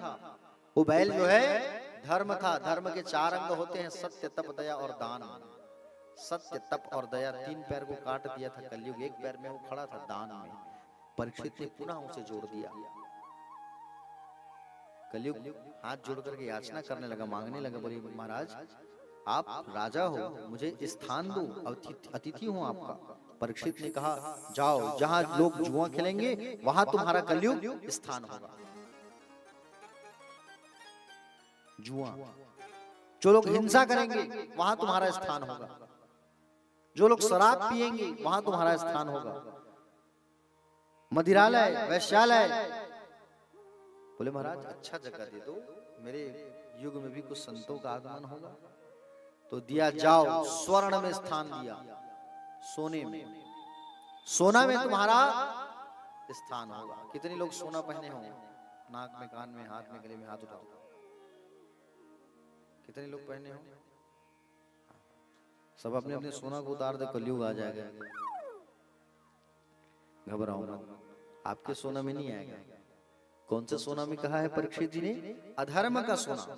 वो बैल जो है धर्म था। धर्म के 4 अंग होते हैं, सत्य, तप, दया और दान। सत्य, तप और दया 3 पैर को काट दिया था कलयुग, 1 पैर में वो खड़ा था दान में। परीक्षित ने पुनः उसे जोड़ दिया। कलयुग हाथ जोड़ करके याचना करने लगा, मांगने लगा। बोले महाराज आप राजा हो, मुझे स्थान दो, अतिथि हूं आपका, परीक्षित ने कहा, जाओ, जहां लोग जुआ खेलेंगे वहां तुम्हारा कलयुग स्थान होगा। जुआ, जो लोग हिंसा करेंगे वहां तुम्हारा स्थान होगा, जो लोग शराब पिएंगे वहां तुम्हारा स्थान होगा, मदिरालय, वैश्यालय। बोले महाराज अच्छा जगह दे दो, मेरे युग में भी कुछ संतों का आगमन होगा। तो दिया, जाओ, स्वर्ण में स्थान दिया, सोने में, सोना में तुम्हारा स्थान होगा। कितने लोग सोना पहने हो, नाक में, कान में, हाथ में, गले में, हाथ उठाओ, कितने लोग पहने हो? सब अपने अपने सोना को उतार दे, कलयुग आ जाएगा। घबराओ मत, आपके सोना में नहीं आएगा। कौन से सोना में कहा है परीक्षित जी ने? अधर्म का सोना,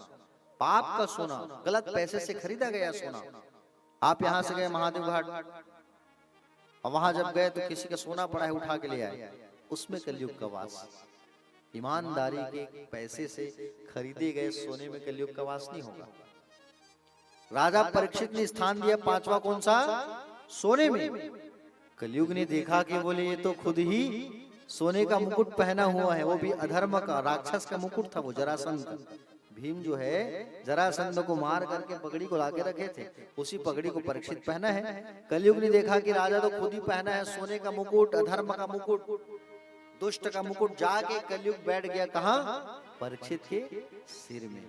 पाप का सोना, गलत पैसे से खरीदा गया सोना। आप यहां से गए महादेव घाट, और वहां जब गए तो किसी का सोना पड़ा है, उठा के ले आए, उसमें कलयुग का वास। ईमानदारी के पैसे से खरीदे गए सोने में कलयुग का वास नहीं होगा। राजा परीक्षित ने स्थान दिया पांचवा, कौन सा? सोने में। कलयुग ने देखा कि बोले ये तो खुद ही सोने का मुकुट पहना हुआ है, वो भी अधर्म का, राक्षस का मुकुट था वो, जरासंध का। भीम जो है जरासंध को मार करके पगड़ी को लाके रखे थे, उसी पगड़ी को परीक्षित पहना है। कलयुग ने देखा कि राजा तो खुद ही पहना है सोने का मुकुट, अधर्म का मुकुट, दुष्ट का मुकुट। जाके कलयुग बैठ गया कहां? परीक्षित के सिर में।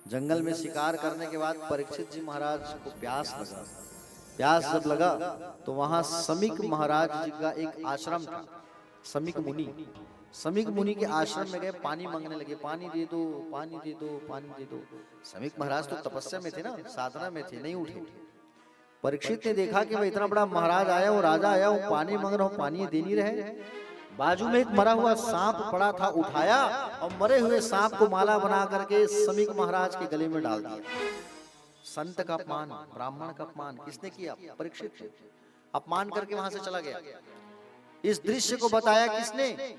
जंगल में शिकार करने के बाद परीक्षित जी महाराज को प्यास लगा। प्यास जब लगा तो वहां समीक महाराज जी का एक आश्रम था, समीक मुनि। समीक मुनि के आश्रम में गए, पानी मांगने लगे, पानी दे दो, पानी दे दो, पानी दे दो। समीक महाराज तो तपस्या में थे ना, साधना में थे, नहीं उठे। परीक्षित ने देखा कि भाई इतना बड़ा महाराज आया हूँ, राजा आया हूँ, पानी मांग रहा हूँ, पानी दे नहीं रहे। बाजू में एक मरा हुआ सांप पड़ा था, उठाया और मरे हुए सांप को माला बना करके समीक महाराज के गले में डाल दिया। संत का अपमान, ब्राह्मण का अपमान किसने किया? परीक्षित ने। अपमान करके वहां से चला गया। इस दृश्य को बताया किसने?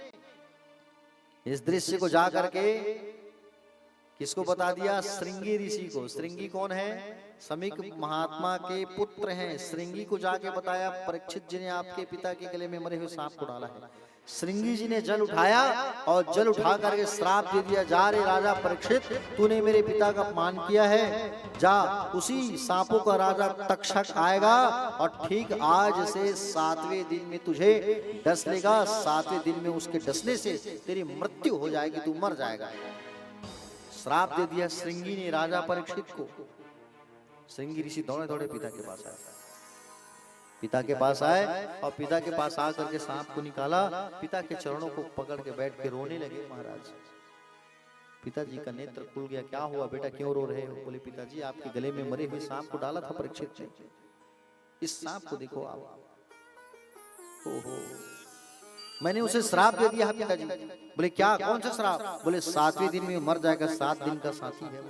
इस दृश्य को जा करके किसको बता दिया? श्रृंगी ऋषि को। श्रृंगी कौन है? समीक महात्मा के पुत्र हैं। श्रृंगी को जाके बताया परीक्षित जी ने आपके पिता के गले में मरे हुए सांप को डाला है। श्रृंगी जी ने जल उठाया और जल उठा करके श्राप दे दिया, जा रे राजा परीक्षित, तूने मेरे पिता का अपमान किया है, जा, उसी सांपों का राजा तक्षक आएगा और ठीक आज से 7वें दिन में तुझे डस लेगा। 7वें दिन में उसके डसने से तेरी मृत्यु हो जाएगी, तू मर जाएगा। श्राप दे दिया श्रृंगी ने राजा परीक्षित को। श्रृंगी ऋषि दौड़े दौड़े पिता के पास आए। पिता के पास आए और पिता के पास आकर के सांप को निकाला, पिता के चरणों को पकड़ के बैठ के रोने लगे महाराज। पिताजी का नेत्र खुल गया, क्या हुआ बेटा, क्यों रो रहे हो? बोले पिताजी आपके गले में मरे हुए सांप को डाला था परीक्षित ने, इस सांप को देखो आप। ओहो, मैंने उसे श्राप दे दिया है पिताजी। बोले क्या, कौन सा श्राप? बोले 7वें दिन में मर जाएगा, 7 दिन का साथी है,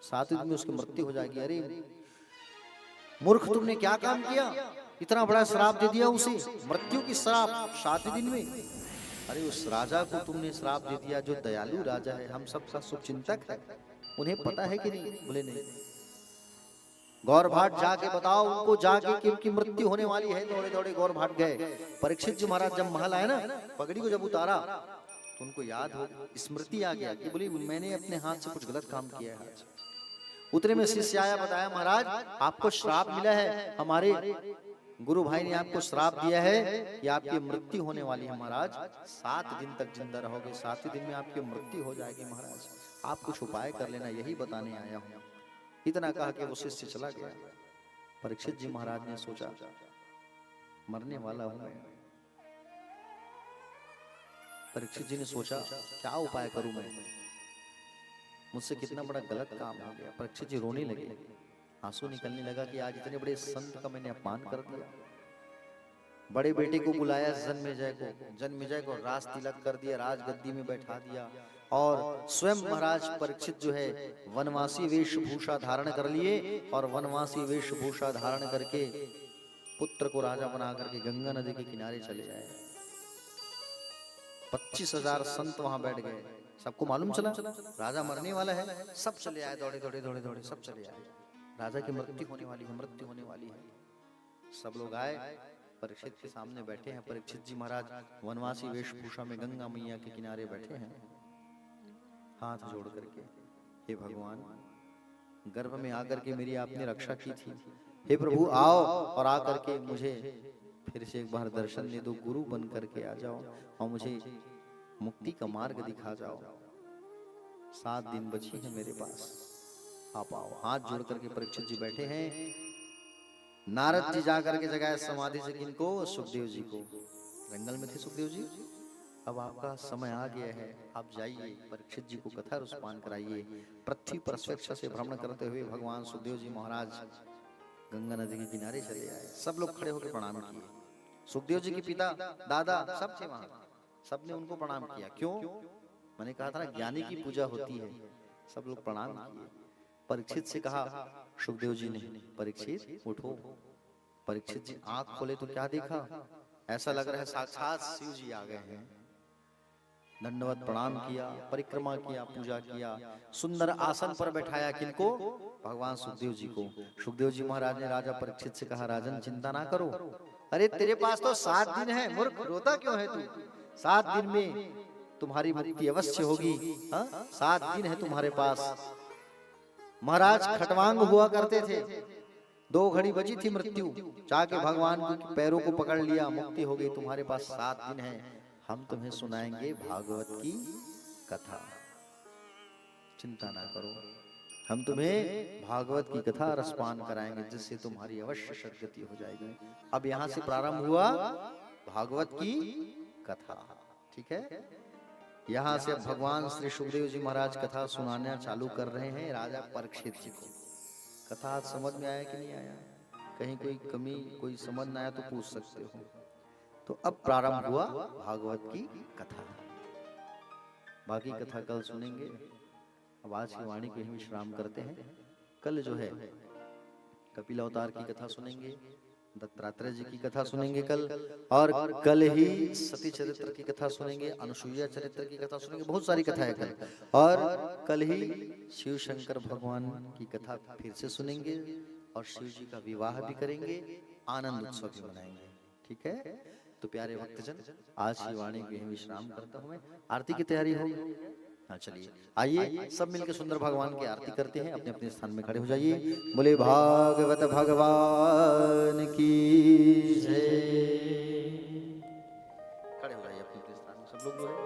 7वें दिन में उसकी मृत्यु हो जाएगी। अरे मूर्ख, तुमने क्या काम किया, इतना बड़ा श्राप दे दिया उसे, मृत्यु की श्राप 7वें दिन में। अरे उस राजा को तुमने श्राप दे दिया जो दयालु राजा है, हम सबका शुभचिंतक है, उन्हें पता है कि नहीं? बोले नहीं। गौर भाट जाके बताओ उनको, जाके कि उनकी मृत्यु होने वाली है। दौड़े दौड़े गौर भाट गए। परीक्षित जी महाराज जब महल आए ना, पगड़ी को जब उतारा तो उनको याद हो, स्मृति आ गया कि बोली मैंने अपने हाथ से कुछ गलत काम किया है। उतरे में शिष्य आया, बताया महाराज आपको श्राप मिला है, हमारे गुरु भाई ने आपको श्राप दिया है कि आपकी मृत्यु होने वाली है महाराज, 7 दिन तक जिंदा रहोगे, 7वें दिन में आपकी मृत्यु हो जाएगी महाराज, आप कुछ उपाय कर लेना, यही बताने आया हूँ। इतना कहा कि वो शिष्य चला गया। परीक्षित जी महाराज ने सोचा मरने वाला हूं मैं। परीक्षित जी ने सोचा क्या उपाय करूं मैं, मुझसे कितना बड़ा गलत काम हो गया। परीक्षित जी रोने लगे, आंसू निकलने लगा कि आज इतने बड़े संत का मैंने अपमान कर दिया। बड़े बेटे को बुलाया जन्मेजय को राज तिलक कर दिया, राजगद्दी में बैठा दिया और स्वयं महाराज परीक्षित जो है वनवासी वेशभूषा धारण कर लिए और वनवासी वेशभूषा धारण करके पुत्र को राजा बना करके गंगा नदी के किनारे चले आए। 25,000 संत वहां बैठ गए। सबको मालूम चला राजा मरने वाला है, सब चले आए, दौड़े दौड़े दौड़े दौड़े सब चले आए। राजा की मृत्यु होने वाली है, मृत्यु होने वाली है। सब लोग आए, परीक्षित के सामने बैठे हैं। परीक्षित जी महाराज वनवासी वेशभूषा में गंगा मैया के किनारे बैठे हैं, हाथ जोड़ करके, हे भगवान, गर्भ में आकर के मेरी आपने रक्षा की थी, हे प्रभु आओ और आकर के मुझे फिर से एक बार दर्शन दे दो, गुरु बन करके आ जाओ और मुझे मुक्ति का मार्ग दिखा जाओ। 7 दिन बची है मेरे पास, आप आओ। हाथ जोड़ करके परीक्षित जी बैठे हैं। नारद जी जाकर के जगाए समाधि से किनको? सुखदेव जी को। जंगल में थे सुखदेव जी। अब आपका समय आ गया है, आप जाइए, परीक्षित जी को कथा रुसपान कराइए। पृथ्वी पर स्वेच्छा से भ्रमण करते हुए भगवान सुखदेव जी महाराज गंगा नदी के किनारे चले आए। सब लोग खड़े होकर प्रणाम किए। सुखदेव जी के पिता दादा सब थे वहां, सबने उनको प्रणाम किया। क्यों? मैंने कहा था ना, ज्ञानी की पूजा होती है। सब लोग प्रणाम किए। परीक्षित से कहा सुखदेव जी ने, परीक्षित उठो। परीक्षित जी आंख खोले तो क्या देखा? ऐसा लग रहा है साक्षात शिव जी आ गए हैं। दंडवत प्रणाम किया, परिक्रमा किया, पूजा किया, सुंदर आसन पर बैठाया। किनको? भगवान सुखदेव जी को। सुखदेव जी महाराज ने राजा परीक्षित से कहा, राजन चिंता ना करो, अरे तेरे पास तो 7 दिन है, मूर्ख रोता क्यों है तू? 7 दिन में तुम्हारी मुक्ति अवश्य होगी। 7 दिन है तुम्हारे पास। महाराज खटवांग हुआ करते थे, 2 घड़ी बची थी मृत्यु, जाके भगवान के पैरों को पकड़ लिया, मुक्ति हो गई। तुम्हारे पास 7 दिन है, हम तुम्हें सुनाएंगे भागवत की कथा, चिंता ना करो, हम तुम्हें भागवत की कथा रसपान कराएंगे, जिससे तुम्हारी अवश्य सद्गति हो जाएगी। अब यहाँ से प्रारंभ हुआ भागवत की कथा, ठीक है। यहाँ से भगवान श्री सुखदेव जी महाराज कथा सुनाना चालू कर रहे हैं राजा परीक्षित जी को। कथा समझ में आया कि नहीं आया? कहीं कोई कमी, कोई समझ ना आया तो पूछ सकते हो। तो अब प्रारंभ हुआ भागवत की कथा। बाकी कथा कल सुनेंगे। अब आज की वाणी को ही विश्राम करते हैं। कल जो है कपिल अवतार की कथा सुनेंगे, दत्तात्रेय जी की कथा सुनेंगे कल, और कल ही सती चरित्र की कथा सुनेंगे, अनुसुईया चरित्र की कथा सुनेंगे। बहुत सारी कथा है कल। और कल ही शिव शंकर भगवान की कथा फिर से सुनेंगे और शिव जी का विवाह भी करेंगे, आनंद उत्सव भी मनाएंगे, ठीक है। तो प्यारे भक्तजन, आज की वाणी को यहीं विश्राम करता हूं मैं। आरती की तैयारी हो? हाँ चलिए, आइए सब मिलकर सुंदर भगवान की आरती करते हैं। अपने अपने स्थान में खड़े हो जाइए। बोले भागवत भगवान की जय। खड़े हो जाइए अपने अपने स्थान में सब लोग जो है।